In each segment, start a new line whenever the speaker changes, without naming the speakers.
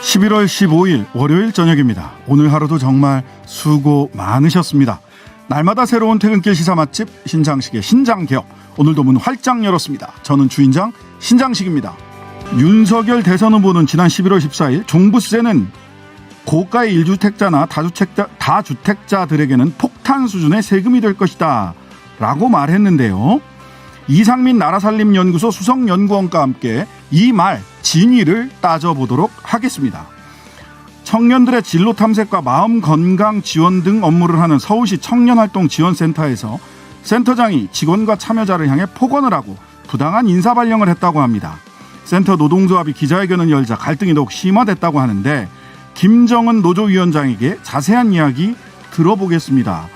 11월 15일 월요일 저녁입니다. 오늘 하루도 정말 수고 많으셨습니다. 날마다 새로운 퇴근길 시사 맛집 신장식의 신장개업, 오늘도 문 활짝 열었습니다. 저는 주인장 신장식입니다. 윤석열 대선 후보는 지난 11월 14일 종부세는 고가의 1주택자나 다주택자들에게는 폭탄 수준의 세금이 될 것이다 라고 말했는데요. 이상민 나라살림연구소 수석연구원과 함께 이 말 진위를 따져보도록 하겠습니다. 청년들의 진로 탐색과 마음 건강 지원 등 업무를 하는 서울시 청년활동지원센터에서 센터장이 직원과 참여자를 향해 폭언을 하고 부당한 인사 발령을 했다고 합니다. 센터 노동조합이 기자회견을 열자 갈등이 더욱 심화됐다고 하는데 김정은 노조위원장에게 자세한 이야기 들어보겠습니다.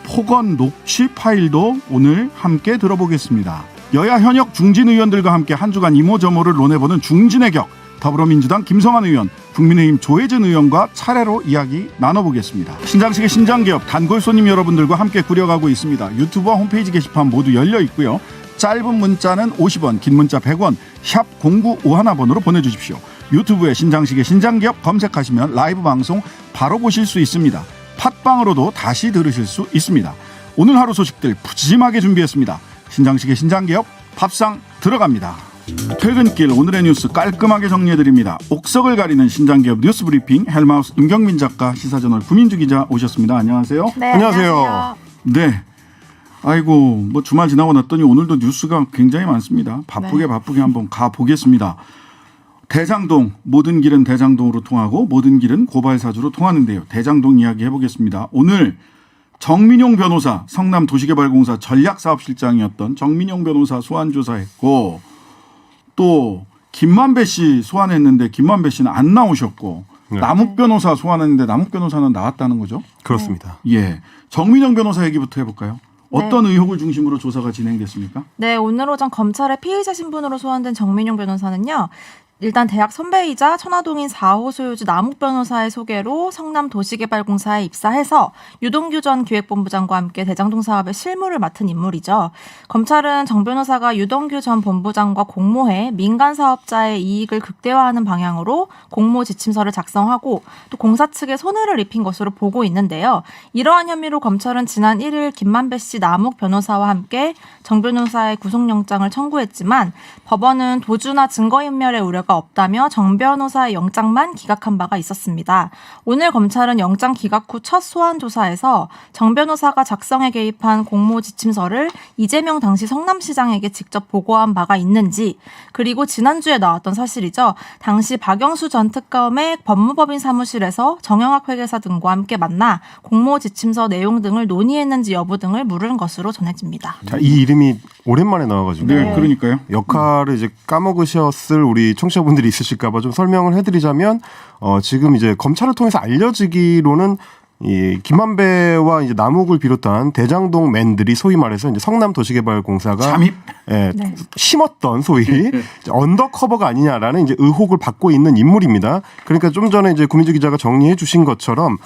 폭언 녹취 파일도 오늘 함께 들어보겠습니다. 여야 현역 중진 의원들과 함께 한 주간 이모저모를 논해보는 중진의 격, 더불어민주당 김성환 의원, 국민의힘 조혜진 의원과 차례로 이야기 나눠보겠습니다. 신장식의 신장개업 단골 손님 여러분들과 함께 꾸려가고 있습니다. 유튜브와 홈페이지 게시판 모두 열려 있고요. 짧은 문자는 50원, 긴 문자 100원, 샵 0951번으로 보내주십시오. 유튜브에 신장식의 신장개업 검색하시면 라이브 방송 바로 보실 수 있습니다. 팟빵으로도 다시 들으실 수 있습니다. 오늘 하루 소식들 푸짐하게 준비했습니다. 신장식의 신장개업 밥상 들어갑니다. 퇴근길 오늘의 뉴스 깔끔하게 정리해드립니다. 옥석을 가리는 신장개업 뉴스 브리핑 헬마우스 임경민 작가, 시사저널 구민주 기자 오셨습니다. 안녕하세요.
네, 안녕하세요.
네. 아이고 뭐 주말 지나고 났더니 오늘도 뉴스가 굉장히 많습니다. 바쁘게 한번 가보겠습니다. 대장동, 모든 길은 대장동으로 통하고 모든 길은 고발사주로 통하는데요. 대장동 이야기 해보겠습니다. 오늘 정민용 변호사, 성남도시개발공사 전략사업실장이었던 정민용 변호사 소환조사했고, 또 김만배 씨 소환했는데 김만배 씨는 안 나오셨고, 네. 남욱 변호사 소환했는데 남욱 변호사는 나왔다는 거죠?
그렇습니다.
예, 정민용 변호사 얘기부터 해볼까요? 어떤 의혹을 중심으로 조사가 진행됐습니까?
네, 오늘 오전 검찰의 피의자 신분으로 소환된 정민용 변호사는요. 일단 대학 선배이자 천화동인 4호 소유주 남욱 변호사의 소개로 성남도시개발공사에 입사해서 유동규 전 기획본부장과 함께 대장동 사업의 실무를 맡은 인물이죠. 검찰은 정 변호사가 유동규 전 본부장과 공모해 민간 사업자의 이익을 극대화하는 방향으로 공모 지침서를 작성하고 또 공사 측에 손해를 입힌 것으로 보고 있는데요. 이러한 혐의로 검찰은 지난 1일 김만배 씨 남욱 변호사와 함께 정 변호사의 구속영장을 청구했지만 법원은 도주나 증거인멸의 우려가 없다며 정 변호사의 영장만 기각한 바가 있었습니다. 오늘 검찰은 영장 기각 후 첫 소환 조사에서 정 변호사가 작성에 개입한 공모 지침서를 이재명 당시 성남시장에게 직접 보고한 바가 있는지, 그리고 지난주에 나왔던 사실이죠. 당시 박영수 전 특검의 법무법인 사무실에서 정영학 회계사 등과 함께 만나 공모 지침서 내용 등을 논의했는지 여부 등을 물은 것으로 전해집니다.
자, 이 이름이 오랜만에 나와가지고
네, 그러니까요.
역할을 이제 까먹으셨을 우리 청취자분들이 있으실까봐 좀 설명을 해드리자면, 지금 이제 검찰을 통해서 알려지기로는 이 김만배와 이제 남욱을 비롯한 대장동 맨들이 소위 말해서 이제 성남도시개발공사가
잠입,
심었던 소위 언더커버가 아니냐라는 이제 의혹을 받고 있는 인물입니다. 그러니까 좀 전에 이제 구민주 기자가 정리해주신 것처럼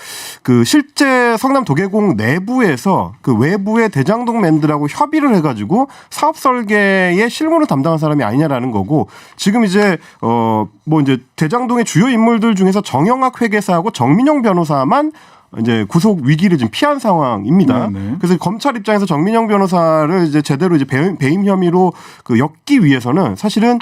그 실제 성남도계공 내부에서 그 외부의 대장동 맨들하고 협의를 해가지고 사업 설계의 실무를 담당한 사람이 아니냐라는 거고, 지금 이제 뭐 이제 대장동의 주요 인물들 중에서 정영학 회계사하고 정민용 변호사만 이제 구속 위기를 지금 피한 상황입니다. 네네. 그래서 검찰 입장에서 정민용 변호사를 이제 제대로 이제 배임 혐의로 그 엮기 위해서는 사실은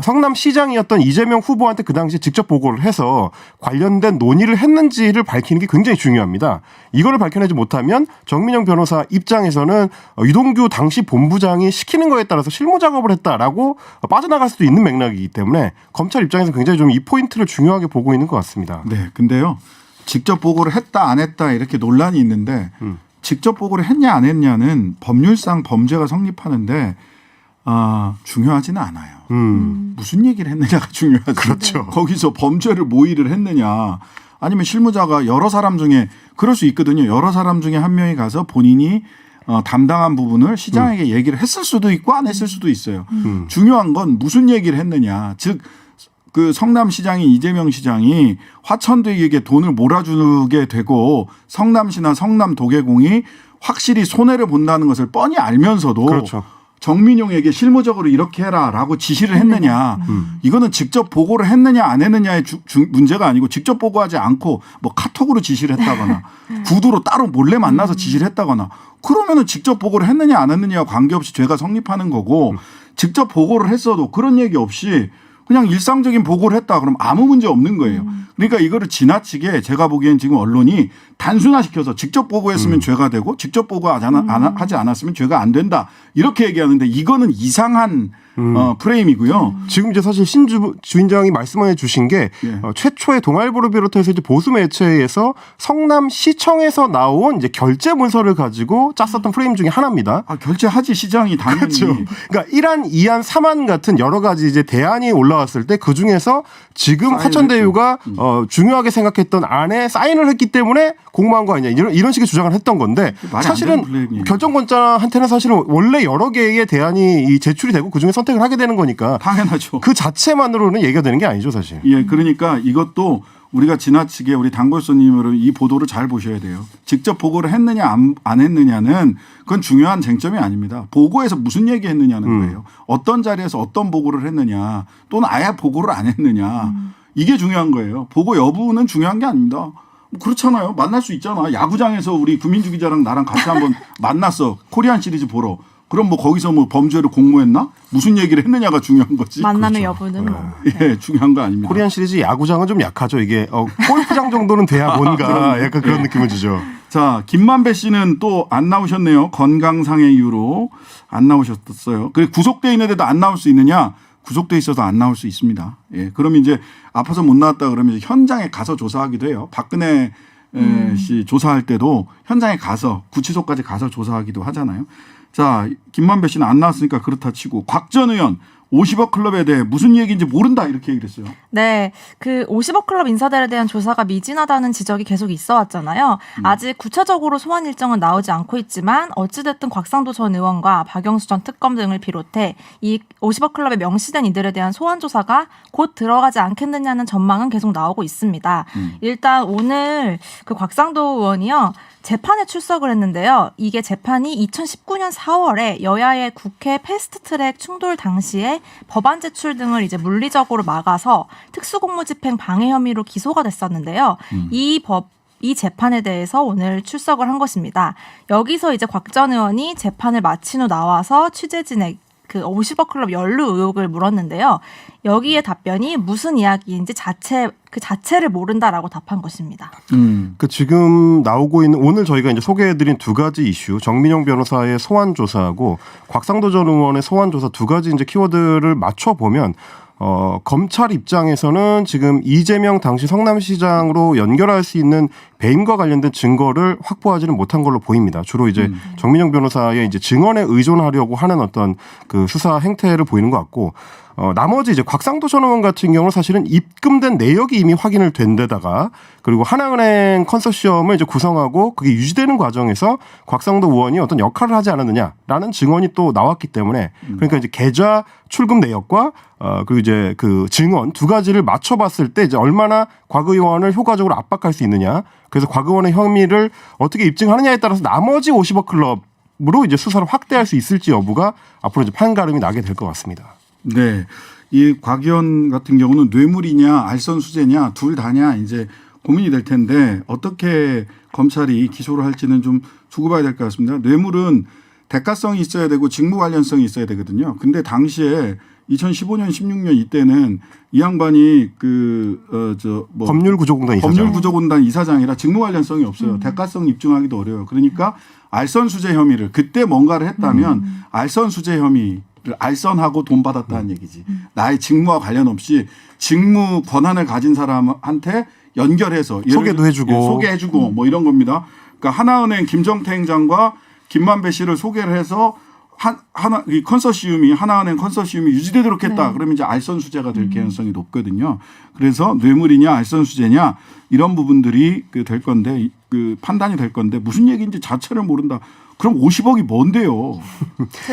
성남시장이었던 이재명 후보한테 그 당시에 직접 보고를 해서 관련된 논의를 했는지를 밝히는 게 굉장히 중요합니다. 이거를 밝혀내지 못하면 정민용 변호사 입장에서는 유동규 당시 본부장이 시키는 거에 따라서 실무 작업을 했다라고 빠져나갈 수도 있는 맥락이기 때문에 검찰 입장에서 굉장히 좀 이 포인트를 중요하게 보고 있는 것 같습니다.
네, 근데요. 직접 보고를 했다 안 했다 이렇게 논란이 있는데 직접 보고를 했냐 안 했냐는 법률상 범죄가 성립하는데 중요하지는 않아요. 무슨 얘기를 했느냐가 중요하죠.
그렇죠.
거기서 범죄를 모의를 했느냐, 아니면 실무자가 여러 사람 중에, 그럴 수 있거든요. 여러 사람 중에 한 명이 가서 본인이 담당한 부분을 시장에게 얘기를 했을 수도 있고 안 했을 수도 있어요. 중요한 건 무슨 얘기를 했느냐. 즉 그 성남시장이 이재명 시장이 화천대유에게 돈을 몰아주게 되고 성남시나 성남도계공이 확실히 손해를 본다는 것을 뻔히 알면서도, 그렇죠. 정민용에게 실무적으로 이렇게 해라라고 지시를 했느냐. 이거는 직접 보고를 했느냐 안 했느냐의 문제가 아니고 직접 보고하지 않고 뭐 카톡으로 지시를 했다거나 구두로 따로 몰래 만나서 지시를 했다거나 그러면은 직접 보고를 했느냐 안 했느냐와 관계없이 죄가 성립하는 거고 직접 보고를 했어도 그런 얘기 없이 그냥 일상적인 보고를 했다 그러면 아무 문제 없는 거예요. 그러니까 이거를 지나치게 제가 보기엔 지금 언론이 단순화시켜서 직접 보고했으면 죄가 되고 직접 보고하지 않았으면 죄가 안 된다. 이렇게 얘기하는데 이거는 이상한 프레임이고요.
지금 이제 사실 주인장이 말씀해 주신 게
예.
최초의 동아일보를 비롯해서 이제 보수 매체에서 성남시청에서 나온 이제 결제 문서를 가지고 짰었던 프레임 중에 하나입니다.
아, 결제하지 시장이 당연히.
그렇죠. 그러니까 1안, 2안, 3안 같은 여러 가지 이제 대안이 올라왔을 때 그 중에서 지금 화천대유가 중요하게 생각했던 안에 사인을 했기 때문에 공모한 거 아니냐 이런 식의 주장을 했던 건데
말이 안
사실은
되는 플레이입니다.
결정권자한테는 사실은 원래 여러 개의 대안이 제출이 되고 그 중에 선택을 하게 되는 거니까
당연하죠.
그 자체만으로는 얘기가 되는 게 아니죠 사실.
예, 그러니까 이것도 우리가 지나치게 우리 단골손님으로 이 보도를 잘 보셔야 돼요. 직접 보고를 했느냐 안 했느냐는 그건 중요한 쟁점이 아닙니다. 보고에서 무슨 얘기했느냐는 거예요. 어떤 자리에서 어떤 보고를 했느냐 또는 아예 보고를 안 했느냐 이게 중요한 거예요. 보고 여부는 중요한 게 아닙니다. 뭐 그렇잖아요. 만날 수 있잖아. 야구장에서 우리 구민주 기자랑 나랑 같이 한번 만났어. 코리안 시리즈 보러. 그럼 뭐 거기서 뭐 범죄를 공모했나? 무슨 얘기를 했느냐가 중요한 거지.
만남의 여부는 뭐.
예, 중요한 거 아닙니다.
코리안 시리즈 야구장은 좀 약하죠. 이게 골프장 정도는 돼야 뭔가 약간 그런 느낌을 주죠.
자, 김만배 씨는 또 안 나오셨네요. 건강상의 이유로 안 나오셨어요. 그리고 구속돼 있는데도 안 나올 수 있느냐? 구속돼 있어서 안 나올 수 있습니다. 예, 그럼 이제 아파서 못 나왔다 그러면 이제 현장에 가서 조사하기도 해요. 박근혜 씨 조사할 때도 현장에 가서 구치소까지 가서 조사하기도 하잖아요. 자, 김만배 씨는 안 나왔으니까 그렇다 치고 곽 전 의원 50억 클럽에 대해 무슨 얘기인지 모른다 이렇게 얘기를 했어요.
네, 그 50억 클럽 인사들에 대한 조사가 미진하다는 지적이 계속 있어 왔잖아요. 아직 구체적으로 소환 일정은 나오지 않고 있지만 어찌됐든 곽상도 전 의원과 박영수 전 특검 등을 비롯해 이 50억 클럽에 명시된 이들에 대한 소환 조사가 곧 들어가지 않겠느냐는 전망은 계속 나오고 있습니다. 일단 오늘 그 곽상도 의원이요. 재판에 출석을 했는데요. 이게 재판이 2019년 4월에 여야의 국회 패스트트랙 충돌 당시에 법안 제출 등을 이제 물리적으로 막아서 특수공무집행 방해 혐의로 기소가 됐었는데요. 이 재판에 대해서 오늘 출석을 한 것입니다. 여기서 이제 곽 전 의원이 재판을 마친 후 나와서 취재진에게 그 50억 클럽 연루 의혹을 물었는데요. 여기에 답변이 무슨 이야기인지 그 자체를 모른다라고 답한 것입니다.
그 지금 나오고 있는 오늘 저희가 이제 소개해드린 두 가지 이슈, 정민용 변호사의 소환 조사하고 곽상도 전 의원의 소환 조사 두 가지 이제 키워드를 맞춰 보면. 검찰 입장에서는 지금 이재명 당시 성남시장으로 연결할 수 있는 배임과 관련된 증거를 확보하지는 못한 걸로 보입니다. 주로 이제 정민용 변호사의 이제 증언에 의존하려고 하는 어떤 그 수사 행태를 보이는 것 같고, 나머지 이제 곽상도 전 의원 같은 경우는 사실은 입금된 내역이 이미 확인을 된 데다가 그리고 하나은행 컨소시엄을 이제 구성하고 그게 유지되는 과정에서 곽상도 의원이 어떤 역할을 하지 않았느냐라는 증언이 또 나왔기 때문에 그러니까 이제 계좌 출금 내역과 그리고 이제 그 증언 두 가지를 맞춰봤을 때 이제 얼마나 곽 의원을 효과적으로 압박할 수 있느냐. 그래서 곽 의원의 혐의를 어떻게 입증하느냐에 따라서 나머지 50억 클럽으로 이제 수사를 확대할 수 있을지 여부가 앞으로 이제 판가름이 나게 될 것 같습니다.
네. 이 곽 의원 같은 경우는 뇌물이냐 알선수재냐 둘 다냐 이제 고민이 될 텐데 어떻게 검찰이 기소를 할지는 좀 두고 봐야 될 것 같습니다. 뇌물은 대가성이 있어야 되고 직무 관련성이 있어야 되거든요. 근데 당시에 2015년, 16년 이때는 이 양반이
법률구조공단 이사장.
법률구조공단 이사장이라 직무 관련성이 없어요. 대가성 입증하기도 어려워요. 그러니까 알선수재 혐의를 그때 뭔가를 했다면 알선수재 혐의를 알선하고 돈 받았다는 얘기지. 나의 직무와 관련 없이 직무 권한을 가진 사람한테 연결해서
소개도 해주고
소개해주고 뭐 이런 겁니다. 그러니까 하나은행 김정태 행장과 김만배 씨를 소개를 해서 이 컨소시엄이 하나은행 컨소시엄이 유지되도록 했다.
네.
그러면 이제 알선수재가 될 가능성이 높거든요. 그래서 뇌물이냐 알선수재냐 이런 부분들이 될 건데 그 판단이 될 건데 무슨 얘기인지 자체를 모른다. 그럼 50억이 뭔데요?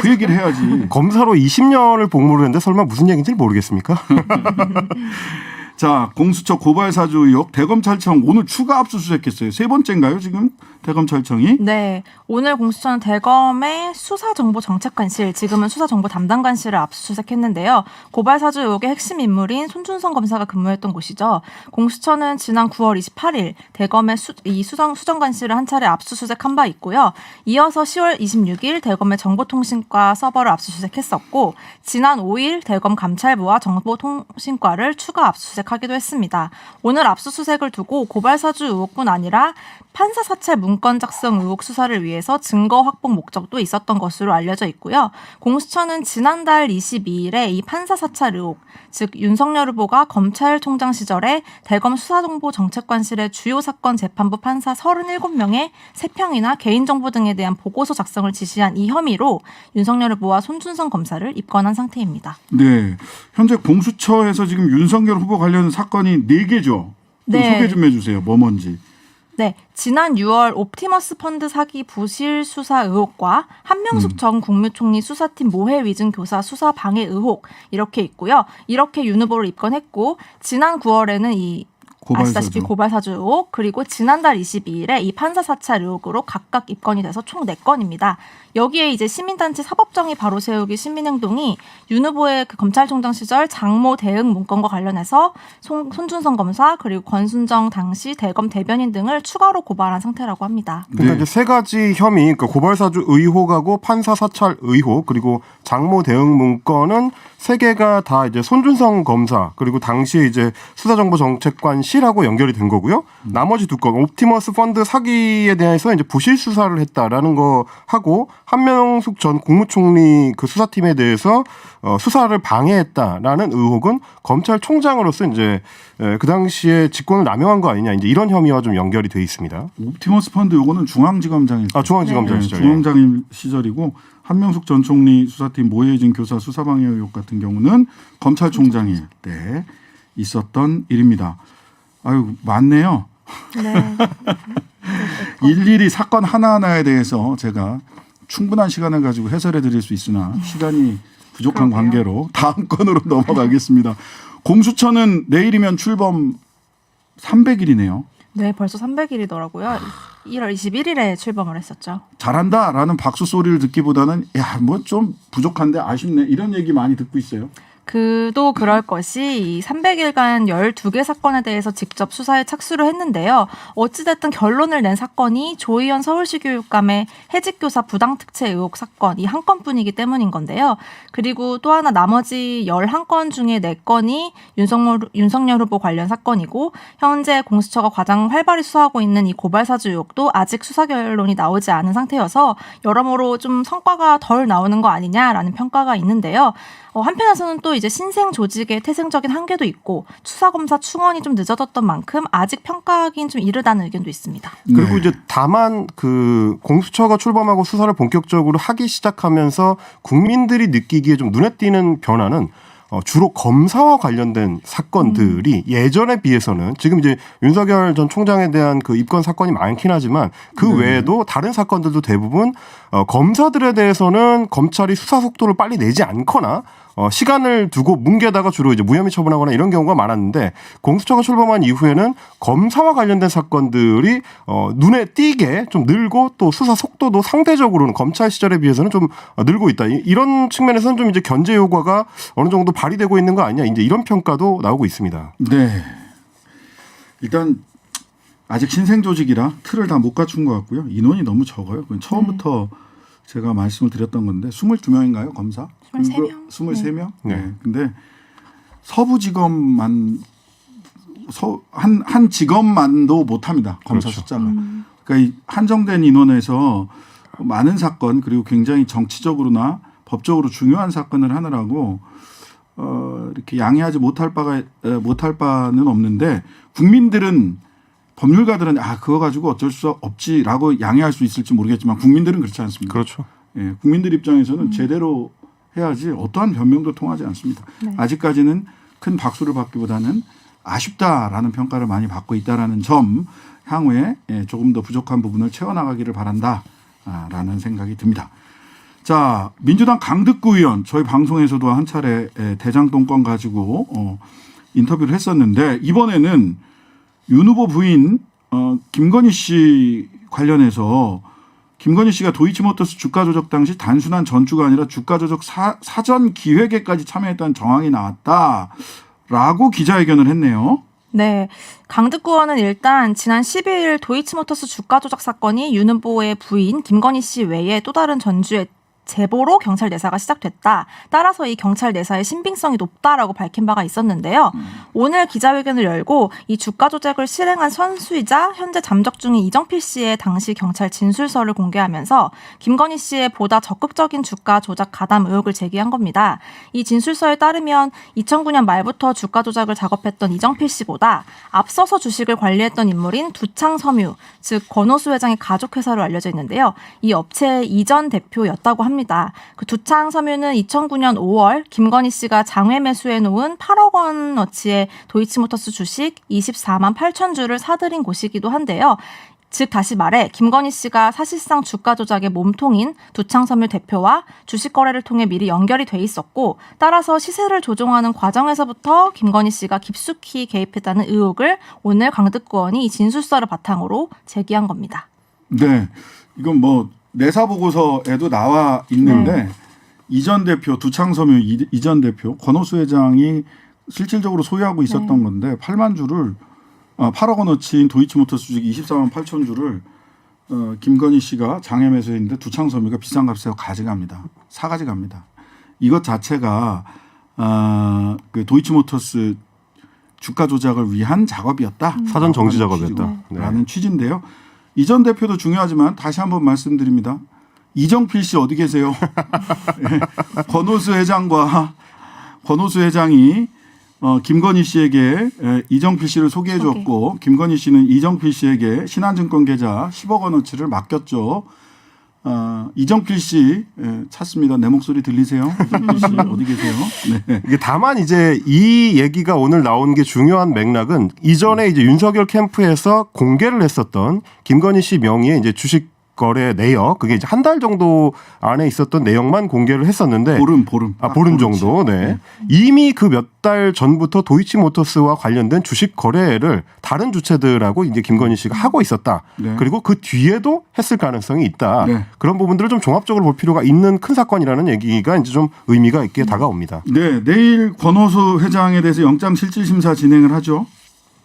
그 얘기를 해야지.
검사로 20년을 복무를 했는데 설마 무슨 얘기인지 모르겠습니까?
자, 공수처 고발 사주 의혹 대검찰청 오늘 추가 압수수색했어요. 세 번째인가요, 지금 대검찰청이?
네, 오늘 공수처는 대검의 수사정보정책관실, 지금은 수사정보담당관실을 압수수색했는데요. 고발 사주 의혹의 핵심 인물인 손준성 검사가 근무했던 곳이죠. 공수처는 지난 9월 28일 대검의 수정관실을 한 차례 압수수색한 바 있고요. 이어서 10월 26일 대검의 정보통신과 서버를 압수수색했었고, 지난 5일 대검 감찰부와 정보통신과를 추가 압수수색하기도 했습니다. 오늘 압수수색을 두고 고발 사주 의혹뿐 아니라 판사 사찰 문건 작성 의혹 수사를 위해서 증거 확보 목적도 있었던 것으로 알려져 있고요. 공수처는 지난달 22일에 이 판사 사찰 의혹, 즉 윤석열 후보가 검찰총장 시절에 대검 수사정보정책관실의 주요 사건 재판부 판사 37명의 세평이나 개인정보 등에 대한 보고서 작성을 지시한 이 혐의로 윤석열 후보와 손준성 검사를 입건한 상태입니다.
네, 현재 공수처에서 지금 윤석열 후보 관련 사건이 4개죠. 좀
네.
소개 좀 해주세요. 뭐 뭔지.
네, 지난 6월 옵티머스 펀드 사기 부실 수사 의혹과 한명숙 전 국무총리 수사팀 모해 위증 교사 수사 방해 의혹 이렇게 있고요. 이렇게 윤 후보를 입건했고 지난 9월에는 이 아시다시피 고발 사주 의혹, 그리고 지난달 22일에 이 판사 사찰 의혹으로 각각 입건이 돼서 총 4건입니다. 여기에 이제 시민단체 사법정의 바로 세우기 시민행동이 윤 후보의 그 검찰총장 시절 장모 대응 문건과 관련해서 손준성 검사 그리고 권순정 당시 대검 대변인 등을 추가로 고발한 상태라고 합니다.
그러니까
네.
이제 세 가지 혐의, 그러니까 고발 사주 의혹하고 판사 사찰 의혹 그리고 장모 대응 문건은 세 개가 다 이제 손준성 검사 그리고 당시에 이제 수사정보정책관실하고 연결이 된 거고요. 나머지 2건 옵티머스 펀드 사기에 대해서 이제 부실 수사를 했다라는 거 하고 한명숙 전 국무총리 그 수사팀에 대해서 수사를 방해했다라는 의혹은 검찰총장으로서 이제 그 당시에 직권을 남용한 거 아니냐 이제 이런 혐의와 좀 연결이 돼 있습니다.
옵티머스 펀드 요거는 중앙지검장일 때.
중앙지검장
네,
시절.
중앙장임 시절이고 한명숙 전 총리 수사팀 모해진 교사 수사방해 의혹 같은 경우는 검찰총장일 때 있었던 일입니다. 아유, 많네요.
네.
일일이 사건 하나하나에 대해서 제가 충분한 시간을 가지고 해설해 드릴 수 있으나 시간이 부족한
그러게요.
관계로 다음 건으로 넘어가겠습니다. 공수처는 내일이면 출범 300일이네요.
네, 벌써 300일이더라고요. 1월 21일에 출범을 했었죠.
잘한다라는 박수 소리를 듣기보다는 야, 뭐 좀 부족한데 아쉽네 이런 얘기 많이 듣고 있어요.
그도 그럴 것이 이 300일간 12개 사건에 대해서 직접 수사에 착수를 했는데요. 어찌됐든 결론을 낸 사건이 조희연 서울시 교육감의 해직교사 부당특채 의혹 사건 이 한 건뿐이기 때문인 건데요. 그리고 또 하나 나머지 11건 중에 4건이 윤석열 후보 관련 사건이고 현재 공수처가 가장 활발히 수사하고 있는 이 고발사주 의혹도 아직 수사 결론이 나오지 않은 상태여서 여러모로 좀 성과가 덜 나오는 거 아니냐라는 평가가 있는데요. 한편에서는 또 이제 신생 조직의 태생적인 한계도 있고 수사검사 충원이 좀 늦어졌던 만큼 아직 평가하기는 좀 이르다는 의견도 있습니다.
그리고
네.
이제 다만 그 공수처가 출범하고 수사를 본격적으로 하기 시작하면서 국민들이 느끼기에 좀 눈에 띄는 변화는 주로 검사와 관련된 사건들이 예전에 비해서는 지금 이제 윤석열 전 총장에 대한 그 입건 사건이 많긴 하지만 그 외에도 다른 사건들도 대부분 검사들에 대해서는 검찰이 수사 속도를 빨리 내지 않거나 시간을 두고 뭉개다가 주로 이제 무혐의 처분하거나 이런 경우가 많았는데 공수처가 출범한 이후에는 검사와 관련된 사건들이 눈에 띄게 좀 늘고 또 수사 속도도 상대적으로는 검찰 시절에 비해서는 좀 늘고 있다. 이런 측면에서는 좀 이제 견제 효과가 어느 정도 발휘되고 있는 거 아니냐. 이제 이런 평가도 나오고 있습니다.
네. 일단 아직 신생 조직이라 틀을 다 못 갖춘 것 같고요. 인원이 너무 적어요. 처음부터 제가 말씀을 드렸던 건데 22명인가요? 검사?
23명.
23명?
네.
네. 근데 서부지검만 한 지검만도 못 합니다. 검사
그렇죠.
숫자가. 그러니까 이 한정된 인원에서 많은 사건 그리고 굉장히 정치적으로나 법적으로 중요한 사건을 하느라고 이렇게 양해하지 못할 바는 없는데 국민들은 법률가들은 그거 가지고 어쩔 수 없지라고 양해할 수 있을지 모르겠지만 국민들은 그렇지 않습니다.
그렇죠.
예, 국민들 입장에서는 제대로 해야지 어떠한 변명도 통하지 않습니다.
네.
아직까지는 큰 박수를 받기보다는 아쉽다라는 평가를 많이 받고 있다라는 점 향후에 조금 더 부족한 부분을 채워나가기를 바란다라는 생각이 듭니다. 자, 민주당 강득구 의원 저희 방송에서도 한 차례 대장동권 가지고 인터뷰를 했었는데 이번에는 윤 후보 부인 김건희 씨 관련해서 김건희 씨가 도이치모터스 주가 조작 당시 단순한 전주가 아니라 주가 조작 사전 기획에까지 참여했다는 정황이 나왔다라고 기자회견을 했네요.
네. 강득구 의원은 일단 지난 12일 도이치모터스 주가 조작 사건이 윤 후보의 부인 김건희 씨 외에 또 다른 전주의 제보로 경찰 내사가 시작됐다. 따라서 이 경찰 내사의 신빙성이 높다라고 밝힌 바가 있었는데요. 오늘 기자회견을 열고 이 주가 조작을 실행한 선수이자 현재 잠적 중인 이정필 씨의 당시 경찰 진술서를 공개하면서 김건희 씨의 보다 적극적인 주가 조작 가담 의혹을 제기한 겁니다. 이 진술서에 따르면 2009년 말부터 주가 조작을 작업했던 이정필 씨보다 앞서서 주식을 관리했던 인물인 두창섬유, 즉 권오수 회장의 가족회사로 알려져 있는데요. 이 업체의 이전 대표였다고 합니다. 그 두창섬유는 2009년 5월 김건희 씨가 장외 매수해 놓은 8억 원어치의 도이치모터스 주식 24만 8천 주를 사들인 곳이기도 한데요. 즉 다시 말해 김건희 씨가 사실상 주가 조작의 몸통인 두창섬유 대표와 주식 거래를 통해 미리 연결이 돼 있었고 따라서 시세를 조종하는 과정에서부터 김건희 씨가 깊숙이 개입했다는 의혹을 오늘 강득구 의원이 이 진술서를 바탕으로 제기한 겁니다.
네, 이건 뭐 내사 보고서에도 나와 있는데 이전 대표 두창섬유 이전 대표 권오수 회장이 실질적으로 소유하고 있었던 건데 8만 주를 8억 원어치인 도이치모터스 주식 24만 8천 주를 김건희 씨가 장외 매수했는데 두창섬유가 비싼 값에 가져갑니다. 사가져갑니다. 이것 자체가 그 도이치모터스 주가 조작을 위한 작업이었다.
사전 정지 작업이었다.
라는 취지인데요. 이전 대표도 중요하지만 다시 한번 말씀드립니다. 이정필 씨 어디 계세요? 네. 권오수 회장이 김건희 씨에게 이정필 씨를 소개해 줬고 김건희 씨는 이정필 씨에게 신한증권 계좌 10억 원어치를 맡겼죠. 이정필 씨 찾습니다. 내 목소리 들리세요? 이정필 씨 어디 계세요? 네.
이게 다만 이제 이 얘기가 오늘 나온 게 중요한 맥락은 이전에 이제 윤석열 캠프에서 공개를 했었던 김건희 씨 명의의 이제 주식 거래 내역 그게 이제 한 달 정도 안에 있었던 내용만 공개를 했었는데 보름 정도. 네. 이미 그 몇 달 전부터 도이치모터스와 관련된 주식 거래를 다른 주체들하고 이제 김건희 씨가 하고 있었다.
네.
그리고 그 뒤에도 했을 가능성이 있다.
네.
그런 부분들을 좀 종합적으로 볼 필요가 있는 큰 사건이라는 얘기가 이제 좀 의미가 있게 다가옵니다.
네, 내일 권오수 회장에 대해서 영장 실질 심사 진행을 하죠.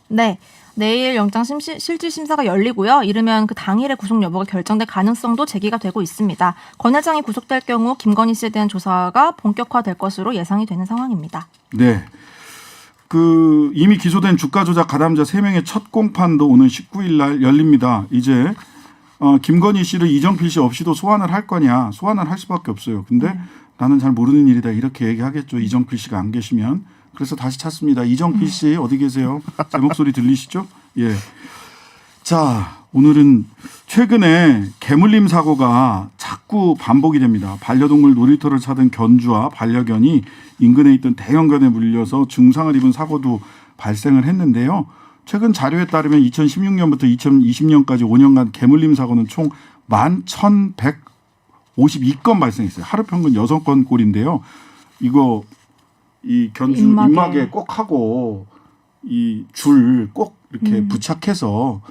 네. 내일 영장 실질 심사가 열리고요. 이르면 그 당일에 구속 여부가 결정될 가능성도 제기가 되고 있습니다. 권 회장이 구속될 경우 김건희 씨에 대한 조사가 본격화될 것으로 예상이 되는 상황입니다.
네. 그 이미 기소된 주가 조작 가담자 3명의 첫 공판도 오는 19일 날 열립니다. 이제 김건희 씨를 이정필 씨 없이도 소환을 할 거냐? 소환을 할 수밖에 없어요. 근데 나는 잘 모르는 일이다 이렇게 얘기하겠죠. 이정필 씨가 안 계시면. 그래서 다시 찾습니다. 이정필 씨 어디 계세요? 제 목소리 들리시죠? 예. 자, 오늘은 최근에 개물림 사고가 자꾸 반복이 됩니다. 반려동물 놀이터를 찾은 견주와 반려견이 인근에 있던 대형견에 물려서 증상을 입은 사고도 발생을 했는데요. 최근 자료에 따르면 2016년부터 2020년까지 5년간 개물림 사고는 총 11,152건 발생했어요. 하루 평균 6건 꼴인데요. 이거 이 견주 입막에 꼭 하고 이 줄 꼭 이렇게 부착해서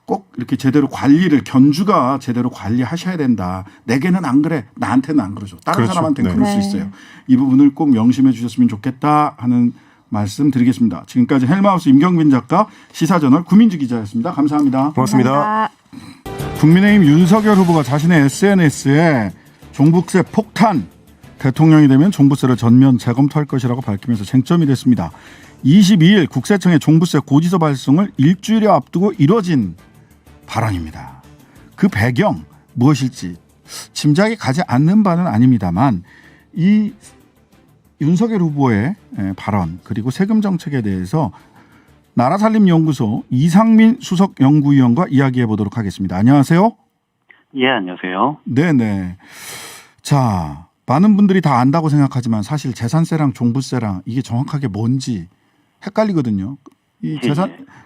꼭 이렇게 제대로 관리를 견주가 제대로 관리하셔야 된다. 내게는 안 그래. 나한테는 안 그러죠. 다른
그렇죠.
사람한테는
네.
그럴 수 있어요. 이 부분을 꼭 명심해 주셨으면 좋겠다 하는 말씀 드리겠습니다. 지금까지 헬마우스 임경빈 작가, 시사저널 구민주 기자였습니다. 감사합니다.
고맙습니다.
감사합니다.
국민의힘 윤석열 후보가 자신의 SNS에 종부세 폭탄, 대통령이 되면 종부세를 전면 재검토할 것이라고 밝히면서 쟁점이 됐습니다. 22일 국세청의 종부세 고지서 발송을 일주일여 앞두고 이뤄진 발언입니다. 그 배경 무엇일지 짐작이 가지 않는 바는 아닙니다만 이 윤석열 후보의 발언 그리고 세금 정책에 대해서 나라살림연구소 이상민 수석연구위원과 이야기해 보도록 하겠습니다. 안녕하세요.
예, 안녕하세요.
네네. 자, 많은 분들이 다 안다고 생각하지만 사실 재산세랑 종부세랑 이게 정확하게 뭔지 헷갈리거든요. 이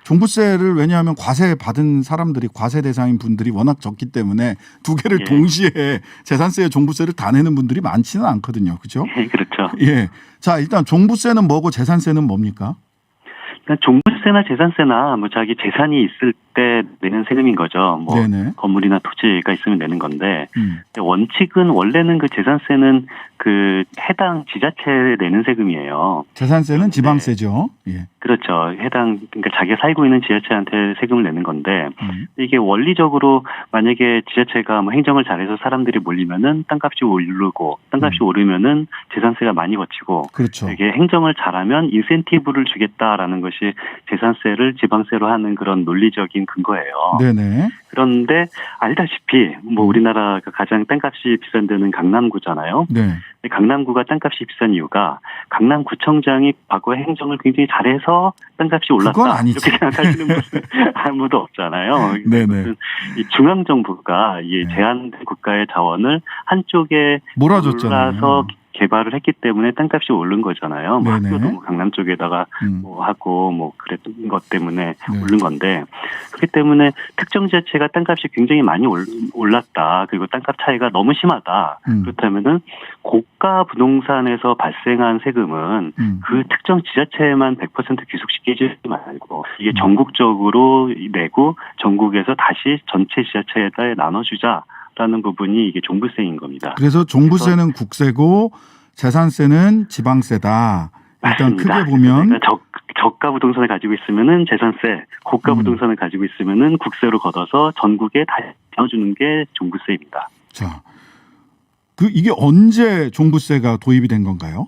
종부세를 왜냐하면 과세 받은 사람들이 과세 대상인 분들이 워낙 적기 때문에 두 개를 동시에 재산세에 종부세를 다 내는 분들이 많지는 않거든요. 그렇죠?
예, 그렇죠.
예. 자, 일단 종부세는 뭐고 재산세는 뭡니까?
그러니까 종부세나 재산세나 뭐 자기 재산이 있을 때 내는 세금인 거죠. 뭐
네네.
건물이나 토지가 있으면 내는 건데
음.
원칙은 원래는 그 재산세는 그 해당 지자체에 내는 세금이에요.
재산세는 지방세죠. 예.
그렇죠. 그러니까 자기가 살고 있는 지자체한테 세금을 내는 건데 이게 원리적으로 만약에 지자체가 뭐 행정을 잘해서 사람들이 몰리면은 땅값이 오르고 땅값이 오르면은 재산세가 많이 거치고
그렇죠.
이게 행정을 잘하면 인센티브를 주겠다라는 것이 재산세를 지방세로 하는 그런 논리적인 근거예요.
네네.
그런데 알다시피 뭐 우리나라가 가장 땅값이 비싼 데는 강남구잖아요.
네.
강남구가 땅값이 비싼 이유가 강남구청장이 과거에 행정을 굉장히 잘해서 땅값이 올랐다.
그건 아니지.
이렇게 생각하시는 분은 아무도 없잖아요.
네네.
이 중앙정부가 이
네.
제한된 국가의 자원을 한쪽에
몰아줬잖아요.
몰아서 개발을 했기 때문에 땅값이 오른 거잖아요. 뭐
네네.
학교도 뭐 강남 쪽에다가 뭐 하고 뭐 그랬던 것 때문에
네.
오른 건데 그렇기 때문에 특정 지자체가 땅값이 굉장히 많이 올랐다. 그리고 땅값 차이가 너무 심하다. 그렇다면은 고가 부동산에서 발생한 세금은 그 특정 지자체에만 100% 귀속시키지 말고 이게 전국적으로 내고 전국에서 다시 전체 지자체에다 나눠주자. 라는 부분이 이게 종부세인 겁니다.
그래서 종부세는 국세고 재산세는 지방세다. 일단
맞습니다.
크게 보면
그러니까 저가 부동산을 가지고 있으면은 재산세, 고가 부동산을 가지고 있으면은 국세로 걷어서 전국에 다 나눠주는 게 종부세입니다.
자, 이게 언제 종부세가 도입이 된 건가요?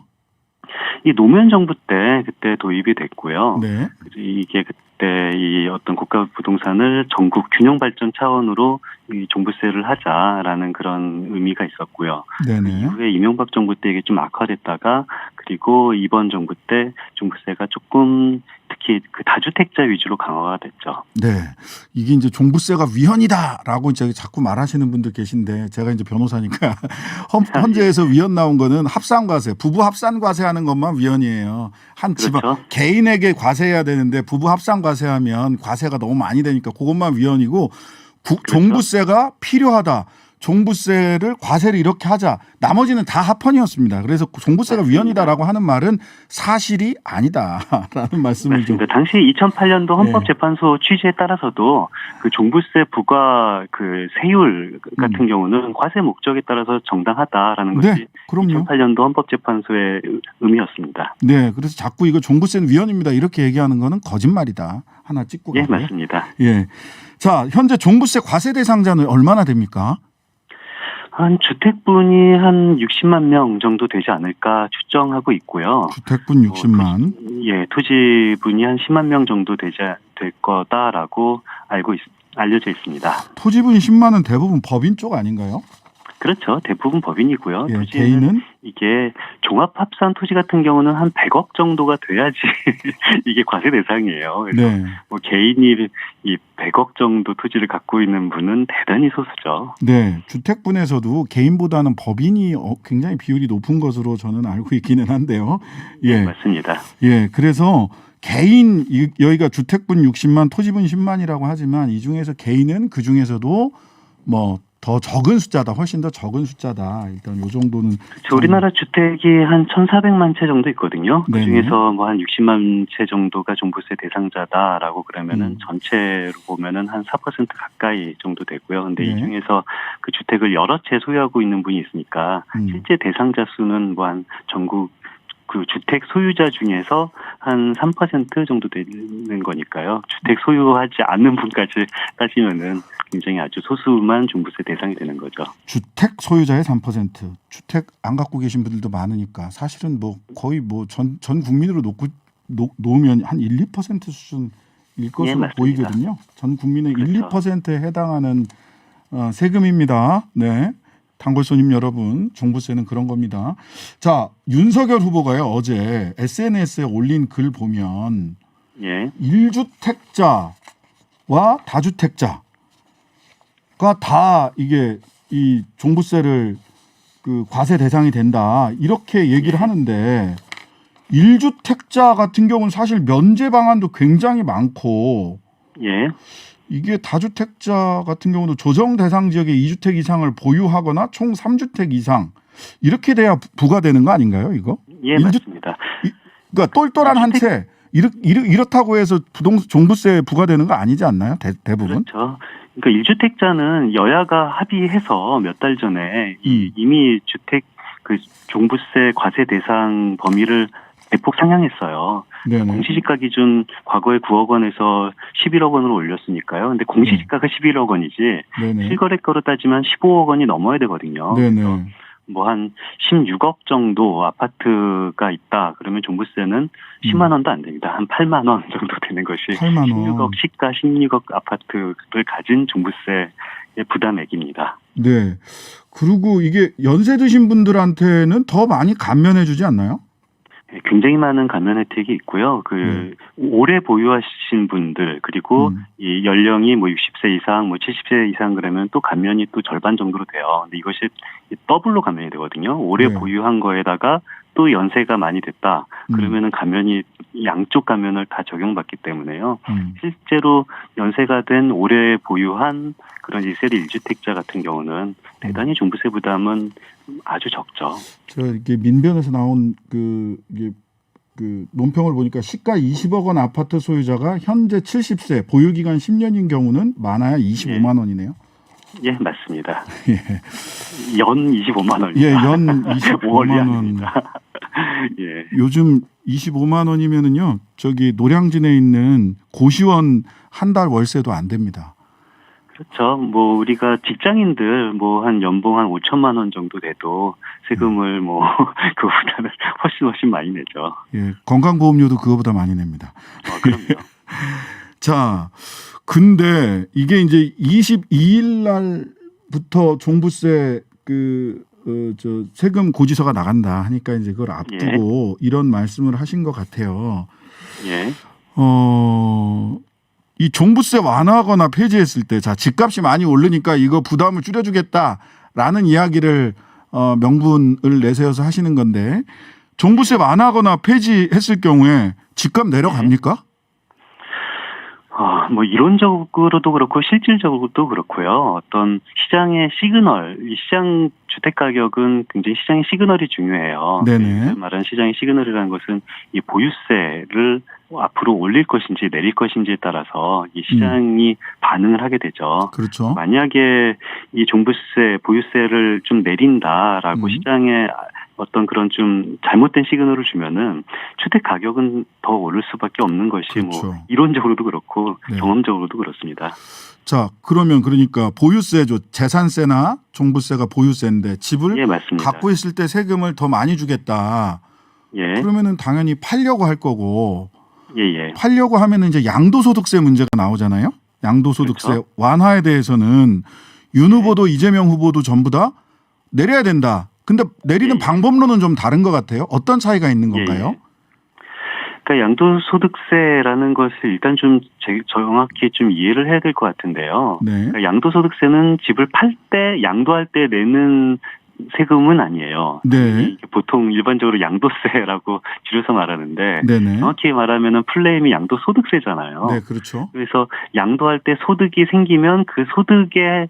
이 노무현 정부 때 그때 도입이 됐고요.
네.
이게 그때 이 어떤 고가 부동산을 전국 균형 발전 차원으로 이 종부세를 하자라는 그런 의미가 있었고요.
네네.
이후에 이명박 정부 때 이게 좀 악화됐다가 그리고 이번 정부 때 종부세가 조금 특히 그 다주택자 위주로 강화가 됐죠.
네. 이게 이제 종부세가 위헌이다라고 이제 자꾸 말하시는 분들 계신데 제가 이제 변호사니까 헌재에서 위헌 나온 거는 합산과세, 부부 합산과세 하는 것만 위헌이에요. 한 집안
그렇죠.
개인에게 과세해야 되는데 부부 합산과세하면 과세가 너무 많이 되니까 그것만 위헌이고
그렇죠.
종부세가 필요하다. 종부세를 과세를 이렇게 하자. 나머지는 다 합헌이었습니다. 그래서 종부세가
맞습니다.
위헌이다라고 하는 말은 사실이 아니다라는 말씀을 좀.
맞습니다. 당시 2008년도 헌법재판소 취지에 따라서도 그 종부세 부과 그 세율 같은 경우는 과세 목적에 따라서 정당하다라는 것이
네, 그럼요.
2008년도 헌법재판소의 의미였습니다.
네, 그래서 자꾸 이거 종부세는 위헌입니다. 이렇게 얘기하는 거는 거짓말이다. 하나 찍고
예,
가고요.
맞습니다.
예. 자, 현재 종부세 과세 대상자는 얼마나 됩니까?
한 주택분이 한 60만 명 정도 되지 않을까 추정하고 있고요.
주택분 60만.
토지분이 한 10만 명 정도 될 거다라고 알려져 있습니다.
토지분 10만은 대부분 법인 쪽 아닌가요?
그렇죠. 대부분 법인이고요.
예,
토지는
개인은?
이게 종합합산 토지 같은 경우는 한 100억 정도가 돼야지 이게 과세 대상이에요. 그래서
네.
뭐 개인이 이 100억 정도 토지를 갖고 있는 분은 대단히 소수죠.
네. 주택분에서도 개인보다는 법인이 굉장히 비율이 높은 것으로 저는 알고 있기는 한데요. 예.
맞습니다.
예. 그래서 개인 여기가 주택분 60만, 토지분 10만이라고 하지만 이 중에서 개인은 그 중에서도 뭐 더 적은 숫자다. 훨씬 더 적은 숫자다. 일단 요 정도는.
우리나라 주택이 한 1,400만 채 정도 있거든요. 그
네네.
중에서 뭐 한 60만 채 정도가 종부세 대상자다라고 그러면은 전체로 보면은 한 4% 가까이 정도 되고요. 근데
네.
이 중에서 그 주택을 여러 채 소유하고 있는 분이 있으니까 실제 대상자 수는 뭐 한 전국 그 주택 소유자 중에서 한 3% 정도 되는 거니까요. 주택 소유하지 않는 분까지 따지면은 굉장히 아주 소수만 종부세 대상이 되는 거죠.
주택 소유자의 3%. 주택 안 갖고 계신 분들도 많으니까 사실은 뭐 거의 뭐 전 국민으로 놓으면 한 1, 2% 수준일 것으로
맞습니다.
보이거든요. 전 국민의
그렇죠.
1, 2%에 해당하는 세금입니다. 네. 단골 손님 여러분, 종부세는 그런 겁니다. 자, 윤석열 후보가요, 어제 SNS에 올린 글 보면
예.
1주택자와 다주택자가 다 이게 이 종부세를 그 과세 대상이 된다. 이렇게 얘기를 하는데 1주택자 같은 경우는 사실 면제 방안도 굉장히 많고
예.
이게 다주택자 같은 경우도 조정 대상 지역에 2주택 이상을 보유하거나 총 3주택 이상 이렇게 돼야 부과되는 거 아닌가요, 이거?
예, 맞습니다.
그러니까 똘똘한 한 채, 이렇다고 해서 종부세 부과되는 거 아니지 않나요? 대부분?
그렇죠. 그러니까 1주택자는 여야가 합의해서 몇 달 전에 이미 주택 그 종부세 과세 대상 범위를 대폭 상향했어요.
네네.
공시지가 기준 과거에 9억 원에서 11억 원으로 올렸으니까요. 근데 공시지가가 11억 원이지
네네.
실거래가로 따지면 15억 원이 넘어야 되거든요.
네네.
뭐 한 16억 정도 아파트가 있다. 그러면 종부세는 10만 원도 안 됩니다. 한 8만 원 정도 되는 것이
8만 원.
16억 시가 16억 아파트를 가진 종부세의 부담액입니다.
네. 그리고 이게 연세 드신 분들한테는 더 많이 감면해 주지 않나요?
굉장히 많은 감면 혜택이 있고요. 오래 보유하신 분들 그리고 이 연령이 뭐 60세 이상, 뭐 70세 이상 그러면 또 감면이 또 절반 정도로 돼요. 근데 이것이 더블로 감면이 되거든요. 오래
네.
보유한 거에다가 또 연세가 많이 됐다. 그러면은 감면이 양쪽 감면을 다 적용받기 때문에요. 실제로 연세가 된 오래 보유한 그런 1세대 1주택자 같은 경우는 대단히 종부세 부담은 아주 적죠.
저 이게 민변에서 나온 그 논평을 보니까 시가 20억 원 아파트 소유자가 현재 70세, 보유 기간 10년인 경우는 많아야 25만 원이네요.
예, 맞습니다.
예.
연 25만 원입니다.
예, 연 25만 원.
예.
요즘 25만 원이면은요. 저기 노량진에 있는 고시원 한 달 월세도 안 됩니다.
그렇죠. 뭐 우리가 직장인들 뭐 한 연봉 한 5천만 원 정도 돼도 세금을 뭐 그거보다는 훨씬 많이 내죠.
예, 건강보험료도 그거보다 많이 냅니다.
그럼요.
자, 근데 이게 이제 22일 날부터 종부세 저 세금 고지서가 나간다 하니까 이제 그걸 앞두고 이런 말씀을 하신 것 같아요.
예.
이 종부세 완화하거나 폐지했을 때, 자, 집값이 많이 오르니까 이거 부담을 줄여주겠다라는 이야기를 명분을 내세워서 하시는 건데, 종부세 완화하거나 폐지했을 경우에 집값 내려갑니까?
뭐 이론적으로도 그렇고 실질적으로도 그렇고요. 어떤 시장의 시그널, 이 시장 주택 가격은 굉장히 시장의 시그널이 중요해요.
네네.
말하는 시장의 시그널이라는 것은 이 보유세를 앞으로 올릴 것인지 내릴 것인지에 따라서 이 시장이 반응을 하게 되죠.
그렇죠.
만약에 이 종부세, 보유세를 좀 내린다라고 시장에 어떤 그런 좀 잘못된 시그널을 주면은 주택 가격은 더 오를 수밖에 없는 것이
그렇죠.
뭐 이론적으로도 그렇고
네.
경험적으로도 그렇습니다.
자, 그러면 그러니까 보유세죠. 재산세나 종부세가 보유세인데 집을
예, 맞습니다.
갖고 있을 때 세금을 더 많이 주겠다.
예,
그러면은 당연히 팔려고 할 거고,
예.
팔려고 하면은 이제 양도소득세 문제가 나오잖아요. 양도소득세
그렇죠.
완화에 대해서는 윤 후보도 이재명 후보도 전부 다 내려야 된다. 근데 내리는 방법론은 좀 다른 것 같아요. 어떤 차이가 있는 건가요?
그러니까 양도소득세라는 것을 일단 좀 정확히 좀 이해를 해야 될 것 같은데요.
네.
그러니까 양도소득세는 집을 팔 때, 양도할 때 내는 세금은 아니에요.
네.
보통 일반적으로 양도세라고 줄여서 말하는데
네네.
정확히 말하면은 풀네임이 양도소득세잖아요.
네, 그렇죠.
그래서 양도할 때 소득이 생기면 그 소득에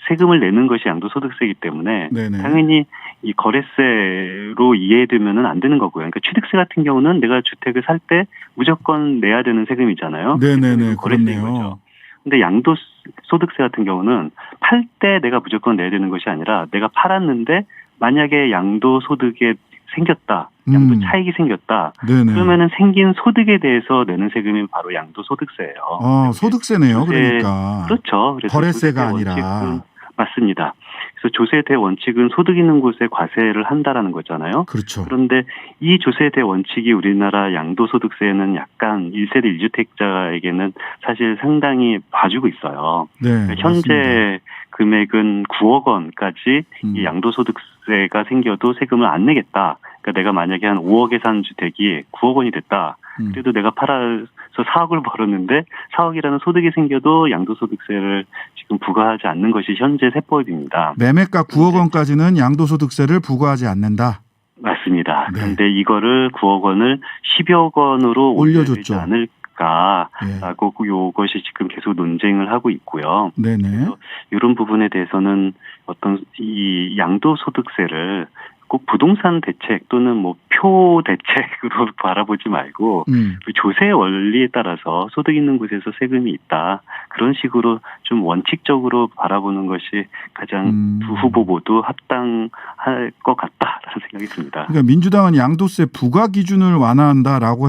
세금을 내는 것이 양도소득세이기 때문에
네네.
당연히 이 거래세로 이해되면은 안 되는 거고요. 그러니까 취득세 같은 경우는 내가 주택을 살 때 무조건 내야 되는 세금이잖아요.
네네네.
거래세인
그렇네요.
거죠. 근데 양도소득세 같은 경우는 팔 때 내가 무조건 내야 되는 것이 아니라 내가 팔았는데 만약에 양도소득에 생겼다. 양도 차익이 생겼다.
네네.
그러면은 생긴 소득에 대해서 내는 세금이 바로 양도소득세예요.
아, 소득세네요. 그러니까.
그렇죠. 그래서
거래세가
조세
아니라.
원칙은 맞습니다. 그래서 조세 대원칙은 소득 있는 곳에 과세를 한다라는 거잖아요.
그렇죠.
그런데 이 조세 대원칙이 우리나라 양도소득세는 약간 1세대 1주택자에게는 사실 상당히 봐주고 있어요.
네.
현재
맞습니다.
금액은 9억 원까지 이 양도소득세가 생겨도 세금을 안 내겠다. 그러니까 내가 만약에 한 5억에 산 주택이 9억 원이 됐다. 그래도 내가 팔아서 4억을 벌었는데 4억이라는 소득이 생겨도 양도소득세를 지금 부과하지 않는 것이 현재 세법입니다.
매매가 9억 원까지는 양도소득세를 부과하지 않는다.
맞습니다.
네.
그런데 이거를 9억 원을 10억 원으로 올려주지
올려줬죠.
않을까라고 이것이 지금 계속 논쟁을 하고 있고요.
네네.
이런 부분에 대해서는 어떤 이 양도소득세를 꼭 부동산 대책 또는 뭐 표 대책으로 바라보지 말고 그 조세 원리에 따라서 소득 있는 곳에서 세금이 있다. 그런 식으로 좀 원칙적으로 바라보는 것이 가장 두 후보 모두 합당할 것 같다라는 생각이 듭니다.
그러니까 민주당은 양도세 부과 기준을 완화한다라고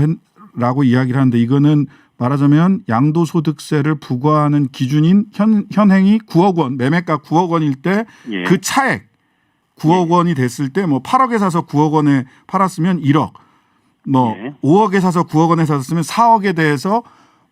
라고 이야기를 하는데 이거는 말하자면 양도소득세를 부과하는 기준인 현행이 9억 원, 매매가 9억 원일 때 그
예.
차액 9억 원이 됐을 때 뭐 8억에 사서 9억 원에 팔았으면 1억, 뭐
예.
5억에 사서 9억 원에 샀으면 4억에 대해서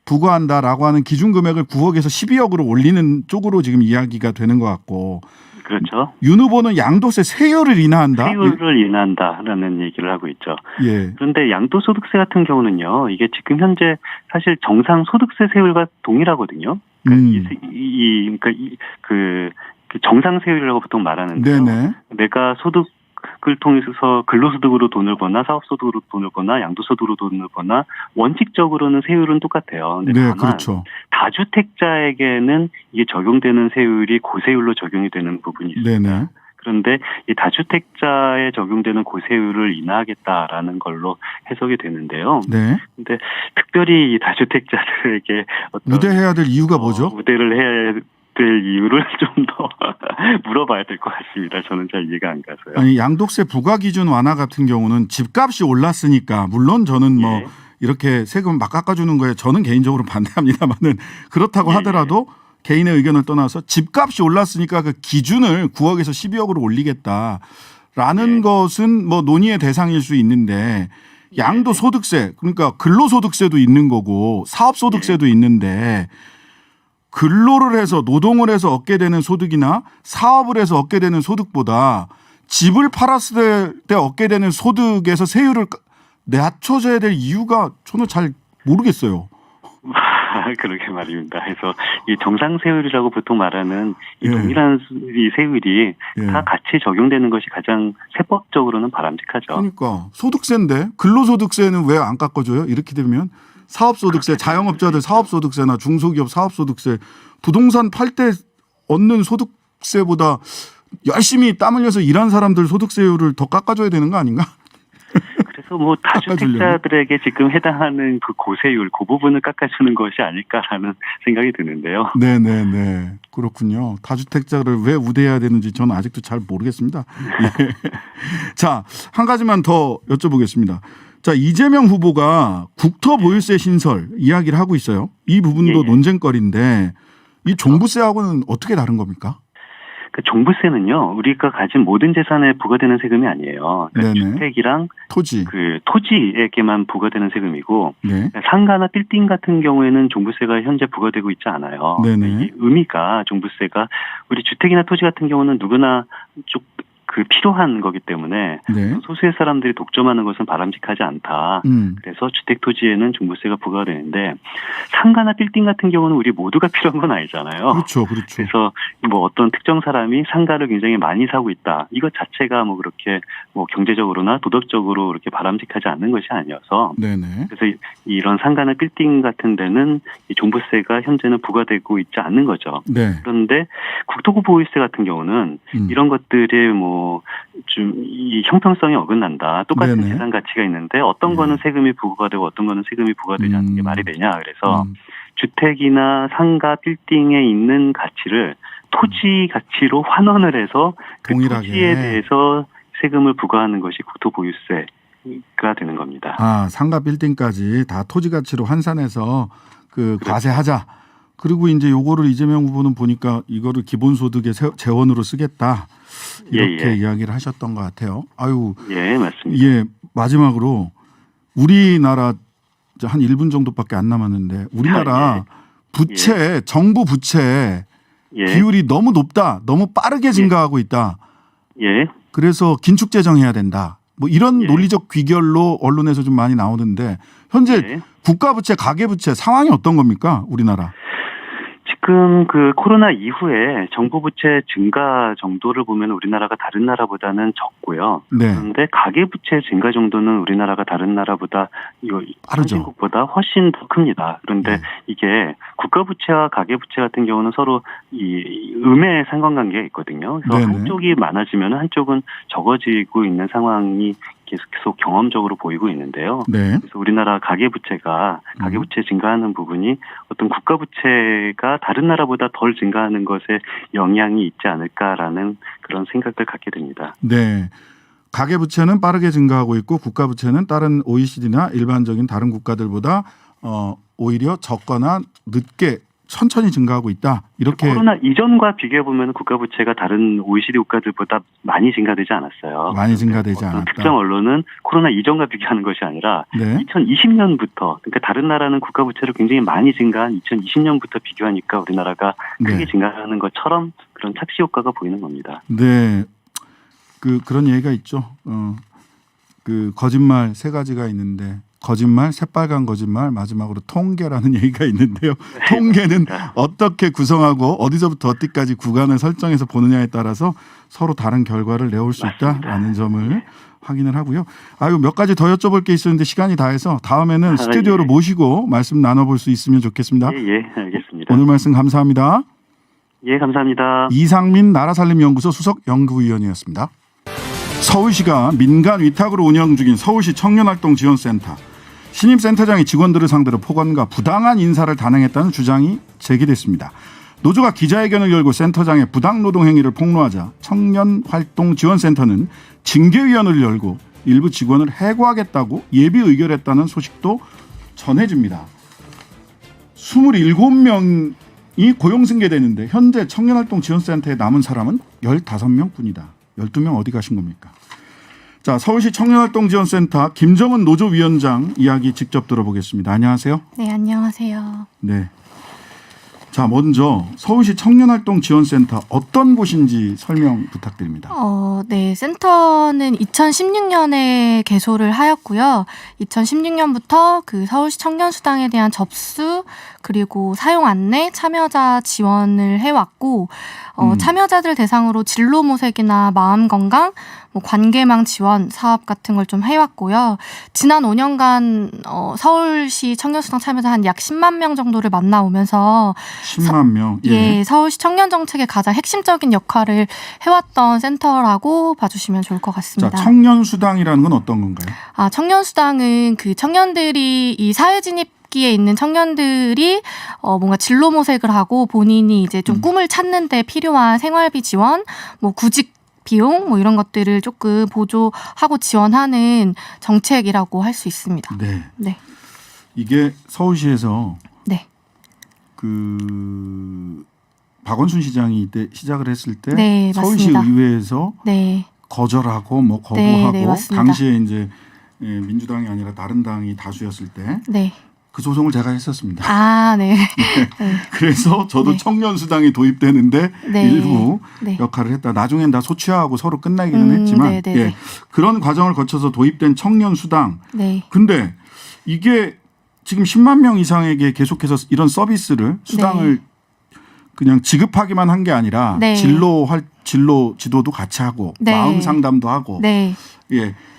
부과한다라고 하는 기준 금액을 9억에서 12억으로 올리는 쪽으로 지금 이야기가 되는 것 같고
그렇죠.
윤 후보는 양도세 세율을 인하한다.
세율을 인하한다라는 얘기를 하고 있죠.
예.
그런데 양도소득세 같은 경우는요, 이게 지금 현재 사실 정상 소득세 세율과 동일하거든요. 그러니까 그 정상 세율이라고 보통 말하는데요.
네네.
내가 소득을 통해서 근로소득으로 돈을 버나 사업소득으로 돈을 버나 양도소득으로 돈을 버나 원칙적으로는 세율은 똑같아요. 근데
네,
다만
그렇죠.
다주택자에게는 이게 적용되는 세율이 고세율로 적용이 되는 부분이 있습니다.
네네.
그런데 이 다주택자에 적용되는 고세율을 인하하겠다라는 걸로 해석이 되는데요.
네.
근데 특별히 이 다주택자들에게 어떤
우대해야 될 이유가 뭐죠?
우대를 해야 될 이유를 좀 더 물어봐야 될 것 같습니다. 저는 잘 이해가 안 가서요.
아니 양도세 부과 기준 완화 같은 경우는 집값이 올랐으니까 물론 저는 뭐
예.
이렇게 세금 막 깎아주는 거에 저는 개인적으로 반대합니다만은 그렇다고
예.
하더라도 개인의 의견을 떠나서 집값이 올랐으니까 그 기준을 9억에서 12억으로 올리겠다라는
예.
것은 뭐 논의의 대상일 수 있는데 양도소득세 그러니까 근로소득세도 있는 거고 사업소득세도 있는데 근로를 해서 노동을 해서 얻게 되는 소득이나 사업을 해서 얻게 되는 소득보다 집을 팔았을 때 얻게 되는 소득에서 세율을 낮춰줘야 될 이유가 저는 잘 모르겠어요.
그러게 말입니다. 그래서 이 정상 세율이라고 보통 말하는 이
예.
동일한 이 세율이
예.
다 같이 적용되는 것이 가장 세법적으로는 바람직하죠.
그러니까 소득세인데 근로소득세는 왜 안 깎아줘요? 이렇게 되면 사업소득세, 자영업자들 사업소득세나 중소기업 사업소득세, 부동산 팔 때 얻는 소득세보다 열심히 땀 흘려서 일한 사람들 소득세율을 더 깎아줘야 되는 거 아닌가?
그래서 뭐 다주택자들에게 지금 해당하는 그 고세율 그 부분을 깎아주는 것이 아닐까라는 생각이 드는데요.
네네네. 그렇군요. 다주택자를 왜 우대해야 되는지 저는 아직도 잘 모르겠습니다. 예. 자, 한 가지만 더 여쭤보겠습니다. 자, 이재명 후보가 국토보유세 신설 이야기를 하고 있어요. 이 부분도
예.
논쟁거리인데 이 종부세하고는 어떻게 다른 겁니까?
그 종부세는요, 우리가 가진 모든 재산에 부과되는 세금이 아니에요. 그러니까
네네.
주택이랑
토지.
그 토지에게만 부과되는 세금이고,
네.
상가나 빌딩 같은 경우에는 종부세가 현재 부과되고 있지 않아요.
네네.
이 의미가 종부세가 우리 주택이나 토지 같은 경우는 누구나 쭉 그 필요한 거기 때문에
네.
소수의 사람들이 독점하는 것은 바람직하지 않다. 그래서 주택 토지에는 종부세가 부과되는데 상가나 빌딩 같은 경우는 우리 모두가 필요한 건 아니잖아요.
그렇죠, 그렇죠.
그래서 뭐 어떤 특정 사람이 상가를 굉장히 많이 사고 있다. 이것 자체가 뭐 그렇게 뭐 경제적으로나 도덕적으로 그렇게 바람직하지 않는 것이 아니어서
네네.
그래서 이런 상가나 빌딩 같은 데는 이 종부세가 현재는 부과되고 있지 않는 거죠.
네.
그런데 국토부 보유세 같은 경우는 이런 것들이 뭐 좀 이 형평성이 어긋난다. 똑같은
네네.
재산 가치가 있는데 어떤
네.
거는 세금이 부과되고 어떤 거는 세금이 부과되지 않는 게 말이 되냐. 그래서
음.
주택이나 상가, 빌딩에 있는 가치를 토지 가치로 환원을 해서 그
동일하게.
토지에 대해서 세금을 부과하는 것이 국토보유세가 되는 겁니다.
아, 상가 빌딩까지 다 토지 가치로 환산해서 그
그렇죠.
과세하자. 그리고 이제 요거를 이재명 후보는 보니까 이거를 기본소득의 재원으로 쓰겠다. 이렇게
예.
이야기를 하셨던 것 같아요. 아유,
예, 맞습니다.
예, 마지막으로 우리나라 이제 한 1분 정도밖에 안 남았는데 우리나라 부채, 정부 부채
예.
비율이 너무 높다. 너무 빠르게 증가하고 있다.
예.
그래서 긴축 재정해야 된다. 뭐 이런
예.
논리적 귀결로 언론에서 좀 많이 나오는데 현재
예.
국가 부채, 가계 부채 상황이 어떤 겁니까? 우리나라.
지금 그 코로나 이후에 정부 부채 증가 정도를 보면 우리나라가 다른 나라보다는 적고요.
네.
그런데 가계 부채 증가 정도는 우리나라가 다른 나라보다
빠르죠.
선진국보다 훨씬 더 큽니다. 그런데
네.
이게 국가 부채와 가계 부채 같은 경우는 서로 이 음의 상관관계가 있거든요. 그래서
네네.
한쪽이 많아지면 한쪽은 적어지고 있는 상황이 계속 경험적으로 보이고 있는데요.
네.
그래서 우리나라 가계부채 증가하는 부분이 어떤 국가부채가 다른 나라보다 덜 증가하는 것에 영향이 있지 않을까라는 그런 생각을 갖게 됩니다.
네. 가계부채는 빠르게 증가하고 있고 국가부채는 다른 OECD나 일반적인 다른 국가들보다 오히려 적거나 늦게 천천히 증가하고 있다. 이렇게
코로나 이전과 비교해 보면 국가부채가 다른 OECD 국가들보다 많이 증가되지 않았어요.
많이 증가되지 않았다.
특정 언론은 코로나 이전과 비교하는 것이 아니라
네.
2020년부터 그러니까 다른 나라는 국가부채를 굉장히 많이 증가한 2020년부터 비교하니까 우리나라가 크게
네.
증가하는 것처럼 그런 착시 효과가 보이는 겁니다.
네. 그런 얘기가 있죠. 그 거짓말 세 가지가 있는데 거짓말, 새빨간 거짓말, 마지막으로 통계라는 얘기가 있는데요. 통계는 어떻게 구성하고 어디서부터 어디까지 구간을 설정해서 보느냐에 따라서 서로 다른 결과를 내올 수 있다라는 점을 확인을 하고요. 몇 가지 더 여쭤볼 게 있었는데 시간이 다 해서 다음에는 스튜디오로
예.
모시고 말씀 나눠볼 수 있으면 좋겠습니다.
예, 알겠습니다.
오늘 말씀 감사합니다.
예, 감사합니다.
이상민 나라살림연구소 수석 연구위원이었습니다. 서울시가 민간 위탁으로 운영 중인 서울시 청년활동지원센터 신입센터장이 직원들을 상대로 폭언과 부당한 인사를 단행했다는 주장이 제기됐습니다. 노조가 기자회견을 열고 센터장의 부당노동 행위를 폭로하자 청년활동지원센터는 징계위원회를 열고 일부 직원을 해고하겠다고 예비 의결했다는 소식도 전해집니다. 27명이 고용승계되는데 현재 청년활동지원센터에 남은 사람은 15명뿐이다. 12명 어디 가신 겁니까? 자, 서울시 청년활동지원센터 김정은 노조위원장 이야기 직접 들어보겠습니다. 안녕하세요.
네, 안녕하세요.
네. 자, 먼저 서울시 청년활동지원센터 어떤 곳인지 설명 부탁드립니다.
네, 센터는 2016년에 개소를 하였고요. 2016년부터 그 서울시 청년수당에 대한 접수 그리고 사용 안내, 참여자 지원을 해왔고 참여자들 대상으로 진로 모색이나 마음 건강, 관계망 지원 사업 같은 걸 좀 해왔고요. 지난 5년간 서울시 청년수당 참여자 한 약 10만 명 정도를 만나오면서
10만 명.
예, 서울시 청년 정책의 가장 핵심적인 역할을 해왔던 센터라고 봐주시면 좋을 것 같습니다.
자, 청년수당이라는 건 어떤 건가요?
청년수당은 그 청년들이 이 사회 진입기에 있는 청년들이 뭔가 진로 모색을 하고 본인이 이제 좀 꿈을 찾는 데 필요한 생활비 지원, 구직 비용 이런 것들을 조금 보조하고 지원하는 정책이라고 할 수 있습니다.
네.
네.
이게 서울시에서
네.
박원순 시장이 이때 시작을 했을 때
네,
서울시
맞습니다.
의회에서
네.
거절하고 거부하고
네, 맞습니다.
당시에 이제 민주당이 아니라 다른 당이 다수였을 때
네.
그 소송을 제가 했었습니다.
아, 네. 네.
그래서 저도
네.
청년수당이 도입되는데
네.
일부
네.
역할을 했다. 나중엔 다 소취하고 서로 끝나기는 했지만
네, 네, 네.
그런 과정을 거쳐서 도입된 청년수당.
네.
근데 이게 지금 10만 명 이상에게 계속해서 이런 서비스를 수당을 그냥 지급하기만 한 게 아니라
네.
지도도 같이 하고
네.
마음 상담도 하고
네.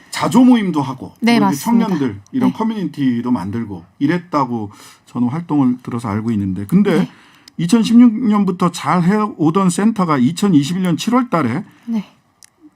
자조 모임도 하고
네,
이렇게
맞습니다.
청년들 이런
네.
커뮤니티도 만들고 이랬다고 저는 활동을 들어서 알고 있는데 근데
네.
2016년부터 잘 해오던 센터가 2021년 7월 달에
네.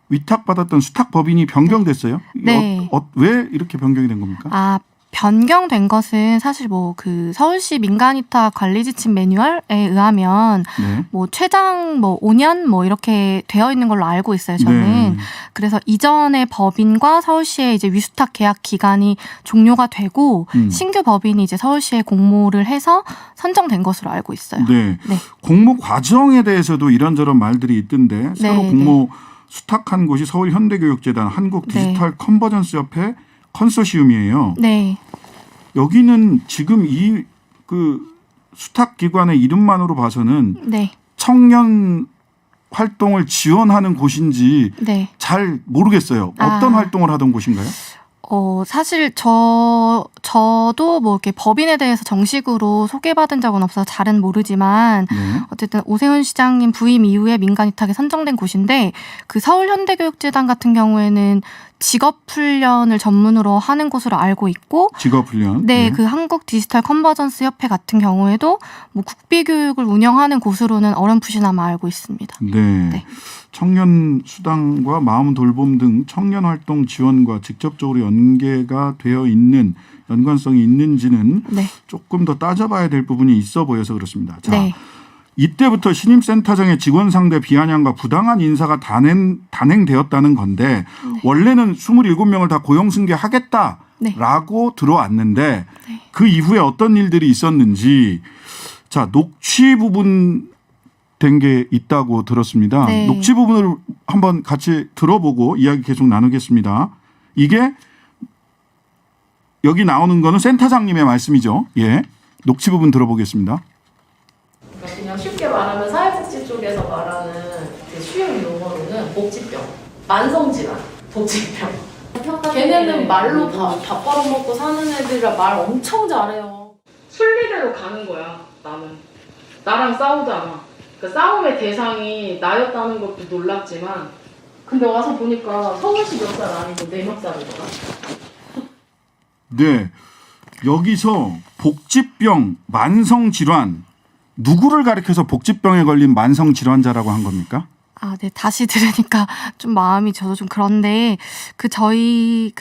위탁받았던 수탁법인이 변경됐어요.
네.
왜 이렇게 변경이 된 겁니까?
변경된 것은 사실 그 서울시 민간위탁 관리지침 매뉴얼에 의하면
네.
최장 5년 이렇게 되어 있는 걸로 알고 있어요. 저는.
네.
그래서 이전의 법인과 서울시의 이제 위수탁 계약 기간이 종료가 되고 신규 법인이 이제 서울시에 공모를 해서 선정된 것으로 알고 있어요.
네.
네.
공모 과정에 대해서도 이런저런 말들이 있던데 새로 공모 수탁한 곳이 서울현대교육재단 한국디지털 컨버전스 협회 컨소시움이에요.
네.
여기는 지금 이 수탁 기관의 이름만으로 봐서는
네.
청년 활동을 지원하는 곳인지
네.
잘 모르겠어요. 어떤 활동을 하던 곳인가요?
사실 저도 뭐 이렇게 법인에 대해서 정식으로 소개받은 적은 없어서 잘은 모르지만
네.
어쨌든 오세훈 시장님 부임 이후에 민간 위탁에 선정된 곳인데 그 서울현대교육재단 같은 경우에는 직업훈련을 전문으로 하는 곳으로 알고 있고
직업훈련.
네, 그 한국 디지털 컨버전스 협회 같은 경우에도 뭐 국비교육을 운영하는 곳으로는 어렴풋이나마 알고 있습니다.
네.
네.
청년 수당과 마음 돌봄 등 청년 활동 지원과 직접적으로 연계가 되어 있는 연관성이 있는지는
네.
조금 더 따져봐야 될 부분이 있어 보여서 그렇습니다. 자,
네.
이때부터 신임센터장의 직원 상대 비아냥과 부당한 인사가 단행되었다는 건데 원래는 27명을 다 고용 승계하겠다라고 들어왔는데
네.
그 이후에 어떤 일들이 있었는지 자 녹취 부분 된 게 있다고 들었습니다.
네.
녹취 부분을 한번 같이 들어보고 이야기 계속 나누겠습니다. 이게 여기 나오는 거는 센터장님의 말씀이죠. 예, 녹취 부분 들어보겠습니다.
그러니까 그냥 쉽게 말하면 사회복지 쪽에서 말하는 그 쉬운 용어로는 복지병, 만성질환, 복지병. 걔네는 말로 밥 벌어먹고 사는 애들이라 말 엄청 잘해요. 순리대로 가는 거야, 나는. 나랑 싸우잖아. 그 싸움의 대상이 나였다는 것도 놀랍지만 근데 와서 보니까 서울시 몇 살 아니고 내 몇 살이더라.
네, 여기서 복지병, 만성질환 누구를 가리켜서 복지병에 걸린 만성질환자라고 한 겁니까?
아, 네. 다시 들으니까 좀 마음이 저도 좀 그런데 저희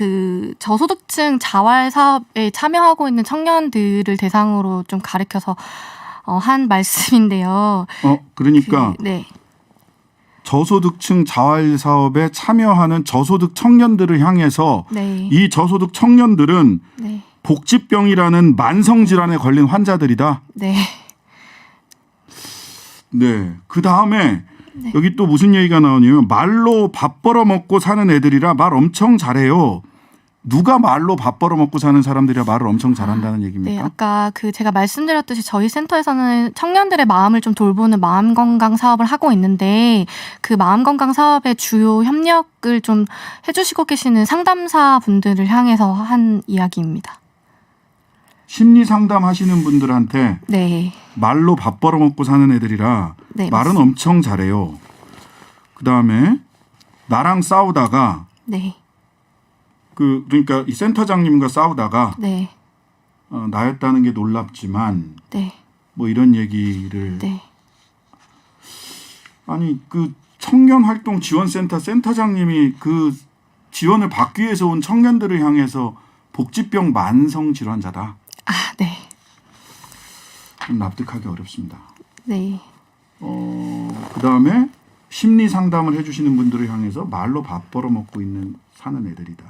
저소득층 자활 사업에 참여하고 있는 청년들을 대상으로 좀 가리켜서 한 말씀인데요.
그러니까
네.
저소득층 자활 사업에 참여하는 저소득 청년들을 향해서
네.
이 저소득 청년들은
네.
복지병이라는 만성질환에 걸린 환자들이다.
네.
네. 그 다음에 여기 또 무슨 얘기가 나오냐면 말로 밥 벌어 먹고 사는 애들이라 말 엄청 잘해요. 누가 말로 밥 벌어 먹고 사는 사람들이라 말을 엄청 잘한다는
네,
얘기입니까?
아까 제가 말씀드렸듯이 저희 센터에서는 청년들의 마음을 좀 돌보는 마음 건강 사업을 하고 있는데 그 마음 건강 사업의 주요 협력을 좀 해주시고 계시는 상담사 분들을 향해서 한 이야기입니다.
심리 상담 하시는 분들한테
네,
말로 밥 벌어 먹고 사는 애들이라
네,
말은
맞습니다.
엄청 잘해요. 그 다음에 나랑 싸우다가
네,
그러니까 이 센터장님과 싸우다가
네,
나였다는 게 놀랍지만
네,
뭐 이런 얘기를
네.
아니 그 청년활동 지원센터 센터장님이 그 지원을 받기 위해서 온 청년들을 향해서 복지병 만성 질환자다.
아, 네,
좀 납득하기 어렵습니다.
네,
그 다음에 심리 상담을 해주시는 분들을 향해서 말로 밥 벌어 먹고 있는 사는 애들이다.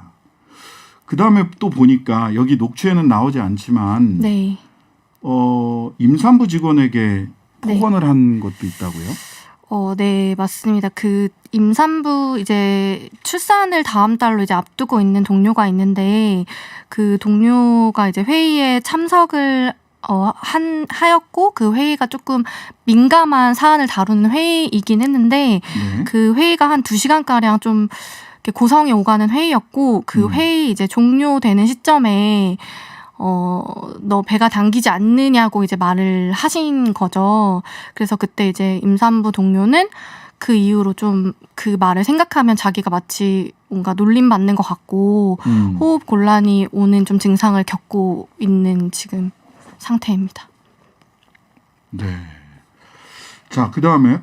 그 다음에 또 보니까 여기 녹취에는 나오지 않지만
네.
임산부 직원에게
네.
폭언을 한 것도 있다고요?
네, 맞습니다. 그 임산부 이제 출산을 다음 달로 이제 앞두고 있는 동료가 있는데 그 동료가 이제 회의에 참석을 하였고 그 회의가 조금 민감한 사안을 다루는 회의이긴 했는데
네.
그 회의가 한 2시간가량 좀 이렇게 고성이 오가는 회의였고 그 회의 이제 종료되는 시점에 너 배가 당기지 않느냐고 이제 말을 하신 거죠. 그래서 그때 이제 임산부 동료는 그 이후로 좀 그 말을 생각하면 자기가 마치 뭔가 놀림받는 것 같고 호흡 곤란이 오는 좀 증상을 겪고 있는 지금 상태입니다.
네. 자, 그 다음에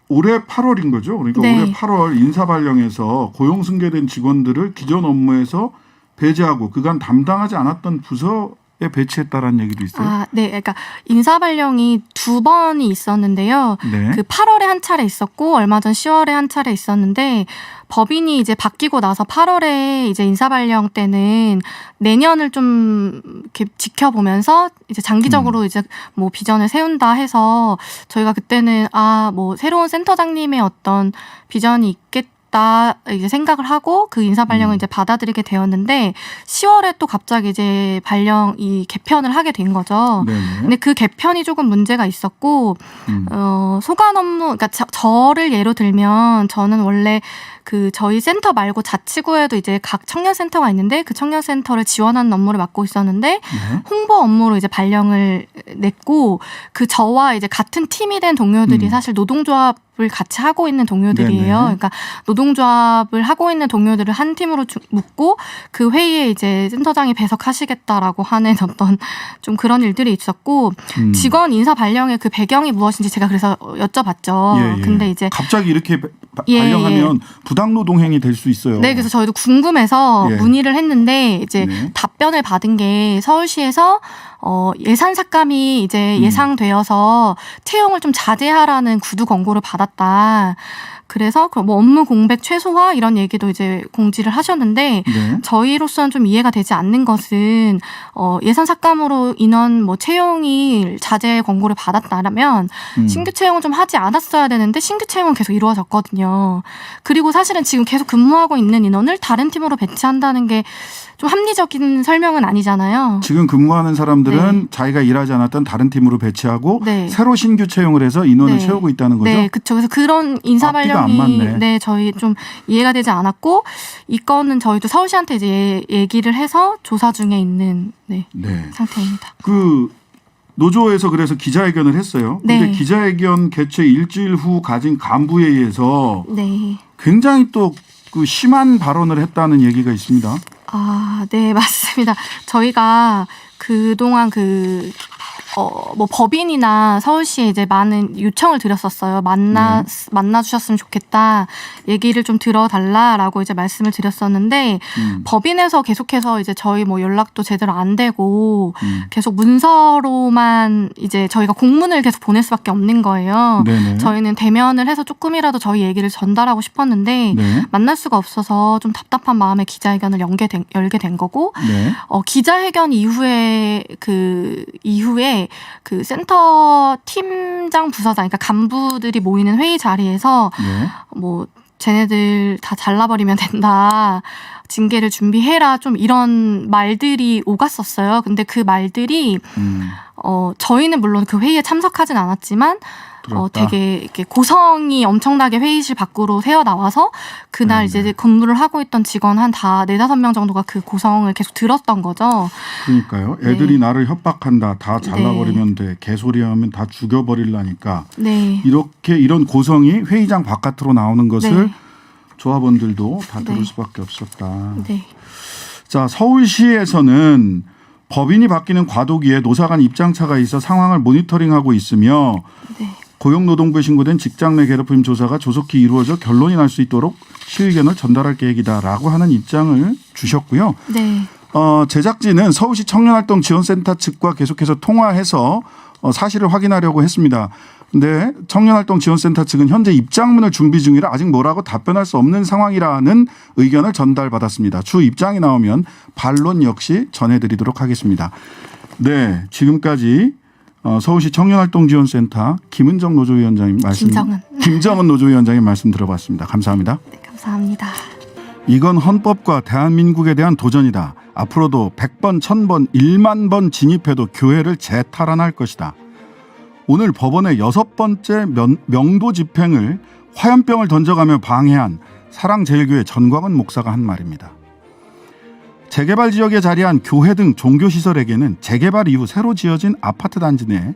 올해 8월인 거죠. 그러니까
네.
올해 8월 인사발령에서 고용 승계된 직원들을 기존 업무에서 배제하고 그간 담당하지 않았던 부서에 배치했다라는 얘기도 있어요.
아, 네. 그러니까 인사발령이 2번이 있었는데요.
네.
그 8월에 한 차례 있었고 얼마 전 10월에 한 차례 있었는데 법인이 이제 바뀌고 나서 8월에 이제 인사발령 때는 내년을 좀 이렇게 지켜보면서 이제 장기적으로 이제 뭐 비전을 세운다 해서 저희가 그때는 뭐 새로운 센터장님의 어떤 비전이 되겠다 이제 생각을 하고 그 인사 발령을 이제 받아들이게 되었는데 10월에 또 갑자기 이제 이 개편을 하게 된 거죠.
네네.
근데 그 개편이 조금 문제가 있었고 소관 업무, 그러니까 저를 예로 들면 저는 원래 그 저희 센터 말고 자치구에도 이제 각 청년센터가 있는데 그 청년센터를 지원하는 업무를 맡고 있었는데
네.
홍보 업무로 이제 발령을 냈고 그 저와 이제 같은 팀이 된 동료들이 사실 노동조합을 같이 하고 있는 동료들이에요.
네네.
그러니까 노동조합을 하고 있는 동료들을 한 팀으로 묶고 그 회의에 이제 센터장이 배석하시겠다라고 하는 어떤 좀 그런 일들이 있었고 직원 인사 발령의 그 배경이 무엇인지 제가 그래서 여쭤봤죠.
예, 예.
근데 이제
갑자기 이렇게
예,
발령하면 부당노동행위 될 수 있어요.
네, 그래서 저희도 궁금해서
예.
문의를 했는데 이제
네.
답변을 받은 게 서울시에서 예산 삭감이 이제 예상되어서 채용을 좀 자제하라는 구두 권고를 받았다. 그래서 뭐 업무 공백 최소화 이런 얘기도 이제 공지를 하셨는데
네.
저희로서는 좀 이해가 되지 않는 것은 예산 삭감으로 인원 뭐 채용이 자제 권고를 받았다면 신규 채용을 좀 하지 않았어야 되는데 신규 채용은 계속 이루어졌거든요. 그리고 사실은 지금 계속 근무하고 있는 인원을 다른 팀으로 배치한다는 게 좀 합리적인 설명은 아니잖아요.
지금 근무하는 사람들은
네.
자기가 일하지 않았던 다른 팀으로 배치하고
네.
새로 신규 채용을 해서 인원을
네.
채우고 있다는 거죠.
네, 그렇죠. 그래서 그런 인사
앞뒤가 안
발령이
맞네.
네, 저희 좀 이해가 되지 않았고 이 건은 저희도 서울시한테 이제 얘기를 해서 조사 중에 있는
네.
상태입니다.
그 노조에서 그래서 기자회견을 했어요. 근데
네.
기자회견 개최 일주일 후 가진 간부회의에서
네.
굉장히 또 그 심한 발언을 했다는 얘기가 있습니다.
아, 네, 맞습니다. 저희가 그동안 뭐 법인이나 서울시에 이제 많은 요청을 드렸었어요. 만나주셨으면 좋겠다. 얘기를 좀 들어달라라고 이제 말씀을 드렸었는데, 법인에서 계속해서 이제 저희 뭐 연락도 제대로 안 되고, 계속 문서로만 이제 저희가 공문을 계속 보낼 수밖에 없는 거예요.
네네.
저희는 대면을 해서 조금이라도 저희 얘기를 전달하고 싶었는데,
네.
만날 수가 없어서 좀 답답한 마음에 기자회견을 열게 된 거고,
네.
기자회견 이후에 그 센터 팀장 부서장, 그러니까 간부들이 모이는 회의 자리에서
네.
뭐 쟤네들 다 잘라버리면 된다. 징계를 준비해라. 좀 이런 말들이 오갔었어요. 근데 그 말들이 저희는 물론 그 회의에 참석하진 않았지만
들었다.
되게 이렇게 고성이 엄청나게 회의실 밖으로 새어 나와서 그날
네네.
이제 근무를 하고 있던 직원 한 4-5명 정도가 그 고성을 계속 들었던 거죠.
그러니까요. 애들이 나를 협박한다. 다 잘라버리면 돼. 개소리하면 다 죽여버리려니까.
네.
이런 고성이 회의장 바깥으로 나오는 것을
네.
조합원들도 다 들을
네.
수밖에 없었다.
네.
자, 서울시에서는 법인이 바뀌는 과도기에 노사 간 입장차가 있어 상황을 모니터링하고 있으며
네.
고용노동부에 신고된 직장 내 괴롭힘 조사가 조속히 이루어져 결론이 날 수 있도록 시의견을 전달할 계획이다라고 하는 입장을 주셨고요.
네.
제작진은 서울시 청년활동 지원센터 측과 계속해서 통화해서 사실을 확인하려고 했습니다. 근데 청년활동 지원센터 측은 현재 입장문을 준비 중이라 아직 뭐라고 답변할 수 없는 상황이라는 의견을 전달받았습니다. 추후 입장이 나오면 반론 역시 전해드리도록 하겠습니다. 네, 지금까지 서울시 청년활동지원센터 김은정 노조위원장님 말씀, 김정은 노조위원장님 말씀 들어봤습니다. 감사합니다.
네, 감사합니다.
이건 헌법과 대한민국에 대한 도전이다. 앞으로도 100번, 1000번, 1만 번 진입해도 교회를 재탈환할 것이다. 오늘 법원의 6번째 명도 집행을 화염병을 던져가며 방해한 사랑제일교회 전광훈 목사가 한 말입니다. 재개발 지역에 자리한 교회 등 종교시설에게는 재개발 이후 새로 지어진 아파트 단지 내에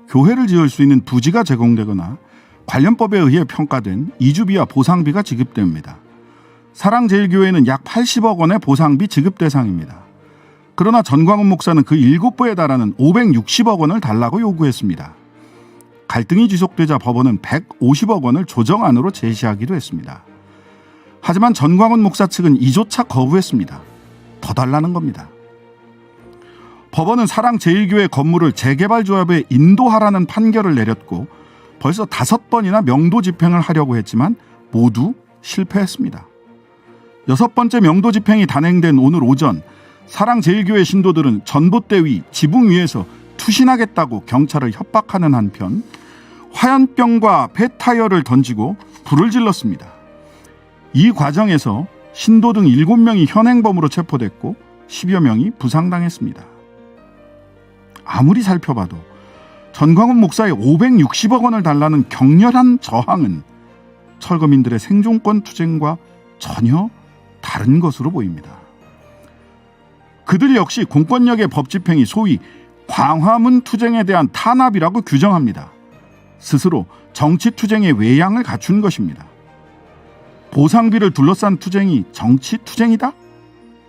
교회를 지을 수 있는 부지가 제공되거나 관련법에 의해 평가된 이주비와 보상비가 지급됩니다. 사랑제일교회는 약 80억 원의 보상비 지급 대상입니다. 그러나 전광훈 목사는 그 7배에 달하는 560억 원을 달라고 요구했습니다. 갈등이 지속되자 법원은 150억 원을 조정안으로 제시하기도 했습니다. 하지만 전광훈 목사 측은 이조차 거부했습니다. 더 달라는 겁니다. 법원은 사랑제일교회 건물을 재개발 조합에 인도하라는 판결을 내렸고 벌써 5번이나 명도 집행을 하려고 했지만 모두 실패했습니다. 6번째 명도 집행이 단행된 오늘 오전 사랑제일교회 신도들은 전봇대 위 지붕 위에서 투신하겠다고 경찰을 협박하는 한편 화염병과 폐타이어를 던지고 불을 질렀습니다. 이 과정에서 신도 등 7명이 현행범으로 체포됐고 10여 명이 부상당했습니다. 아무리 살펴봐도 전광훈 목사의 560억 원을 달라는 격렬한 저항은 철거민들의 생존권 투쟁과 전혀 다른 것으로 보입니다. 그들 역시 공권력의 법 집행이 소위 광화문 투쟁에 대한 탄압이라고 규정합니다. 스스로 정치 투쟁의 외양을 갖춘 것입니다. 보상비를 둘러싼 투쟁이 정치 투쟁이다?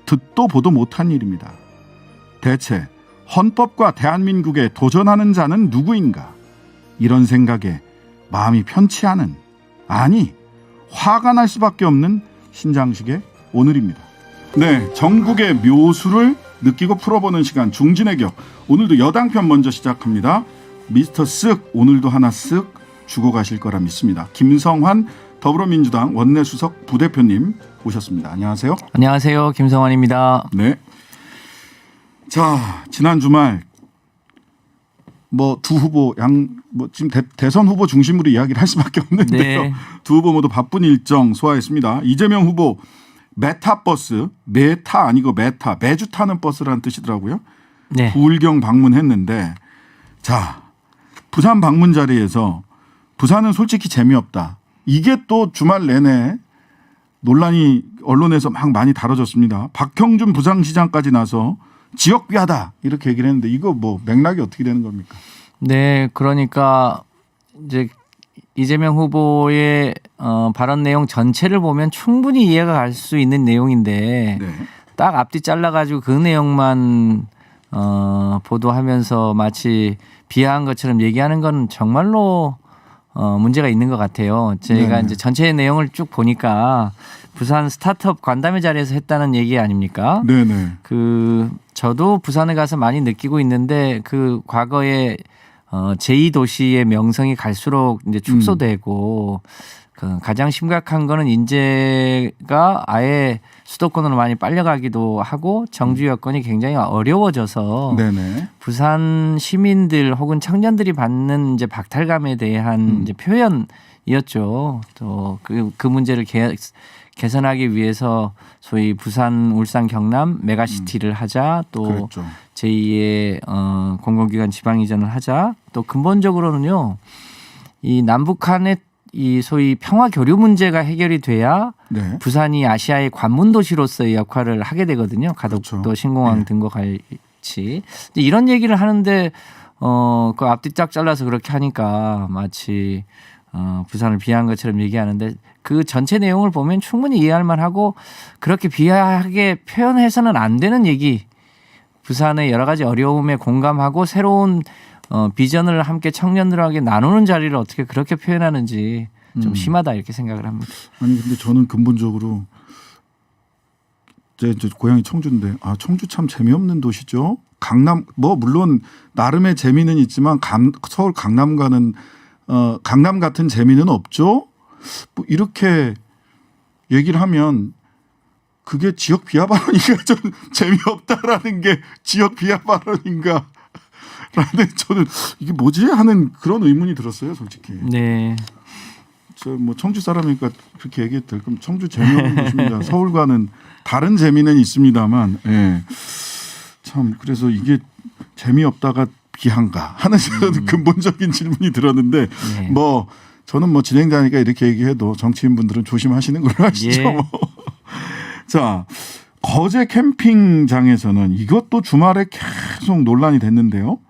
듣도 보도 못한 일입니다. 대체 헌법과 대한민국에 도전하는 자는 누구인가? 이런 생각에 마음이 편치 않은, 아니 화가 날 수밖에 없는 신장식의 오늘입니다. 네, 전국의 묘수를 느끼고 풀어보는 시간 중진의 격. 오늘도 여당편 먼저 시작합니다. 미스터 쓱 오늘도 하나 쓱 주고 가실 거라 믿습니다. 김성환 더불어민주당 원내수석 부대표님 오셨습니다. 안녕하세요.
안녕하세요. 김성환입니다.
네. 자, 지난 주말 뭐 두 후보 지금 대선 후보 중심으로 이야기를 할 수밖에 없는데요.
네.
두 후보 모두 바쁜 일정 소화했습니다. 이재명 후보 메타버스, 메타 아니고 메타, 매주 타는 버스라는 뜻이더라고요.
네.
부울경 방문했는데, 자, 부산 방문 자리에서 부산은 솔직히 재미없다. 이게 또 주말 내내 논란이 언론에서 막 많이 다뤄졌습니다. 박형준 부산시장까지 나서 지역비하다 이렇게 얘기를 했는데 이거 뭐 맥락이 어떻게 되는 겁니까?
네, 그러니까 이제 이재명 후보의 발언 내용 전체를 보면 충분히 이해가 갈 수 있는 내용인데
네.
딱 앞뒤 잘라가지고 그 내용만 보도하면서 마치 비하한 것처럼 얘기하는 건 정말로 문제가 있는 것 같아요. 제가
네.
이제 전체 내용을 쭉 보니까 부산 스타트업 간담회 자리에서 했다는 얘기 아닙니까?
네네.
저도 부산에 가서 많이 느끼고 있는데 그 과거에 제2도시의 명성이 갈수록 이제 축소되고 그 가장 심각한 거는 인재가 아예 수도권으로 많이 빨려가기도 하고 정주 여건이 굉장히 어려워져서
네네.
부산 시민들 혹은 청년들이 받는 이제 박탈감에 대한 이제 표현이었죠. 또 그 문제를 개선하기 위해서 소위 부산, 울산, 경남 메가시티를 하자, 또
그랬죠.
제2의 공공기관 지방 이전을 하자. 또 근본적으로는요, 이 남북한의 이 소위 평화 교류 문제가 해결이 돼야
네.
부산이 아시아의 관문 도시로서의 역할을 하게 되거든요. 가덕도,
그렇죠.
신공항
네.
등과 같이 이런 얘기를 하는데 그 앞뒤 쫙 잘라서 그렇게 하니까 마치 부산을 비하한 것처럼 얘기하는데 그 전체 내용을 보면 충분히 이해할 만하고 그렇게 비하하게 표현해서는 안 되는 얘기. 부산의 여러 가지 어려움에 공감하고 새로운 비전을 함께 청년들에게 나누는 자리를 어떻게 그렇게 표현하는지 좀 심하다 이렇게 생각을 합니다.
아니 근데 저는 근본적으로 제 고향이 청주인데 청주 참 재미없는 도시죠. 강남 뭐 물론 나름의 재미는 있지만 서울 강남과는 강남 같은 재미는 없죠. 뭐 이렇게 얘기를 하면 그게 지역 비하 발언인가 좀 재미없다라는 게 지역 비하 발언인가 라는 저는 이게 뭐지 하는 그런 의문이 들었어요, 솔직히.
네.
저 뭐 청주 사람이니까 그렇게 얘기해도 될 거면 청주 재미없는 곳입니다. 서울과는 다른 재미는 있습니다만, 예. 참 그래서 이게 재미없다가 비한가 하는 근본적인 질문이 들었는데,
네.
뭐 저는 뭐 진행자니까 이렇게 얘기해도 정치인분들은 조심하시는 걸로 아시죠.
예.
뭐. 자, 거제 캠핑장에서는 이것도 주말에 계속 논란이 됐는데요.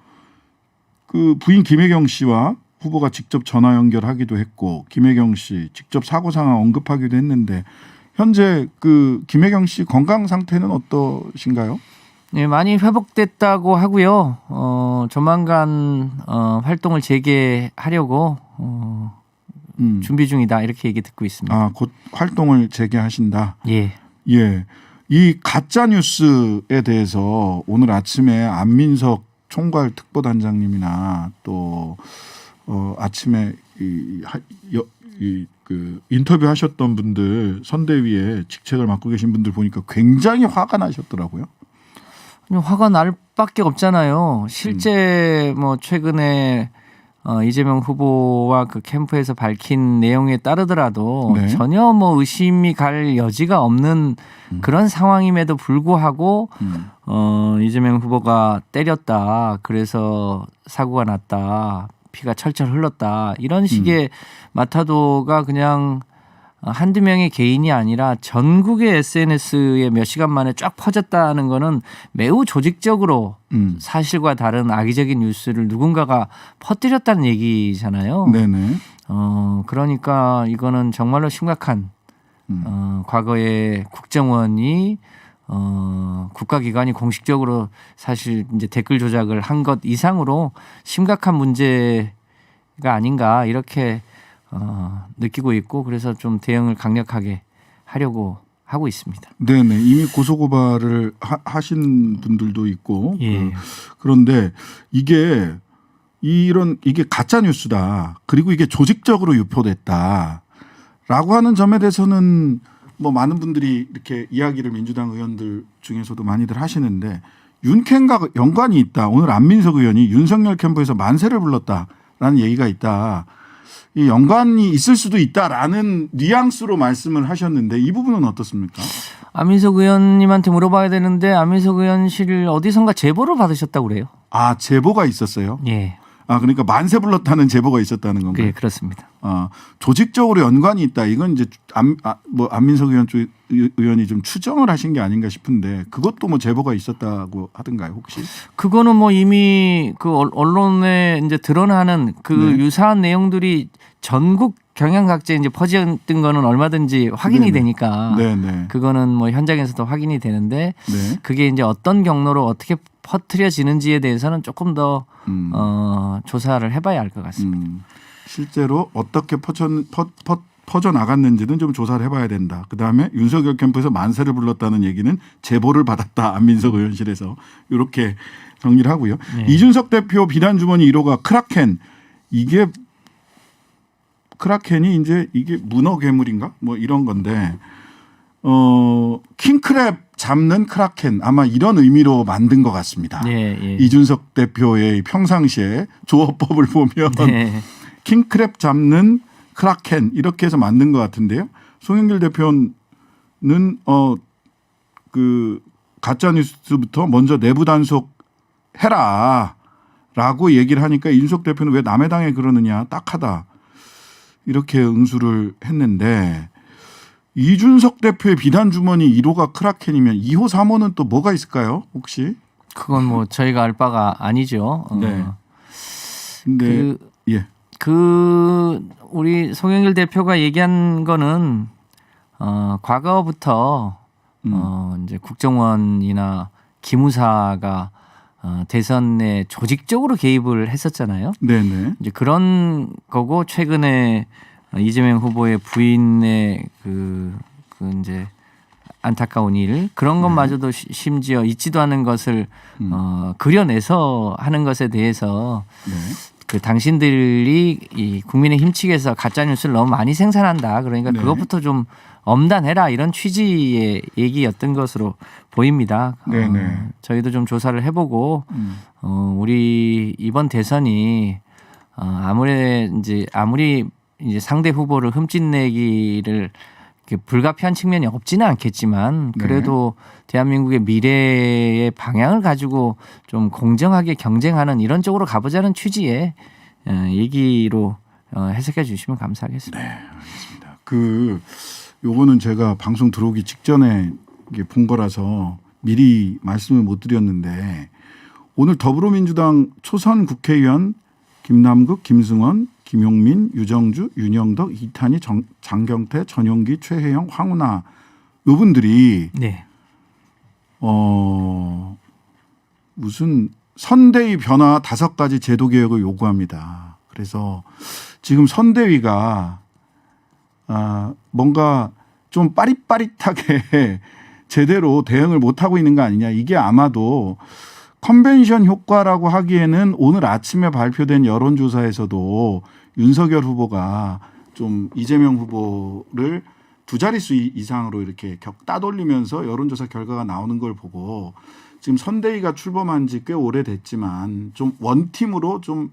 그 부인 김혜경 씨와 후보가 직접 전화 연결하기도 했고 김혜경 씨 직접 사고 상황 언급하기도 했는데 현재 그 김혜경 씨 건강 상태는 어떠신가요?
네, 많이 회복됐다고 하고요. 조만간 활동을 재개하려고 준비 중이다 이렇게 얘기 듣고 있습니다.
곧 활동을 재개하신다.
예.
예. 이 가짜 뉴스에 대해서 오늘 아침에 안민석 총괄 특보단장님이나 또 아침에 그 인터뷰 하셨던 분들 선대위에 직책을 맡고 계신 분들 보니까 굉장히 화가 나셨더라고요.
화가 날 밖에 없잖아요. 실제 뭐 최근에 이재명 후보와 그 캠프에서 밝힌 내용에 따르더라도
네.
전혀 뭐 의심이 갈 여지가 없는 그런 상황임에도 불구하고 이재명 후보가 때렸다. 그래서 사고가 났다. 피가 철철 흘렀다. 이런 식의 마타도가 그냥 한두 명의 개인이 아니라 전국의 SNS에 몇 시간 만에 쫙 퍼졌다는 거는 매우 조직적으로 사실과 다른 악의적인 뉴스를 누군가가 퍼뜨렸다는 얘기잖아요.
네네.
그러니까 이거는 정말로 심각한 과거에 국정원이 국가기관이 공식적으로 사실 이제 댓글 조작을 한 것 이상으로 심각한 문제가 아닌가 이렇게 느끼고 있고 그래서 좀 대응을 강력하게 하려고 하고 있습니다.
네네. 이미 고소고발을 하신 분들도 있고.
예.
그런데 이게 가짜 뉴스다. 그리고 이게 조직적으로 유포됐다. 라고 하는 점에 대해서는 뭐 많은 분들이 이렇게 이야기를 민주당 의원들 중에서도 많이들 하시는데 윤캠과 연관이 있다. 오늘 안민석 의원이 윤석열 캠프에서 만세를 불렀다라는 얘기가 있다. 이 연관이 있을 수도 있다라는 뉘앙스로 말씀을 하셨는데 이 부분은 어떻습니까?
안민석 의원님한테 물어봐야 되는데 안민석 의원실 어디선가 제보를 받으셨다고 그래요.
아, 제보가 있었어요?
예.
아, 그러니까 만세 불렀다는 제보가 있었다는 건가요?
네, 그렇습니다.
조직적으로 연관이 있다. 이건 이제 안민석 의원이 좀 추정을 하신 게 아닌가 싶은데 그것도 뭐 제보가 있었다고 하던가요, 혹시?
그거는 뭐 이미 그 언론에 이제 드러나는 그
네.
유사한 내용들이 전국 경향각지에 이제 퍼졌던 거는 얼마든지 확인이
네네.
되니까
네네.
그거는 뭐 현장에서도 확인이 되는데
네.
그게 이제 어떤 경로로 어떻게 퍼뜨려지는지에 대해서는 조금 더 조사를 해봐야 할 것 같습니다.
실제로 어떻게 퍼져 나갔는지는 좀 조사를 해봐야 된다. 그 다음에 윤석열 캠프에서 만세를 불렀다는 얘기는 제보를 받았다. 안민석 의원실에서 이렇게 정리를 하고요.
네.
이준석 대표 비단 주머니 1호가 크라켄 이게 크라켄이 이제 이게 문어 괴물인가 뭐 이런 건데 킹크랩 잡는 크라켄 아마 이런 의미로 만든 것 같습니다.
예, 예.
이준석 대표의 평상시에 조어법을 보면
네.
킹크랩 잡는 크라켄 이렇게 해서 만든 것 같은데요. 송영길 대표는 그 가짜 뉴스부터 먼저 내부 단속 해라라고 얘기를 하니까 이준석 대표는 왜 남의 당에 그러느냐 딱하다 이렇게 응수를 했는데 이준석 대표의 비단 주머니 1호가 크라켄이면 2호 3호는 또 뭐가 있을까요? 혹시?
그건 뭐 저희가 알 바가 아니죠.
네. 근데 예.
그 우리 송영길 대표가 얘기한 거는 과거부터 이제 국정원이나 기무사가 대선에 조직적으로 개입을 했었잖아요.
네네.
이제 그런 거고 최근에 이재명 후보의 부인의 그 이제 안타까운 일 그런 것마저도 심지어 있지도 않은 것을 그려내서 하는 것에 대해서
네.
그 당신들이 이 국민의힘 측에서 가짜 뉴스를 너무 많이 생산한다. 그러니까
네.
그것부터 좀 엄단해라 이런 취지의 얘기였던 것으로 보입니다.
네네.
저희도 좀 조사를 해보고 우리 이번 대선이 아무리 이제 상대 후보를 흠집내기를 불가피한 측면이 없지는 않겠지만 그래도 대한민국의 미래의 방향을 가지고 좀 공정하게 경쟁하는 이런 쪽으로 가보자는 취지의 얘기로 해석해 주시면 감사하겠습니다.
네, 알겠습니다. 요거는 제가 방송 들어오기 직전에 이게 본 거라서 미리 말씀을 못 드렸는데 오늘 더불어민주당 초선 국회의원 김남국, 김승원, 김용민, 유정주, 윤영덕, 이탄희, 장경태, 전용기, 최혜영, 황운하 이분들이
네.
무슨 선대위 변화 5가지 제도 개혁을 요구합니다. 그래서 지금 선대위가 뭔가 좀 빠릿빠릿하게 제대로 대응을 못하고 있는 거 아니냐. 이게 아마도 컨벤션 효과라고 하기에는 오늘 아침에 발표된 여론조사에서도 윤석열 후보가 좀 이재명 후보를 2자릿수 이상으로 이렇게 따돌리면서 여론조사 결과가 나오는 걸 보고 지금 선대위가 출범한 지 꽤 오래됐지만 좀 원팀으로 좀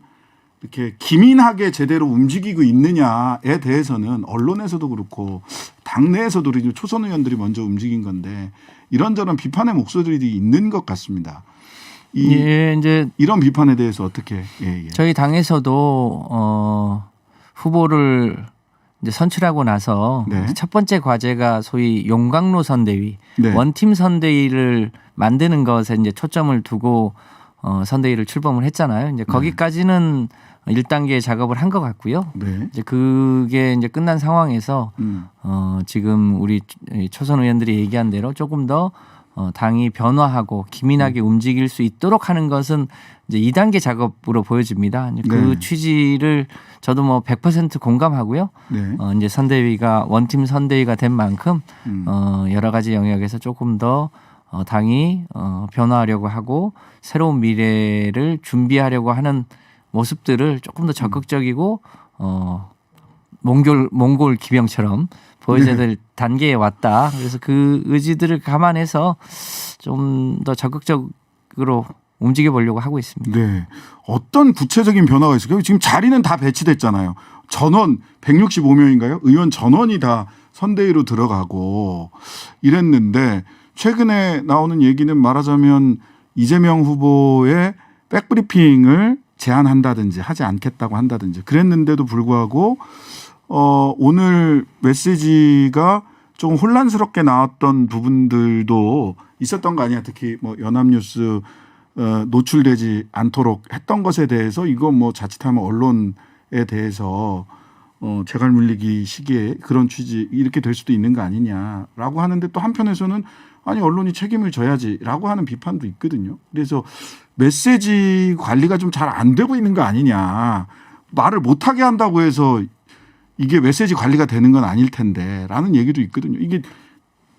이렇게 기민하게 제대로 움직이고 있느냐에 대해서는 언론에서도 그렇고 당내에서도 우리 초선 의원들이 먼저 움직인 건데 이런저런 비판의 목소리들이 있는 것 같습니다.
예, 이제
이런 비판에 대해서 어떻게
저희 당에서도 후보를 이제 선출하고 나서
네.
첫 번째 과제가 소위 용광로 선대위,
네.
원팀 선대위를 만드는 것에 이제 초점을 두고 선대위를 출범을 했잖아요. 이제 거기까지는 1단계 작업을 한 것 같고요.
네.
이제 그게 이제 끝난 상황에서 지금 우리 초선 의원들이 얘기한 대로 조금 더 당이 변화하고 기민하게 움직일 수 있도록 하는 것은 이제 2단계 작업으로 보여집니다. 이제 그
네.
취지를 저도 뭐 100% 공감하고요.
네.
이제 선대위가 원팀 선대위가 된 만큼 여러 가지 영역에서 조금 더 당이 변화하려고 하고 새로운 미래를 준비하려고 하는 모습들을 조금 더 적극적이고 몽골 기병처럼 보여줘야 될 단계에 왔다. 그래서 그 의지들을 감안해서 좀 더 적극적으로 움직여 보려고 하고 있습니다.
네. 어떤 구체적인 변화가 있을까요? 지금 자리는 다 배치됐잖아요. 전원 165명인가요? 의원 전원이 다 선대위로 들어가고 이랬는데 최근에 나오는 얘기는 말하자면 이재명 후보의 백브리핑을 제안한다든지 하지 않겠다고 한다든지 그랬는데도 불구하고 오늘 메시지가 좀 혼란스럽게 나왔던 부분들도 있었던 거 아니야. 특히 뭐 연합뉴스 노출되지 않도록 했던 것에 대해서 이거 뭐 자칫하면 언론에 대해서 재갈 물리기 시기에 그런 취지 이렇게 될 수도 있는 거 아니냐라고 하는데 또 한편에서는 아니 언론이 책임을 져야지라고 하는 비판도 있거든요. 그래서 메시지 관리가 좀 잘 안 되고 있는 거 아니냐. 말을 못하게 한다고 해서 이게 메시지 관리가 되는 건 아닐 텐데라는 얘기도 있거든요. 이게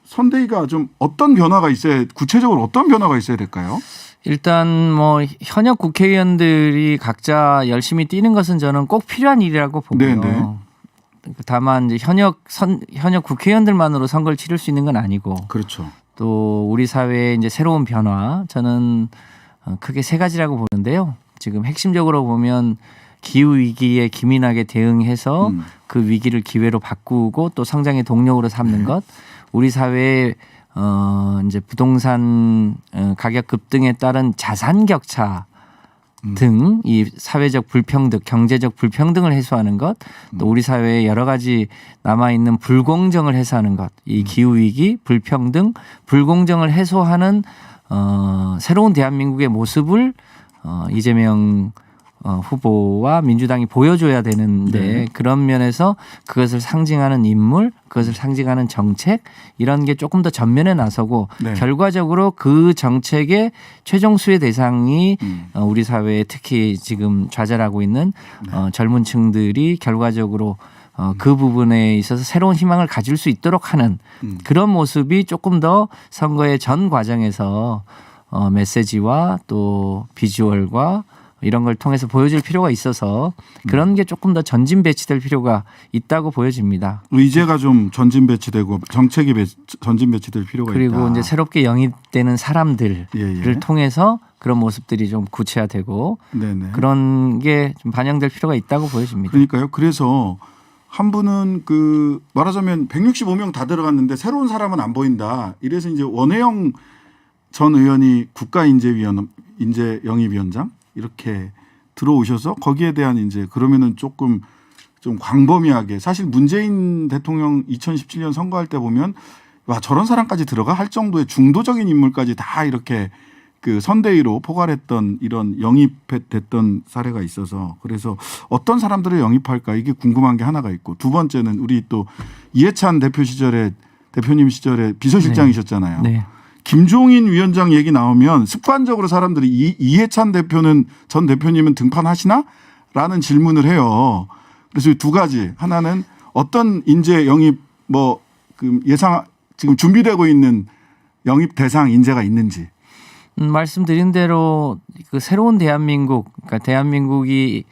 선대위가 좀 어떤 변화가 있어야 구체적으로 어떤 변화가 있어야 될까요?
일단 뭐 현역 국회의원들이 각자 열심히 뛰는 것은 저는 꼭 필요한 일이라고 보고요.
네네.
다만 이제 현역 국회의원들만으로 선거를 치를 수 있는 건 아니고
그렇죠.
또 우리 사회의 이제 새로운 변화 저는 크게 세 가지라고 보는데요. 지금 핵심적으로 보면 기후 위기에 기민하게 대응해서 그 위기를 기회로 바꾸고 또 성장의 동력으로 삼는 것. 우리 사회의 이제 부동산 가격 급등에 따른 자산 격차 등 이 사회적 불평등, 경제적 불평등을 해소하는 것, 또 우리 사회에 여러 가지 남아 있는 불공정을 해소하는 것, 이 기후 위기, 불평등, 불공정을 해소하는 새로운 대한민국의 모습을 이재명 후보와 민주당이 보여줘야 되는데
네.
그런 면에서 그것을 상징하는 인물, 그것을 상징하는 정책 이런 게 조금 더 전면에 나서고
네.
결과적으로 그 정책의 최종 수혜 대상이 우리 사회에 특히 지금 좌절하고 있는 젊은 층들이 결과적으로 그 부분에 있어서 새로운 희망을 가질 수 있도록 하는 그런 모습이 조금 더 선거의 전 과정에서 메시지와 또 비주얼과 이런 걸 통해서 보여줄 필요가 있어서 그런 게 조금 더 전진 배치될 필요가 있다고 보여집니다.
의제가 좀 전진 배치되고 정책이 전진 배치될 필요가 있다.
그리고 이제 새롭게 영입되는 사람들을
예.
통해서 그런 모습들이 좀 구체화되고
네네.
그런 게 좀 반영될 필요가 있다고 보여집니다.
그러니까요. 그래서 한 분은 그 말하자면 165명 다 들어갔는데 새로운 사람은 안 보인다. 이래서 이제 원혜영 전 의원이 인재 영입위원장 이렇게 들어오셔서 거기에 대한 이제 그러면은 조금 좀 광범위하게 사실 문재인 대통령 2017년 선거할 때 보면 와 저런 사람까지 들어가 할 정도의 중도적인 인물까지 다 이렇게 그 선대위로 포괄했던 이런 영입됐던 사례가 있어서 그래서 어떤 사람들을 영입할까 이게 궁금한 게 하나가 있고 두 번째는 우리 또 이해찬 대표님 시절에 비서실장이셨잖아요.
네.
김종인 위원장 얘기 나오면 습관적으로 사람들이 이해찬 전 대표님은 등판하시나? 라는 질문을 해요. 그래서 두 가지. 하나는 어떤 인재 영입 지금 준비되고 있는 영입 대상 인재가 있는지.
말씀드린 대로 그 새로운 대한민국, 그러니까 대한민국이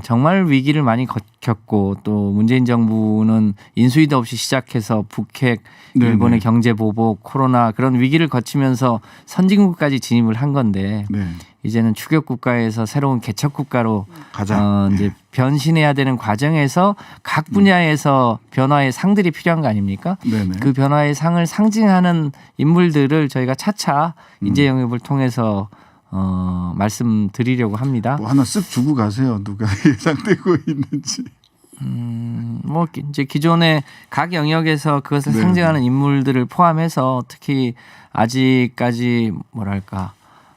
정말 위기를 많이 겪고 또 문재인 정부는 인수위도 없이 시작해서 북핵,
네네.
일본의 경제 보복, 코로나 그런 위기를 거치면서 선진국까지 진입을 한 건데
네.
이제는 추격 국가에서 새로운 개척 국가로
가자.
이제 변신해야 되는 과정에서 각 분야에서 변화의 상들이 필요한 거 아닙니까?
네네.
그 변화의 상을 상징하는 인물들을 저희가 차차 인재 영입을 통해서 말씀드리려고 합니다.
뭐 하나 쓱 주고 가세요. 누가 예상되고 있는지.
뭐 이제 기존의 각 영역에서 그것을
네.
상징하는 인물들을 포함해서 특히 아직까지 뭐랄까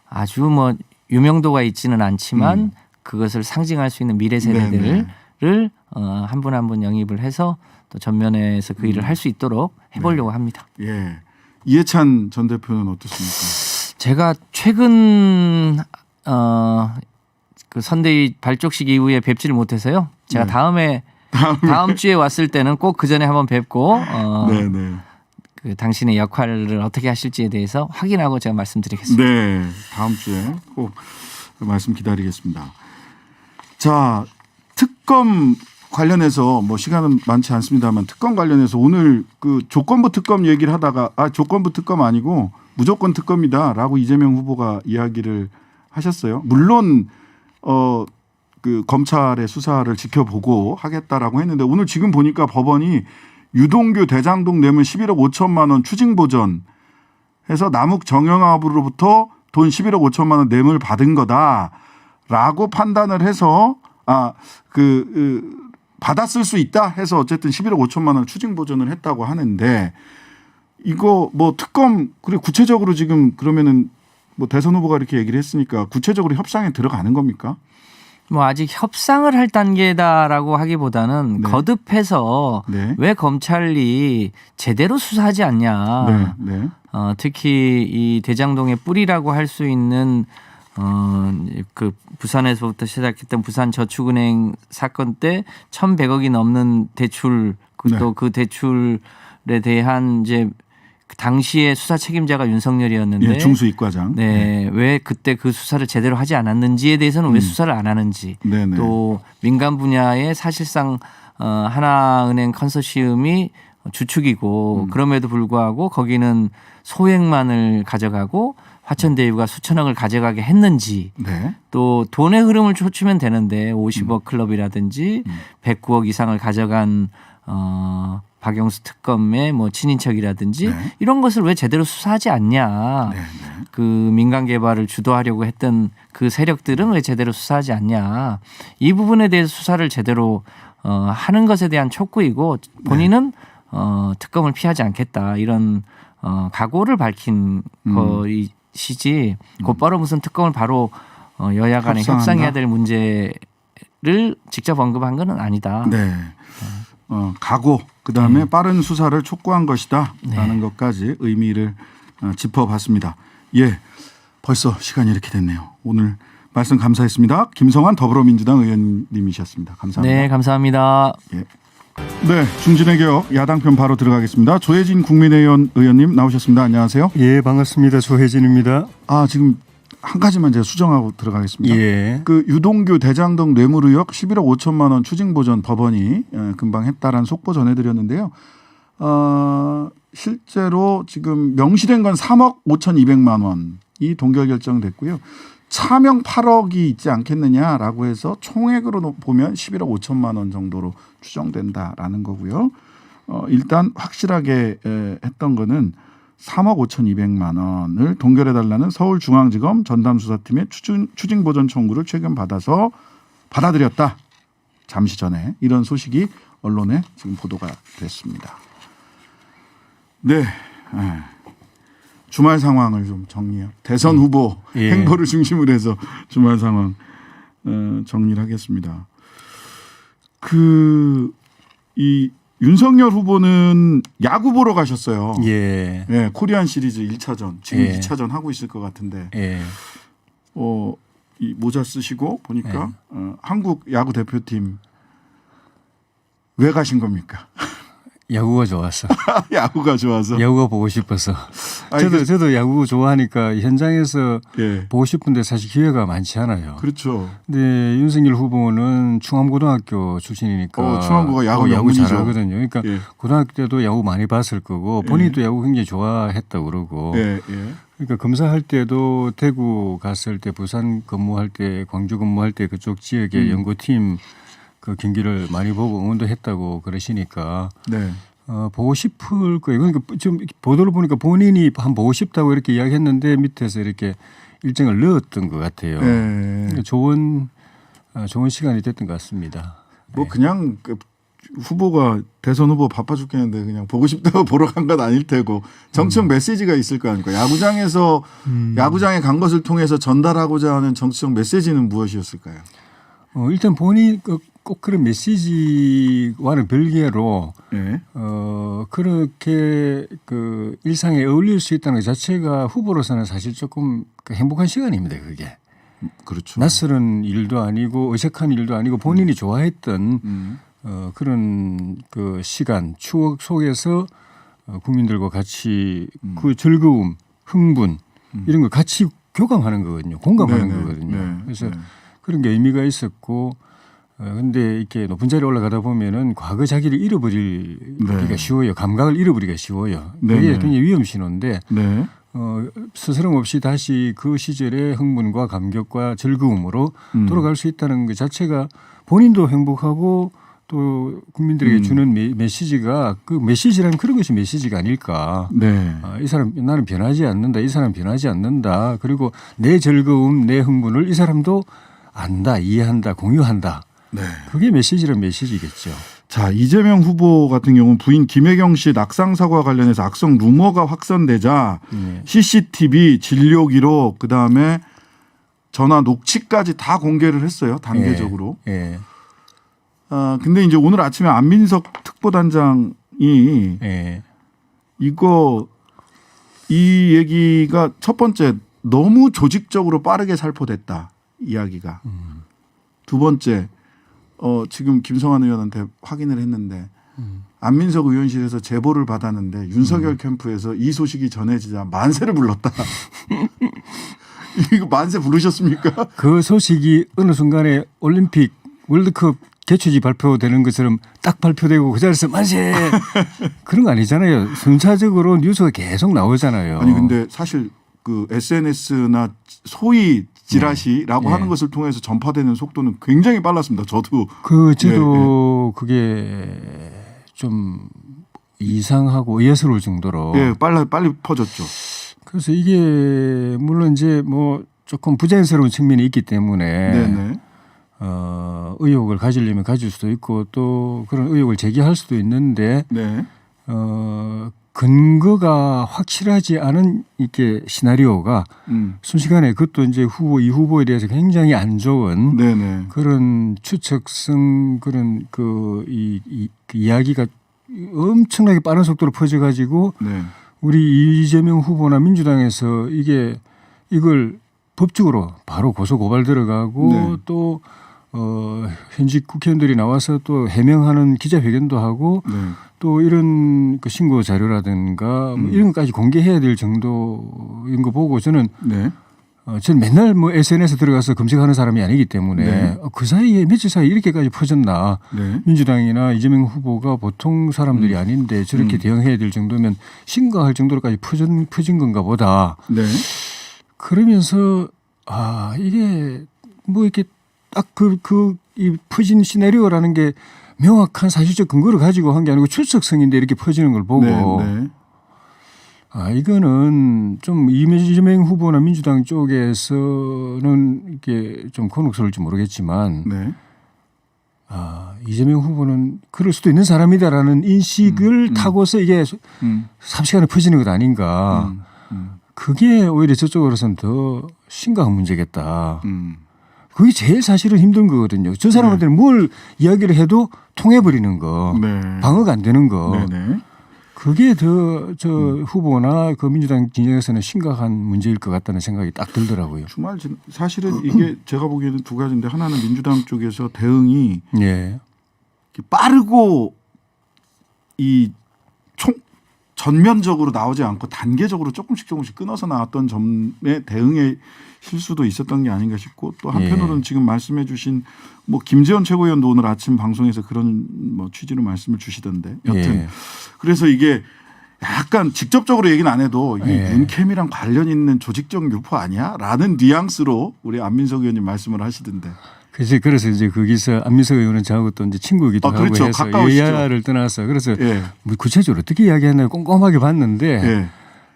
아주 뭐 유명도가 있지는 않지만 그것을 상징할 수 있는 미래 세대들을 한 분 한 분 영입을 해서 또 전면에서 그 일을 할 수 있도록 해보려고 합니다.
예. 이해찬 전 대표는 어떻습니까?
제가 최근 그 선대위 발족식 이후에 뵙지를 못해서요. 제가
네.
다음 주에 왔을 때는 꼭 그 전에 한번 뵙고
네네.
그 당신의 역할을 어떻게 하실지에 대해서 확인하고 제가 말씀드리겠습니다.
네. 다음 주에 꼭 말씀 기다리겠습니다. 자, 특검 관련해서 뭐 시간은 많지 않습니다만 특검 관련해서 오늘 그 조건부 특검 얘기를 하다가 조건부 특검 아니고 무조건 특검이다라고 이재명 후보가 이야기를 하셨어요. 물론 그 검찰의 수사를 지켜보고 하겠다라고 했는데 오늘 지금 보니까 법원이 유동규 대장동 뇌물 11억 5천만 원 추징 보전 해서 남욱 정영합으로부터 돈 11억 5천만 원 뇌물 받은 거다라고 판단을 해서 받았을 수 있다 해서 어쨌든 11억 5천만 원 추징 보전을 했다고 하는데 이거 뭐 특검 그리고 구체적으로 지금 그러면은 뭐 대선 후보가 이렇게 얘기를 했으니까 구체적으로 협상에 들어가는 겁니까?
뭐 아직 협상을 할 단계다라고 하기보다는
네.
거듭해서
네.
왜 검찰이 제대로 수사하지 않냐.
네. 네.
특히 이 대장동의 뿌리라고 할 수 있는 그 부산에서부터 시작했던 부산저축은행 사건 때 1,100억이 넘는 대출 또 그 대출에 대한 이제 그 당시의 수사 책임자가 윤석열이었는데
예, 중수이과장.
네, 왜 그때 그 수사를 제대로 하지 않았는지에 대해서는 왜 수사를 안 하는지
네네.
또 민간 분야에 사실상 하나은행 컨소시엄이 주축이고 그럼에도 불구하고 거기는 소액만을 가져가고 화천대유가 수천억을 가져가게 했는지
네.
또 돈의 흐름을 쫓으면 되는데 50억 클럽이라든지 109억 이상을 가져간 박영수 특검의 뭐 친인척이라든지
네.
이런 것을 왜 제대로 수사하지 않냐.
네.
그 민간 개발을 주도하려고 했던 그 세력들은 왜 제대로 수사하지 않냐. 이 부분에 대해서 수사를 제대로 하는 것에 대한 촉구이고 본인은 특검을 피하지 않겠다. 이런 각오를 밝힌 것이지 곧바로 무슨 특검을 바로 여야 간에
협상한다?
협상해야 될 문제를 직접 언급한 건 아니다.
네. 각오 그다음에 빠른 수사를 촉구한 것이다라는
네.
것까지 의미를 짚어봤습니다. 예, 벌써 시간이 이렇게 됐네요. 오늘 말씀 감사했습니다. 김성환 더불어민주당 의원님이셨습니다. 감사합니다.
네, 감사합니다.
예. 네, 중진의 개혁 야당편 바로 들어가겠습니다. 조혜진 국민의원 의원님 나오셨습니다. 안녕하세요.
예, 반갑습니다. 조혜진입니다.
지금 한 가지만 제가 수정하고 들어가겠습니다.
예.
그 유동규 대장동 뇌물 의혹 11억 5천만 원 추징 보전 법원이 금방 했다라는 속보 전해드렸는데요. 실제로 지금 명시된 건 3억 5,200만 원이 동결 결정됐고요. 차명 8억이 있지 않겠느냐라고 해서 총액으로 보면 11억 5천만 원 정도로 추정된다라는 거고요. 일단 확실하게 했던 거는 3억 5,200만 원을 동결해달라는 서울중앙지검 전담수사팀의 추징보전 청구를 최근 받아들였다. 잠시 전에 이런 소식이 언론에 지금 보도가 됐습니다. 네. 주말 상황을 좀 정리해요. 대선 후보
예.
행보를 중심으로 해서 주말 상황 정리를 하겠습니다. 이 윤석열 후보는 야구 보러 가셨어요.
예.
네, 코리안 시리즈 1차전 지금
예.
2차전 하고 있을 것 같은데
예.
이 모자 쓰시고 보니까 한국 야구 대표팀 왜 가신 겁니까?
야구가 좋았어.
야구가 좋아서.
야구가 보고 싶어서. 저도 야구 좋아하니까 현장에서
예.
보고 싶은데 사실 기회가 많지 않아요.
그렇죠.
근데 윤석열 후보는 충암고등학교 출신이니까
충암고가 야구
야구
명문이죠.
잘하거든요. 그러니까
예.
고등학교 때도 야구 많이 봤을 거고 본인도 야구 굉장히 좋아했다고 그러고
예, 예.
그러니까 검사할 때도 대구 갔을 때 부산 근무할 때 광주 근무할 때 그쪽 지역의 연구팀 그 경기를 많이 보고 응원도 했다고 그러시니까
네.
보고 싶을 거예요. 그러니까 좀 보도를 보니까 본인이 한 보고 싶다고 이렇게 이야기했는데 밑에서 이렇게 일정을 넣었던 것 같아요.
네.
그러니까 좋은 시간이 됐던 것 같습니다.
뭐 그냥 그 후보가 대선 후보 바빠 죽겠는데 그냥 보고 싶다고 보러 간 건 아닐 테고 정치적 메시지가 있을 거 아닙니까? 야구장에서 야구장에 간 것을 통해서 전달하고자 하는 정치적 메시지는 무엇이었을까요?
일단 본인 꼭 그런 메시지와는 별개로
예.
그렇게 그 일상에 어울릴 수 있다는 것 자체가 후보로서는 사실 조금 그 행복한 시간입니다. 그게
그렇죠.
낯설은 일도 아니고 어색한 일도 아니고 본인이 좋아했던 그런 그 시간 추억 속에서 국민들과 같이 그 즐거움, 흥분 이런 걸 같이 교감하는 거거든요. 공감하는
네네.
거거든요.
네.
그래서
네.
그런 게 의미가 있었고 근데 이렇게 높은 자리에 올라가다 보면은 과거 자기를 잃어버리기가
네.
쉬워요. 감각을 잃어버리기가 쉬워요. 그게
네네.
굉장히 위험 신호인데
네.
스스럼 없이 다시 그 시절의 흥분과 감격과 즐거움으로 돌아갈 수 있다는 것 자체가 본인도 행복하고 또 국민들에게 주는 메시지가 그 메시지라면 그런 것이 메시지가 아닐까.
네.
이 사람 나는 변하지 않는다. 이 사람 변하지 않는다. 그리고 내 즐거움, 내 흥분을 이 사람도 안다, 이해한다, 공유한다.
네.
그게 메시지란 메시지겠죠.
자, 이재명 후보 같은 경우는 부인 김혜경 씨 낙상 사고와 관련해서 악성 루머가 확산되자 CCTV, 진료 기록, 그다음에 전화 녹취까지 다 공개를 했어요. 단계적으로.
예.
근데 이제 오늘 아침에 안민석 특보단장이
예.
이 얘기가 첫 번째 너무 조직적으로 빠르게 살포됐다 이야기가. 두 번째 지금 김성환 의원한테 확인을 했는데 안민석 의원실에서 제보를 받았는데 윤석열 캠프에서 이 소식이 전해지자 만세를 불렀다. 이거 만세 부르셨습니까?
그 소식이 어느 순간에 올림픽 월드컵 개최지 발표되는 것처럼 딱 발표되고 그 자리에서 만세 그런 거 아니잖아요. 순차적으로 뉴스가 계속 나오잖아요.
아니 근데 사실 그 SNS나 소위 지라시라고
네.
하는 것을 통해서 전파되는 속도는 굉장히 빨랐습니다. 저도
저도 그게 좀 이상하고 예스러울 정도로.
빨리 퍼졌죠.
그래서 이게 물론 이제 뭐 조금 부자연스러운 측면이 있기 때문에
네네.
의혹을 가지려면 가질 수도 있고 또 그런 의혹을 제기할 수도 있는데
네.
근거가 확실하지 않은 이렇게 시나리오가 순식간에 그것도 이제 이 후보에 대해서 굉장히 안 좋은
네네.
그런 추측성 그런 이 이야기가 엄청나게 빠른 속도로 퍼져가지고
네.
우리 이재명 후보나 민주당에서 이걸 법적으로 바로 고소 고발 들어가고
네.
또 현직 국회의원들이 나와서 또 해명하는 기자회견도 하고
네.
또 이런 그 신고 자료라든가 뭐 이런 것까지 공개해야 될 정도인 거 보고 저는
네.
저는 맨날 뭐 SNS 들어가서 검색하는 사람이 아니기 때문에
네.
그 사이에 며칠 사이에 이렇게까지 퍼졌나.
네.
민주당이나 이재명 후보가 보통 사람들이 아닌데 저렇게 대응해야 될 정도면 심각할 정도로까지 퍼진 건가 보다.
네.
그러면서 이게 뭐 이렇게 딱 이 퍼진 시나리오라는 게 명확한 사실적 근거를 가지고 한 게 아니고 추측성인데 이렇게 퍼지는 걸 보고
네.
이거는 좀 이재명 후보나 민주당 쪽에서는 이게 좀 곤혹스러울지 모르겠지만
네.
이재명 후보는 그럴 수도 있는 사람이다라는 인식을 타고서 이게 삽시간에 퍼지는 것 아닌가. 그게 오히려 저쪽으로서는 더 심각한 문제겠다. 그게 제일 사실은 힘든 거거든요. 저 사람한테는 뭘 이야기를 해도 통해버리는 거.
네.
방어가 안 되는 거.
네네.
그게 더 후보나 그 민주당 진영에서는 심각한 문제일 것 같다는 생각이 딱 들더라고요.
주말 사실은 이게 제가 보기에는 두 가지인데 하나는 민주당 쪽에서 대응이
예.
빠르고 전면적으로 나오지 않고 단계적으로 조금씩 끊어서 나왔던 점에 대응의 실수도 있었던 게 아닌가 싶고 또 한편으로는 지금 말씀해 주신 뭐 김재원 최고위원도 오늘 아침 방송에서 그런 뭐 취지로 말씀을 주시던데 여튼 그래서 이게 약간 직접적으로 얘기는 안 해도 이 윤캠이랑 관련 있는 조직적 유포 아니야? 라는 뉘앙스로 우리 안민석 의원님 말씀을 하시던데.
그래서 이제 거기서 안민석 의원은 저하고 또 이제 친구이기도 하고
그렇죠.
해서
가까우시죠.
여야를 떠나서 그래서 뭐 구체적으로 어떻게 이야기했나 꼼꼼하게 봤는데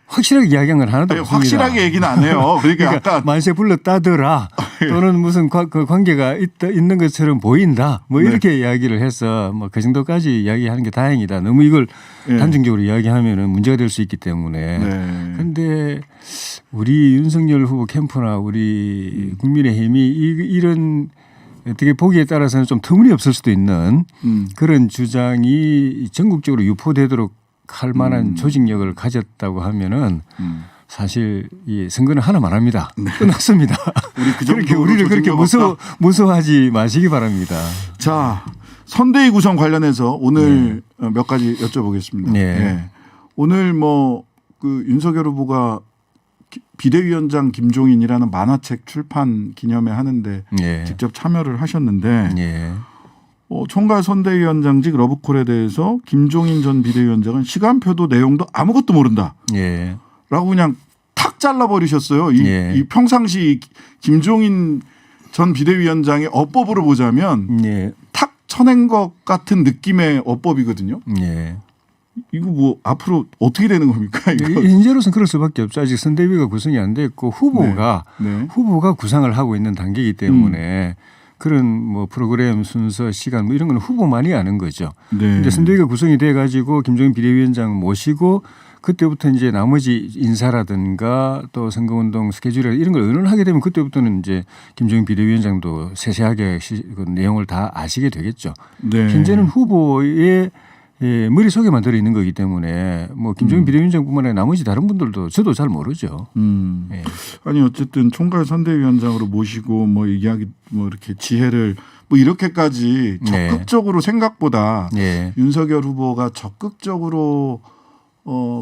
확실하게 이야기한 건 하나도 없습니다.
확실하게 얘기는 안 해요. 그러니까 약간
만세 불렀다더라 또는 무슨 그 관계가 있는 것처럼 보인다 뭐 이렇게 이야기를 해서 뭐 그 정도까지 이야기하는 게 다행이다. 너무 이걸 단정적으로 이야기하면은 문제가 될 수 있기 때문에. 그런데 우리 윤석열 후보 캠프나 우리 국민의힘이 이런 어떻게 보기에 따라서는 좀 터무니없을 수도 있는 그런 주장이 전국적으로 유포되도록 할 만한 조직력을 가졌다고 하면은 사실 이 선거는 하나만 합니다. 끝났습니다. 그렇게 우리를 그렇게 무서워하지 마시기 바랍니다.
자, 선대위 구성 관련해서 오늘 몇 가지 여쭤보겠습니다. 오늘 뭐 그 윤석열 후보가 비대위원장 김종인이라는 만화책 출판 기념회 하는데 직접 참여를 하셨는데 총괄 선대위원장직 러브콜에 대해서 김종인 전 비대위원장은 시간표도 내용도 아무것도 모른다. 라고 그냥 탁 잘라버리셨어요. 이 평상시 김종인 전 비대위원장의 어법으로 보자면 탁 쳐낸 것 같은 느낌의 어법이거든요. 이거 뭐 앞으로 어떻게 되는 겁니까? 이거?
현재로서는 그럴 수밖에 없죠. 아직 선대위가 구성이 안 됐고 후보가 구상을 하고 있는 단계이기 때문에 그런 뭐 프로그램 순서 시간 뭐 이런 건 후보만이 아는 거죠. 근데 선대위가 구성이 돼 가지고 김종인 비대위원장 모시고 그때부터 이제 나머지 인사라든가 또 선거운동 스케줄 이런 걸 의논하게 되면 그때부터는 이제 김종인 비대위원장도 세세하게 그 내용을 다 아시게 되겠죠. 현재는 후보의 머릿속에만 들어있는 거기 때문에 뭐 김종인 비대위원장뿐만 아니라 나머지 다른 분들도 저도 잘 모르죠.
아니 어쨌든 총괄 선대위원장으로 모시고 뭐 이야기 뭐 이렇게 지혜를 뭐 이렇게까지 적극적으로 생각보다 윤석열 후보가 적극적으로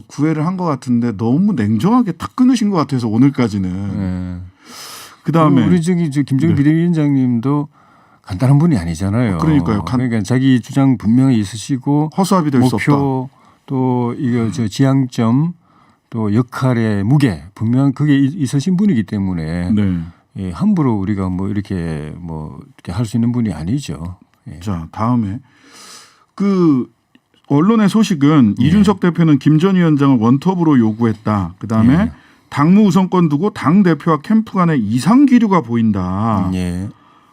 구애를 한 것 같은데 너무 냉정하게 탁 끊으신 것 같아서 오늘까지는. 그다음에
우리 김종인 비대위원장님도 간단한 분이 아니잖아요.
그러니까요.
그러니까 자기 주장 분명히 있으시고
허수아비 될 수 없다.
목표 또 이거 지향점 또 역할의 무게 분명 그게 있으신 분이기 때문에 함부로 우리가 뭐 이렇게 할 수 있는 분이 아니죠.
자, 다음에 그 언론의 소식은 이준석 대표는 김 전 위원장을 원톱으로 요구했다. 그다음에 당무 우선권 두고 당 대표와 캠프 간의 이상 기류가 보인다.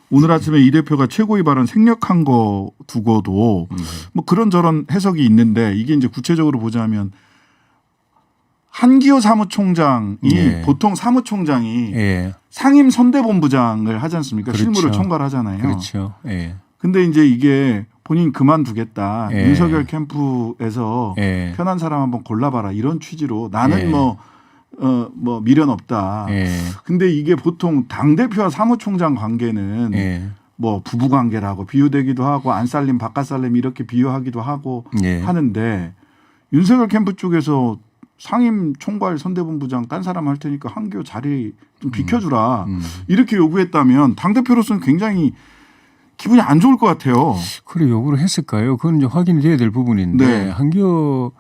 오늘 아침에 이 대표가 최고위 발언 생략한 거 두고도 뭐 그런저런 해석이 있는데 이게 이제 구체적으로 보자면 한기호 사무총장이 보통 사무총장이 상임 선대본부장을 하지 않습니까? 실무를 총괄하잖아요.
그렇죠.
근데 이제 이게 본인 그만두겠다. 윤석열 캠프에서 편한 사람 한번 골라봐라. 이런 취지로 나는 뭐 미련 없다. 근데 이게 보통 당대표와 사무총장 관계는 뭐 부부 관계라고 비유되기도 하고 안살림 바깥살림 이렇게 비유하기도 하고 하는데 윤석열 캠프 쪽에서 상임 총괄 선대본부장 딴 사람 할 테니까 한기호 자리 좀 비켜주라. 이렇게 요구했다면 당대표로서는 굉장히 기분이 안 좋을 것 같아요.
그래 요구를 했을까요? 그건 이제 확인이 돼야 될 부분인데 한기호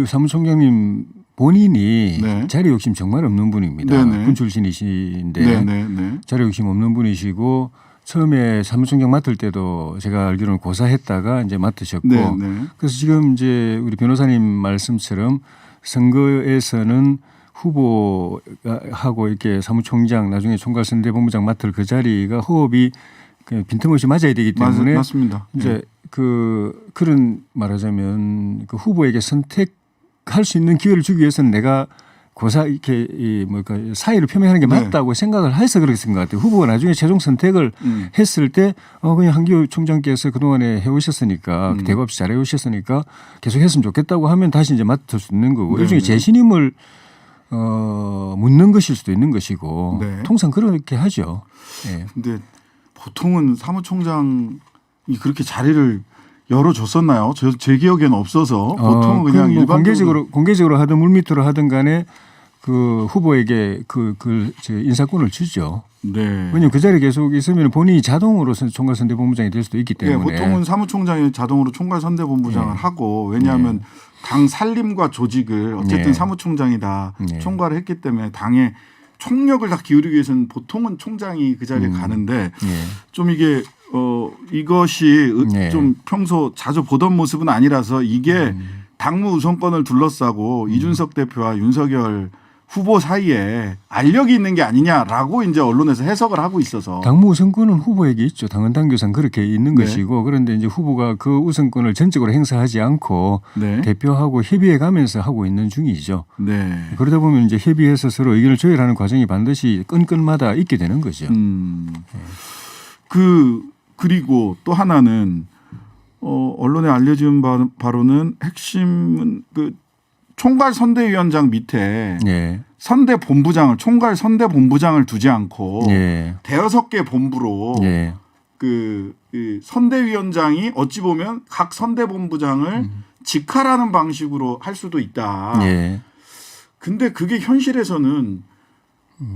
사무총장님 본인이 자리 욕심 정말 없는 분입니다. 군 출신이신데 자리 욕심 없는 분이시고 처음에 사무총장 맡을 때도 제가 알기로는 고사했다가 이제 맡으셨고 그래서 지금 이제 우리 변호사님 말씀처럼 선거에서는 후보하고 이렇게 사무총장 나중에 총괄선대본부장 맡을 그 자리가 호흡이 빈틈없이 맞아야 되기 때문에
맞습니다.
이제 그런 말하자면 그 후보에게 선택할 수 있는 기회를 주기 위해서는 내가 고사 이렇게 사의를 표명하는 게 맞다고 생각을 해서 그렇게 쓴 것 같아요. 후보가 나중에 최종 선택을 했을 때 그냥 한기호 총장께서 그동안에 해오셨으니까 대고 없이 잘 해오셨으니까 계속 했으면 좋겠다고 하면 다시 이제 맡을 수 있는 거고 일종의 재신임을 묻는 것일 수도 있는 것이고 통상 그렇게 하죠.
근데 보통은 사무총장이 그렇게 자리를 열어줬었나요? 제 기억에는 없어서 보통 그냥
뭐
일반적으로
공개적으로 하든 물밑으로 하든 간에 그 후보에게 저 인사권을 주죠.
네.
왜냐하면 그 자리에 계속 있으면 본인이 자동으로 총괄선대본부장이 될 수도 있기 때문에.
보통은 사무총장이 자동으로 총괄선대본부장을 하고 왜냐하면 당 살림과 조직을 어쨌든 사무총장이 다 총괄을 했기 때문에 당의 총력을 다 기울이기 위해서는 보통은 총장이 그 자리에 가는데 좀 이게 이것이 좀 평소 자주 보던 모습은 아니라서 이게 당무 우선권을 둘러싸고 이준석 대표와 윤석열 후보 사이에 알력이 있는 게 아니냐라고 이제 언론에서 해석을 하고 있어서
당무 우선권은 후보에게 있죠. 당헌 당규상 그렇게 있는
네.
것이고 그런데 이제 후보가 그 우선권을 전적으로 행사하지 않고
네.
대표하고 협의해 가면서 하고 있는 중이죠.
네.
그러다 보면 이제 협의해서 서로 의견을 조율하는 과정이 반드시 건건마다 있게 되는 거죠.
그리고 또 하나는 언론에 알려진 바로는 핵심은 그 총괄 선대위원장 밑에 선대본부장을 총괄 선대본부장을 두지 않고 대여섯 개 본부로 그 선대위원장이 어찌 보면 각 선대본부장을 직할하는 방식으로 할 수도 있다. 근데 그게 현실에서는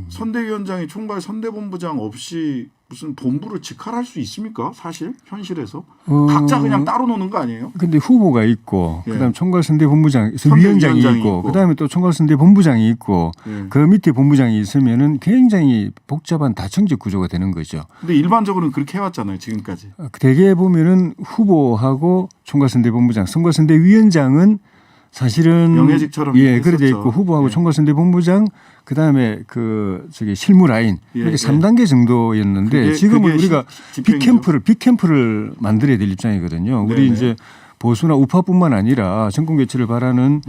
선대위원장이 총괄 선대본부장 없이 무슨 본부를 직할할 수 있습니까? 사실 현실에서 각자 그냥 따로 노는 거 아니에요?
근데 후보가 있고 그다음 총괄선대본부장
선대위원장이
위원장이 있고 그다음에 또 총괄선대본부장이 있고 그 밑에 본부장이 있으면은 굉장히 복잡한 다층적 구조가 되는 거죠.
근데 일반적으로는 그렇게 해왔잖아요, 지금까지.
대개 보면은 후보하고 총괄선대본부장, 총괄선대위원장은 사실은
명예직처럼
그래져 있고 후보하고 총괄선대본부장 그다음에 실무 라인 이렇게 3단계 정도였는데 지금은 우리가 빅캠프를 만들어야 될 입장이거든요. 우리 이제 보수나 우파뿐만 아니라 정권 교체를 바라는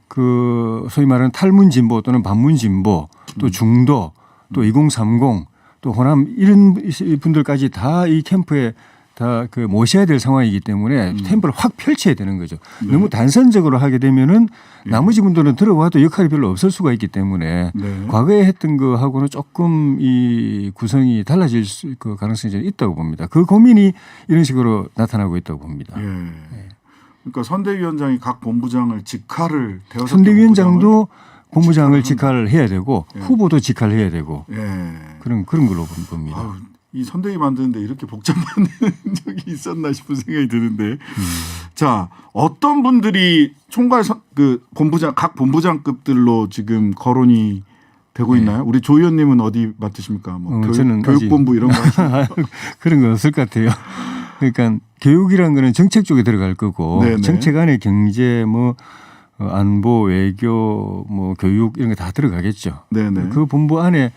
그 소위 말하는 탈문 진보 또는 반문 진보 또 중도 또 2030 또 호남 이런 분들까지 다 이 캠프에 다 모셔야 될 상황이기 때문에 템포를 확 펼쳐야 되는 거죠. 너무 단선적으로 하게 되면은 나머지 분들은 들어와도 역할이 별로 없을 수가 있기 때문에 과거에 했던 거하고는 조금 이 구성이 달라질 그 가능성이 좀 있다고 봅니다. 그 고민이 이런 식으로 나타나고 있다고 봅니다.
그러니까 선대위원장이 각 본부장을 직할을 대여섯 개
선대위원장도 본부장을 직할을 해야 되고 후보도 직할을 해야 되고 그런 걸로 봅니다.
아유, 이 선대위 만드는데 이렇게 복잡한 적이 있었나 싶은 생각이 드는데 자 어떤 분들이 총괄 본부장 각 본부장급들로 지금 거론이 되고 있나요? 우리 조 의원님은 어디 맡으십니까?
저는
교육본부 이런 거
그런 거 없을 것 같아요. 그러니까 교육이라는 거는 정책 쪽에 들어갈 거고 정책 안에 경제 안보 외교 교육 이런 거 다 들어가겠죠. 그 본부 안에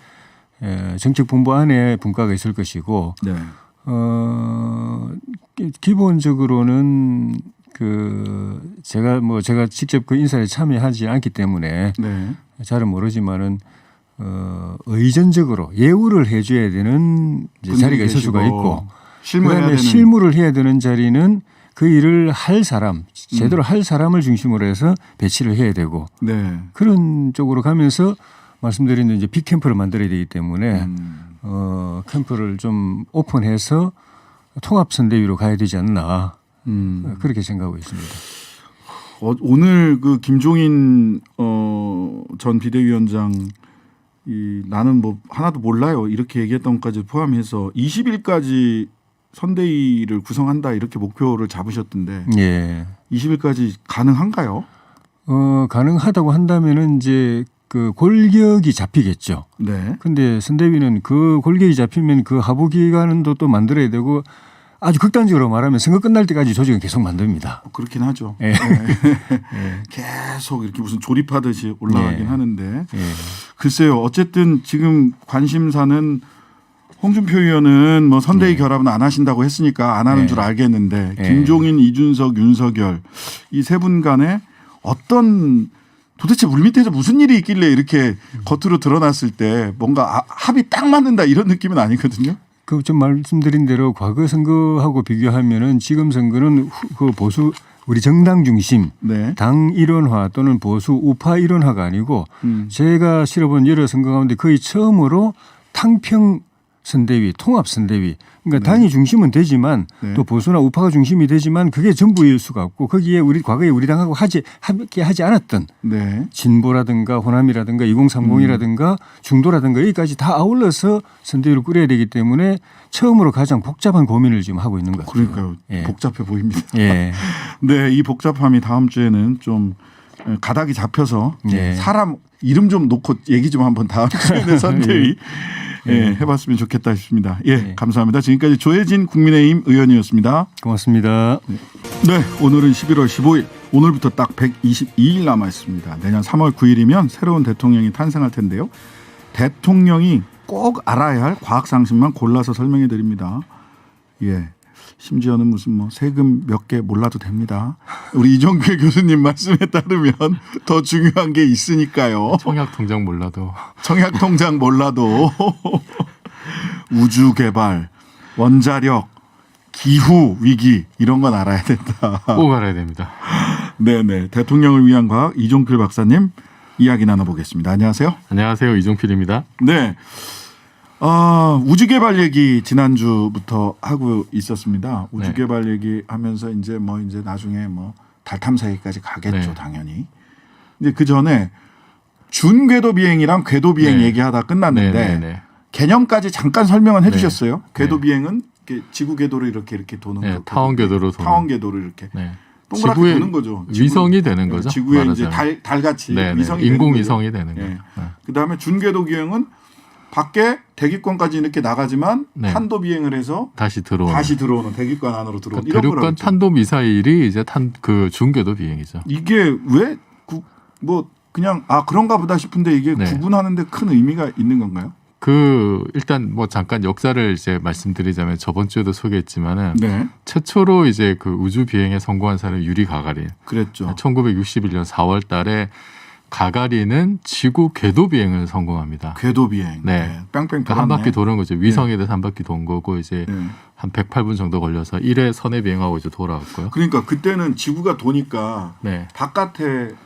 정책본부 안에 분과가 있을 것이고 기본적으로는 제가 직접 그 인사에 참여하지 않기 때문에 잘은 모르지만은 의전적으로 예우를 해줘야 되는 자리가 있을 수가 있고 그다음에 실무를 해야 되는 자리는 그 일을 할 사람 제대로 할 사람을 중심으로 해서 배치를 해야 되고 그런 쪽으로 가면서 말씀드린 이제 빅캠프를 만들어야 되기 때문에 캠프를 좀 오픈해서 통합선대위로 가야 되지 않나 그렇게 생각하고 있습니다.
오늘 그 김종인 전 비대위원장 나는 하나도 몰라요 이렇게 얘기했던 것까지 포함해서 20일까지 선대위를 구성한다 이렇게 목표를 잡으셨던데 20일까지 가능한가요?
가능하다고 한다면은 이제 그 골격이 잡히겠죠. 근데 선대위는 그 골격이 잡히면 그 하부 기관도 또 만들어야 되고 아주 극단적으로 말하면 선거 끝날 때까지 조직은 계속 만듭니다.
그렇긴 하죠. 계속 이렇게 무슨 조립하듯이 올라가긴 하는데 글쎄요. 어쨌든 지금 관심사는 홍준표 의원은 선대위 결합은 안 하신다고 했으니까 안 하는 줄 알겠는데 김종인, 이준석, 윤석열 이 세 분 간에 도대체 물밑에서 무슨 일이 있길래 이렇게 겉으로 드러났을 때 뭔가 합이 딱 맞는다 이런 느낌은 아니거든요.
좀 말씀드린 대로 과거 선거하고 비교하면은 지금 선거는 그 보수 우리 정당 중심 당 일원화 또는 보수 우파 일원화가 아니고 제가 실어본 여러 선거 가운데 거의 처음으로 탕평 선대위, 통합 선대위. 그러니까 당이 중심은 되지만
네.
또 보수나 우파가 중심이 되지만 그게 전부일 수가 없고 거기에 과거에 우리 당하고 함께 하지 않았던
네.
진보라든가 호남이라든가 2030이라든가 중도라든가 여기까지 다 아울러서 선대위를 꾸려야 되기 때문에 처음으로 가장 복잡한 고민을 지금 하고 있는 것 같아요.
그러니까요.
예.
복잡해 보입니다.
예.
네, 이 복잡함이 다음 주에는 좀 가닥이 잡혀서
네.
사람 이름 좀 놓고 얘기 좀 한번 다음 주에는 선대위 예, 해봤으면 좋겠다 싶습니다. 예,
네.
감사합니다. 지금까지 조혜진 국민의힘 의원이었습니다.
고맙습니다.
네, 오늘은 11월 15일. 오늘부터 딱 122일 남아 있습니다. 내년 3월 9일이면 새로운 대통령이 탄생할 텐데요. 대통령이 꼭 알아야 할 과학 상식만 골라서 설명해 드립니다. 예. 심지어는 무슨 뭐 세금 몇 개 몰라도 됩니다. 우리 이종필 교수님 말씀에 따르면 더 중요한 게 있으니까요.
청약 통장 몰라도
청약 통장 몰라도 우주 개발, 원자력, 기후 위기 이런 건 알아야 된다.
꼭 알아야 됩니다.
네네. 대통령을 위한 과학 이종필 박사님 이야기 나눠보겠습니다. 안녕하세요.
안녕하세요. 이종필입니다.
네. 우주 개발 얘기 지난주부터 하고 있었습니다. 우주
네.
개발 얘기 하면서 이제 나중에 달 탐사 얘기까지 가겠죠,
네.
당연히. 이제 그 전에 준궤도 비행이랑 궤도 비행
네.
얘기하다 끝났는데
네, 네, 네.
개념까지 잠깐 설명은 해
네.
주셨어요. 궤도
네.
비행은 이렇게 지구 궤도를 이렇게 도는
네,
거.
타원 궤도로 도는.
타원 궤도를 이렇게
네.
동그랗게
지구의
도는 거죠.
위성이 되는 거죠.
지구에 이제
말하자면.
달같이
네, 네.
위성이
인공
되는 거죠.
위성이 되는
예.
거예요. 네.
그다음에 준궤도 비행은 밖에 대기권까지 이렇게 나가지만
네.
탄도 비행을 해서
다시 들어오는
대기권 안으로 들어오는
그
이런 거라고
대륙간
그러죠.
탄도 미사일이 이제 그 중궤도 비행이죠.
이게 왜 그냥 그런가 보다 싶은데 이게
네.
구분하는데 큰 의미가 있는 건가요?
일단 잠깐 역사를 이제 말씀드리자면 저번 주에도 소개했지만은
네,
최초로 이제 그 우주 비행에 성공한 사람이 유리 가가린.
그랬죠.
1961년 4월 달에 가가린은 지구 궤도 비행을 성공합니다.
궤도 비행.
네.
뺑뺑
그러니까 한 바퀴
돌았네.
도는 거죠. 위성에 대해서 한 바퀴 돈 거고 이제
네.
한 108분 정도 걸려서 1회 선에 비행하고 이제 돌아왔고요.
그러니까 그때는 지구가 도니까
네.
바깥에서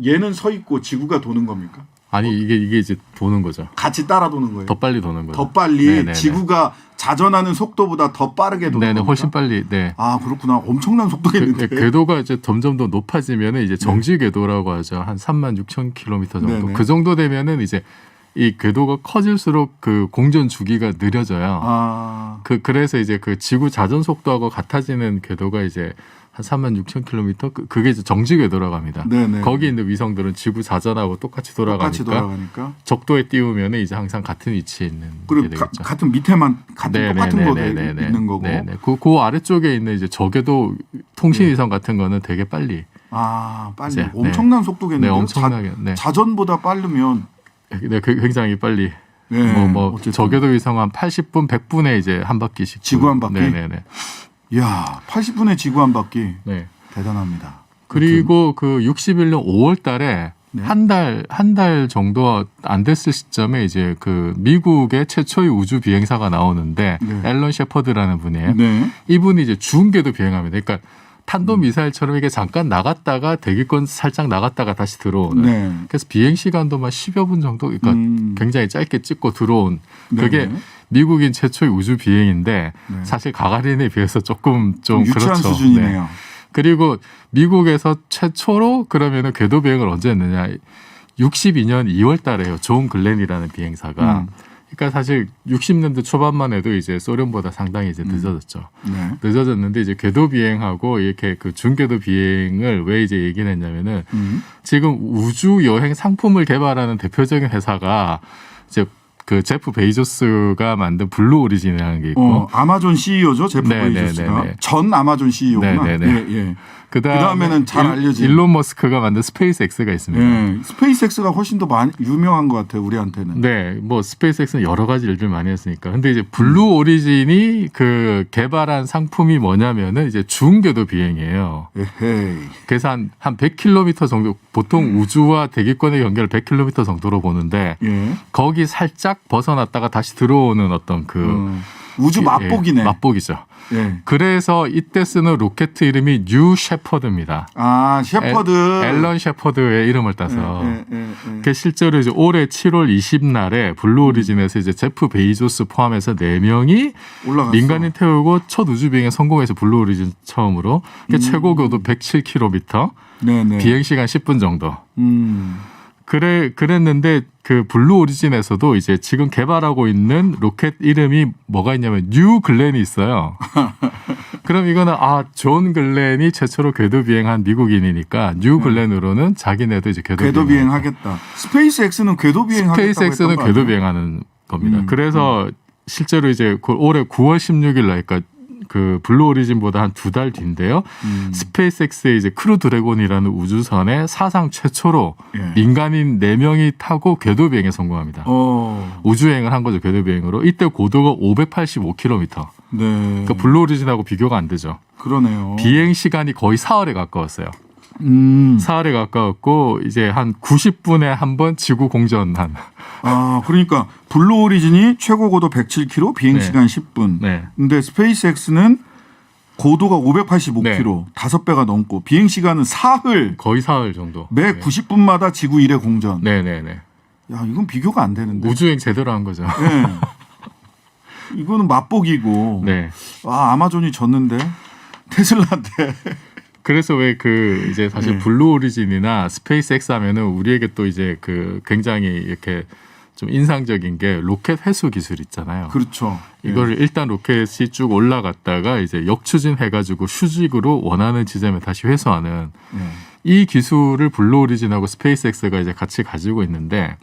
얘는 서 있고 지구가 도는 겁니까?
아니 이게 이제 도는 거죠.
같이 따라 도는 거예요.
더 빨리 도는 거죠.
더 빨리
네네네.
지구가 자전하는 속도보다 더 빠르게 도는
네네
겁니까?
훨씬 빨리. 네.
그렇구나. 엄청난 속도겠는데.
궤도가 이제 점점 더 높아지면은 이제 정지 궤도라고 하죠. 한 36,000km 정도.
네네.
그 정도 되면은 이제 이 궤도가 커질수록 그 공전 주기가 느려져요. 그래서 이제 그 지구 자전 속도하고 같아지는 궤도가 이제 한 36,000km 그게 이제 정지 궤도라고 합니다.
네네.
거기 있는 위성들은 지구 자전하고 똑같이 돌아가니까 적도에 띄우면 이제 항상 같은 위치에 있는 게
그리고
되겠죠.
같은 밑에만 똑같은 곳에
네네네네네.
있는 거고.
네네. 그 아래쪽에 있는 이제 저궤도 통신 위성 같은 거는 되게 빨리.
빨리
이제,
엄청난
네,
속도겠네요.
엄청나게. 네.
자전보다 빠르면
네, 굉장히 빨리.
네, 어쨌든.
저궤도 위성 한 80분, 100분에 이제 한 바퀴씩.
지구 한 바퀴?
네네네.
이야, 80분의 지구 한 바퀴.
네.
대단합니다.
그리고 그 61년 5월 달에
네.
한 달 정도 안 됐을 시점에 이제 그 미국의 최초의 우주 비행사가 나오는데
네.
앨런 셰퍼드라는 분이에요.
네.
이분이 이제 중궤도 비행합니다. 그러니까 탄도 미사일처럼 이게 잠깐 나갔다가 대기권 살짝 나갔다가 다시 들어오는.
네.
그래서 비행 시간도 막 10여 분 정도, 그러니까 굉장히 짧게 찍고 들어온. 그게
네.
미국인 최초의 우주 비행인데
네.
사실 가가린에 비해서 조금 좀
유치한
그렇죠.
수준이네요.
네. 그리고 미국에서 최초로 그러면은 궤도 비행을 언제 했느냐? 62년 2월 달에요. 존 글렌이라는 비행사가. 그러니까 사실 60년대 초반만 해도 이제 소련보다 상당히 이제 늦어졌죠.
네.
늦어졌는데 이제 궤도 비행하고 이렇게 그 중궤도 비행을 왜 이제 얘기를 했냐면은 지금 우주 여행 상품을 개발하는 대표적인 회사가 이제 그 제프 베이조스가 만든 블루 오리진이라는 게 있고
아마존 CEO죠, 제프
네네네네.
베이조스가. 전 아마존 CEO구나.
네네네.
예, 예.
그다음에는
잘 알려진
일론 머스크가 만든 스페이스X가 있습니다.
예. 스페이스X가 훨씬 더 유명한 것 같아요, 우리한테는.
네, 뭐 스페이스X는 여러 가지 일들 많이 했으니까. 근데 이제 블루 오리진이 그 개발한 상품이 뭐냐면은 이제 중궤도 비행이에요.
에헤이.
그래서 한 100km 정도, 보통 우주와 대기권의 연결을 100km 정도로 보는데
예.
거기 살짝 벗어났다가 다시 들어오는 어떤 그
우주 맛보기네.
맛보기죠.
예.
그래서 이때 쓰는 로켓 이름이 뉴 셰퍼드입니다.
아, 셰퍼드.
앨런 셰퍼드의 이름을 따서.
예.
그 실제로 이제 올해 7월 20날에 블루 오리진에서 이제 제프 베이조스 포함해서 4명이
올라갔어.
민간인 태우고 첫 우주 비행에 성공해서 블루 오리진 처음으로 최고 고도 107km,
네네.
비행 시간 10분 정도.
음.
그랬는데 그 블루 오리진에서도 이제 지금 개발하고 있는 로켓 이름이 뭐가 있냐면 뉴 글렌이 있어요. 그럼 이거는 존 글렌이 최초로 궤도 비행한 미국인이니까 뉴 글렌으로는 자기네도 이제 궤도
비행하겠다. 스페이스X는 궤도 비행하겠다고 했던
스페이스X는
거
궤도
아니에요?
비행하는 겁니다. 그래서 실제로 이제 올해 9월 16일 날 그러니까 그 블루 오리진보다 한 2달 뒤인데요. 스페이스X의 이제 크루 드래곤이라는 우주선에 사상 최초로
예.
민간인 4명이 타고 궤도 비행에 성공합니다. 우주여행을 한 거죠. 궤도 비행으로. 이때 고도가 585km.
네.
그러니까 블루 오리진하고 비교가 안 되죠.
그러네요.
비행 시간이 거의 사흘에 가까웠어요. 사흘에 가까웠고 이제 한 90분에 한 번 지구 공전한.
아, 그러니까 블루 오리진이 최고 고도 107km, 비행 시간 10분.
네.
근데 스페이스X는 고도가 585km,
네.
5배가 넘고 비행 시간은 사흘.
거의 사흘 정도.
매 90분마다 지구 1회 공전.
네네네.
야, 이건 비교가 안 되는데.
우주여행 제대로 한 거죠.
네. 이거는 맛보기고.
네.
아, 아마존이 졌는데 테슬라인데.
그래서 왜 이제 사실
네.
블루 오리진이나 스페이스X 하면은 우리에게 또 이제 굉장히 이렇게 좀 인상적인 게 로켓 회수 기술 있잖아요.
그렇죠.
이거를 일단 로켓이 쭉 올라갔다가 이제 역추진 해가지고 수직으로 원하는 지점에 다시 회수하는 이 기술을 블루 오리진하고 스페이스X가 이제 같이 가지고 있는데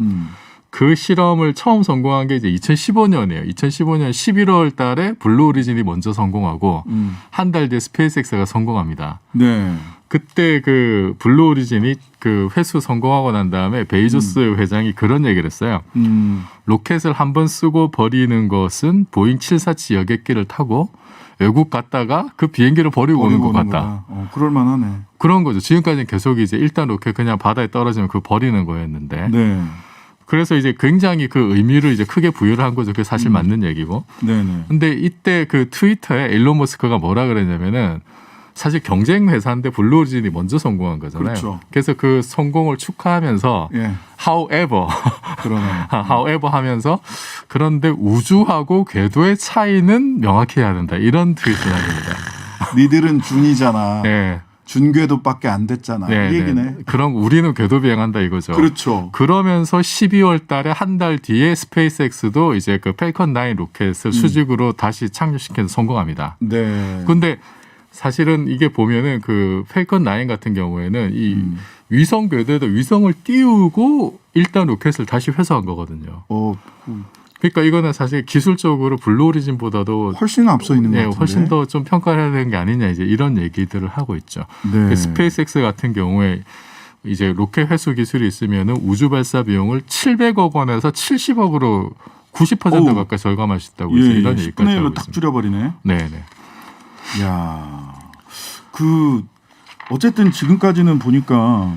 그 실험을 처음 성공한 게 이제 2015년이에요. 2015년 11월 달에 블루 오리진이 먼저 성공하고 한 달 뒤에 스페이스X가 성공합니다.
네.
그때 그 블루 오리진이 그 회수 성공하고 난 다음에 베이조스 회장이 그런 얘기를 했어요. 로켓을 한 번 쓰고 버리는 것은 보잉 747 여객기를 타고 외국 갔다가 그 비행기를 버리고 오는 것 같다.
그럴 만하네.
그런 거죠. 지금까지는 계속 이제 일단 로켓 그냥 바다에 떨어지면 그거 버리는 거였는데.
네.
그래서 이제 굉장히 그 의미를 이제 크게 부여를 한 거죠. 그게 사실 맞는 얘기고.
네네.
근데 이때 그 트위터에 일론 머스크가 뭐라 그랬냐면은 사실 경쟁 회사인데 블루 오리진이 먼저 성공한 거잖아요.
그렇죠.
그래서 그 성공을 축하하면서
예.
however
그러네.
however 하면서 그런데 우주하고 궤도의 차이는 명확히 해야 된다. 이런 트윗을 합니다.
니들은 준이잖아.
네.
준궤도밖에 안 됐잖아.
네,
이 얘기네.
네. 그럼 우리는 궤도 비행한다 이거죠.
그렇죠.
그러면서 12월 달에 한 달 뒤에 스페이스X도 이제 그 펠컨 9 로켓을 수직으로 다시 착륙시켜서 성공합니다.
네.
근데 사실은 이게 보면은 그 펠컨 9 같은 경우에는 이 위성 궤도에다 위성을 띄우고 일단 로켓을 다시 회수한 거거든요. 그러니까 이거는 사실 기술적으로 블루 오리진보다도
훨씬 앞서 있는 것 같은데.
훨씬 더 좀 평가를 해야 되는 게 아니냐 이제 이런 얘기들을 하고 있죠.
네.
스페이스X 같은 경우에 이제 로켓 회수 기술이 있으면은 우주 발사 비용을 700억 원에서 70억으로 90% 가까이 절감할 수 있다고 이제 이런 얘기까지
10분의 1로
하고
딱
있습니다.
줄여버리네.
네네.
야, 어쨌든 지금까지는 보니까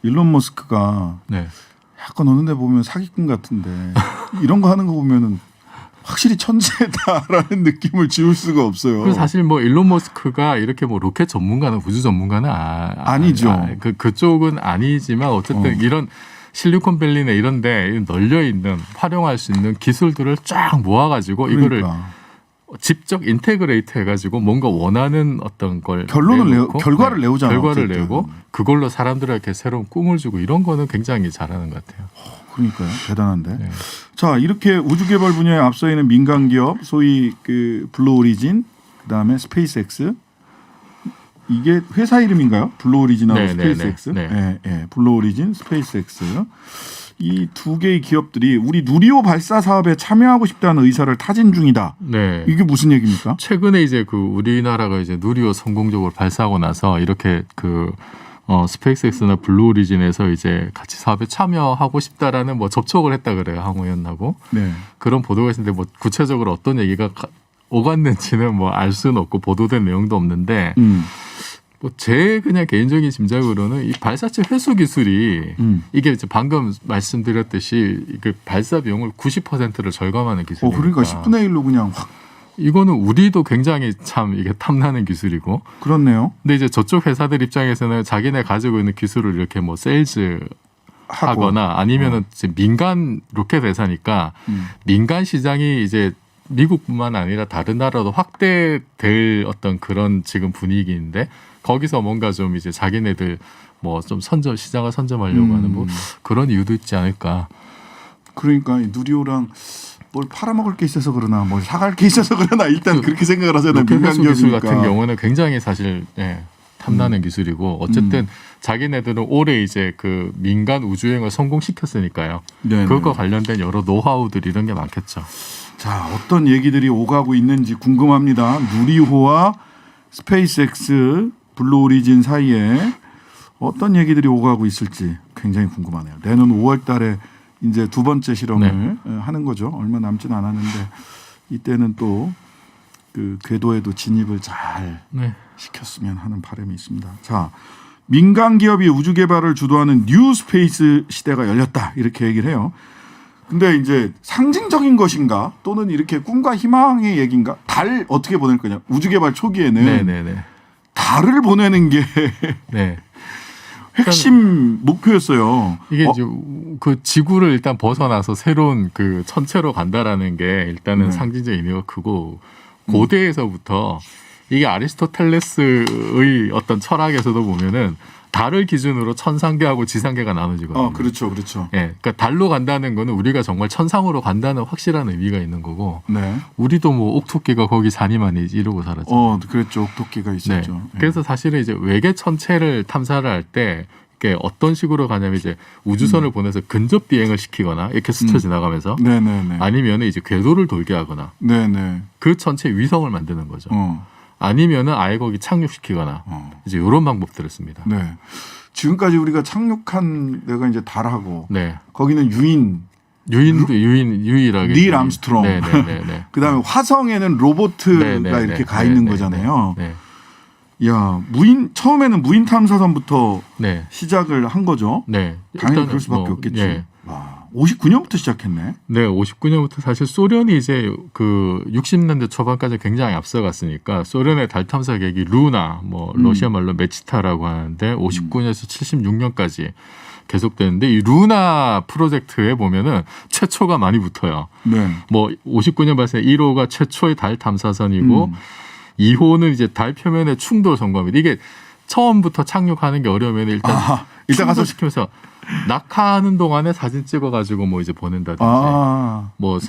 일론 머스크가
네.
약간 어느 데 보면 사기꾼 같은데 이런 거 하는 거 보면은 확실히 천재다라는 느낌을 지울 수가 없어요.
그리고 사실 뭐 일론 머스크가 이렇게 뭐 로켓 전문가는 우주 전문가는
아니죠.
그쪽은 아니지만 어쨌든 이런 실리콘밸리나 이런데 널려 있는 활용할 수 있는 기술들을 쫙 모아가지고 이거를 직접 인테그레이트 해가지고 뭔가 원하는 어떤 걸
결과를 내오잖아요.
결과를
어쨌든.
내고 그걸로 사람들에게 새로운 꿈을 주고 이런 거는 굉장히 잘하는 것 같아요.
그러니까요. 대단한데.
네.
자, 이렇게 우주 개발 분야에 앞서 있는 민간 기업, 소위 그 블루 오리진, 그다음에 스페이스X. 이게 회사 이름인가요? 블루 오리진하고
네,
스페이스X.
네,
네. 네. 블루 오리진, 스페이스X. 이 두 개의 기업들이 우리 누리호 발사 사업에 참여하고 싶다는 의사를 타진 중이다.
네.
이게 무슨 얘기입니까?
최근에 이제 그 우리나라가 이제 누리호 성공적으로 발사하고 나서 이렇게 스페이스X나 블루 오리진에서 이제 같이 사업에 참여하고 싶다라는 뭐 접촉을 했다 그래요. 항우연하고.
네.
그런 보도가 있는데 뭐 구체적으로 어떤 얘기가 오갔는지는 뭐 알 수는 없고 보도된 내용도 없는데 뭐 제 그냥 개인적인 짐작으로는 이 발사체 회수 기술이 이게 이제 방금 말씀드렸듯이 그 발사 비용을 90%를 절감하는 기술이니까.
그러니까 10분의 1로 그냥 확
이거는 우리도 굉장히 참 이게 탐나는 기술이고.
그렇네요.
근데 이제 저쪽 회사들 입장에서는 자기네 가지고 있는 기술을 이렇게 뭐 세일즈 하거나 아니면은 이제 민간 로켓 회사니까 민간 시장이 이제 미국뿐만 아니라 다른 나라도 확대될 어떤 그런 지금 분위기인데 거기서 뭔가 좀 이제 자기네들 뭐 좀 시장을 선점하려고 하는 뭐 그런 이유도 있지 않을까.
그러니까 누리호랑 뭘 팔아먹을 게 있어서 그러나 뭘 사갈 게 있어서 그러나 일단 그렇게 생각을 하잖아요.
로켓
민간
회수 기술
기업이니까.
같은 경우는 굉장히 사실 탐나는 기술이고 어쨌든 자기네들은 올해 이제 그 민간 우주여행을 성공시켰으니까요.
네네.
그것과 관련된 여러 노하우들 이런 게 많겠죠.
자, 어떤 얘기들이 오가고 있는지 궁금합니다. 누리호와 스페이스X 블루 오리진 사이에 어떤 얘기들이 오가고 있을지 굉장히 궁금하네요. 내년 5월 달에 이제 두 번째 실험을 하는 거죠. 얼마 남진 않았는데 이때는 또 그 궤도에도 진입을 잘 시켰으면 하는 바람이 있습니다. 자, 민간 기업이 우주 개발을 주도하는 뉴 스페이스 시대가 열렸다 이렇게 얘기를 해요. 근데 이제 상징적인 것인가 또는 이렇게 꿈과 희망의 얘기인가? 달 어떻게 보낼 거냐? 우주 개발 초기에는 달을 보내는 게 핵심 목표였어요.
이게 이제 그 지구를 일단 벗어나서 새로운 그 천체로 간다라는 게 일단은 상징적 의미가 크고 고대에서부터 이게 아리스토텔레스의 어떤 철학에서도 보면은 달을 기준으로 천상계하고 지상계가 나눠지거든요.
그렇죠, 그렇죠.
예, 그러니까 달로 간다는 거는 우리가 정말 천상으로 간다는 확실한 의미가 있는 거고, 우리도 뭐 옥토끼가 거기 산이만이 이러고 살았죠.
그랬죠, 옥토끼가 있었죠.
그래서 사실은 이제 외계 천체를 탐사를 할 때 이게 어떤 식으로 가냐면 이제 우주선을 보내서 근접 비행을 시키거나 이렇게 스쳐 지나가면서, 아니면은 이제 궤도를 돌게 하거나, 그 천체 위성을 만드는 거죠. 아니면은 아예 거기 착륙시키거나 이제 이런 방법들을 씁니다.
지금까지 우리가 착륙한 데가 이제 달하고 거기는 유일하게
닐
암스트롱. 그다음에 화성에는 로보트가 이렇게 가 있는 거잖아요. 야, 처음에는 무인 탐사선부터 시작을 한 거죠. 당연히 그럴 수밖에 없겠지. 와, 59년부터 시작했네.
네, 59년부터 사실 소련이 이제 그 60년대 초반까지 굉장히 앞서갔으니까 소련의 달 탐사 계획이 루나, 뭐 러시아 말로 메치타라고 하는데 59년에서 76년까지 계속되는데 이 루나 프로젝트에 보면은 최초가 많이 붙어요. 뭐 59년 발생 1호가 최초의 달 탐사선이고 2호는 이제 달 표면의 충돌 점검입니다. 이게 처음부터 착륙하는 게 어려우면 일단 가서 시키면서 낙하하는 동안에 사진 찍어가지고 뭐 이제 보낸다든지, 뭐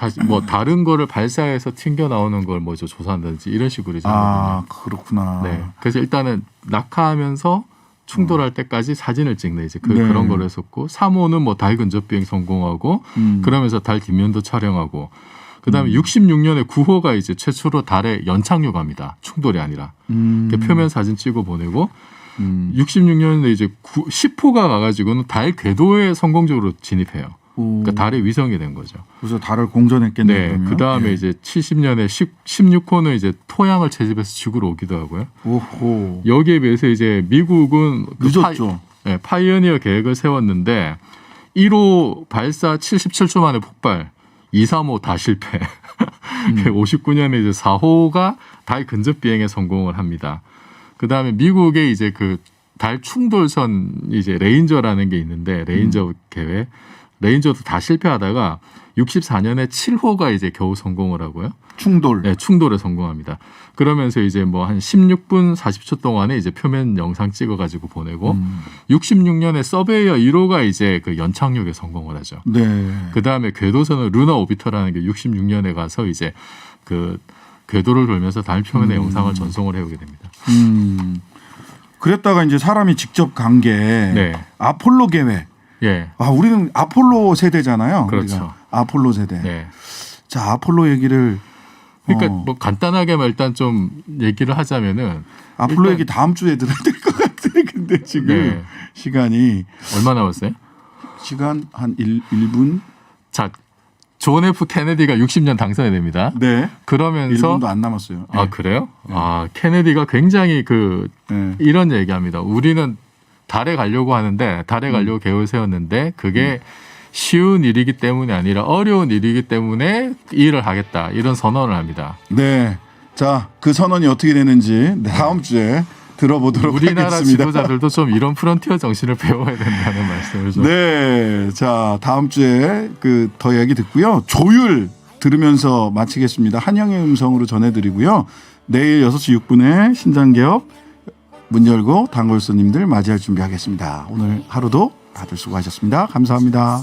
다른 거를 발사해서 튕겨 나오는 걸 뭐 조사한다든지 이런 식으로 이제 하거든요.
그렇구나.
그래서 일단은 낙하하면서 충돌할 때까지 사진을 찍는 이제 그런 걸 했었고, 3호는 뭐 달 근접 비행 성공하고, 그러면서 달 뒷면도 촬영하고, 그다음에 66년에 9호가 이제 최초로 달에 연착륙합니다. 충돌이 아니라 표면 사진 찍어 보내고. 66년에 이제 10호가 가가지고는 달 궤도에 성공적으로 진입해요. 그러니까 달에 위성이 된 거죠.
그래서 달을 공전했겠네요.
그 다음에 이제 70년에 16호는 이제 토양을 채집해서 지구로 오기도 하고요. 여기에 비해서 이제 미국은
늦었죠.
파이어니어 계획을 세웠는데 1호 발사 77초 만에 폭발, 2, 3호 다 실패. 59년에 이제 4호가 달 근접 비행에 성공을 합니다. 그 다음에 미국의 이제 그 달 충돌선 이제 레인저라는 게 있는데 레인저 계획, 레인저도 다 실패하다가 64년에 7호가 이제 겨우 성공을 하고요. 충돌에 성공합니다. 그러면서 이제 뭐 한 16분 40초 동안에 이제 표면 영상 찍어가지고 보내고 66년에 서베이어 1호가 이제 그 연착륙에 성공을 하죠. 그 다음에 궤도선은 루나 오비터라는 게 66년에 가서 이제 그 궤도를 돌면서 달 표면의 영상을 전송을 해오게 됩니다.
그랬다가 이제 사람이 직접 간 게 아폴로 계획. 우리는 아폴로 세대잖아요.
그렇죠.
우리가. 아폴로 세대. 자, 아폴로 얘기를
그러니까 뭐 간단하게만 일단 좀 얘기를 하자면은
아폴로 얘기 다음 주에 들어야 될 것 같아. 근데 지금 시간이
얼마 남았어요?
시간 한 1분.
자, 존 F 케네디가 60년 당선이 됩니다. 그러면서
1분도 안 남았어요.
그래요? 케네디가 굉장히 이런 얘기합니다. 우리는 달에 가려고 하는데 달에 가려고 계획을 세웠는데 그게 쉬운 일이기 때문이 아니라 어려운 일이기 때문에 이 일을 하겠다 이런 선언을 합니다.
네. 자, 그 선언이 어떻게 되는지 다음 주에 들어보도록
우리나라
하겠습니다.
지도자들도 좀 이런 프론티어 정신을 배워야 된다는 말씀을 좀.
네. 자, 다음 주에 더 이야기 듣고요. 조율 들으면서 마치겠습니다. 한영의 음성으로 전해드리고요. 내일 6시 6분에 신장개업 문 열고 단골 손님들 맞이할 준비하겠습니다. 오늘 하루도 다들 수고하셨습니다. 감사합니다.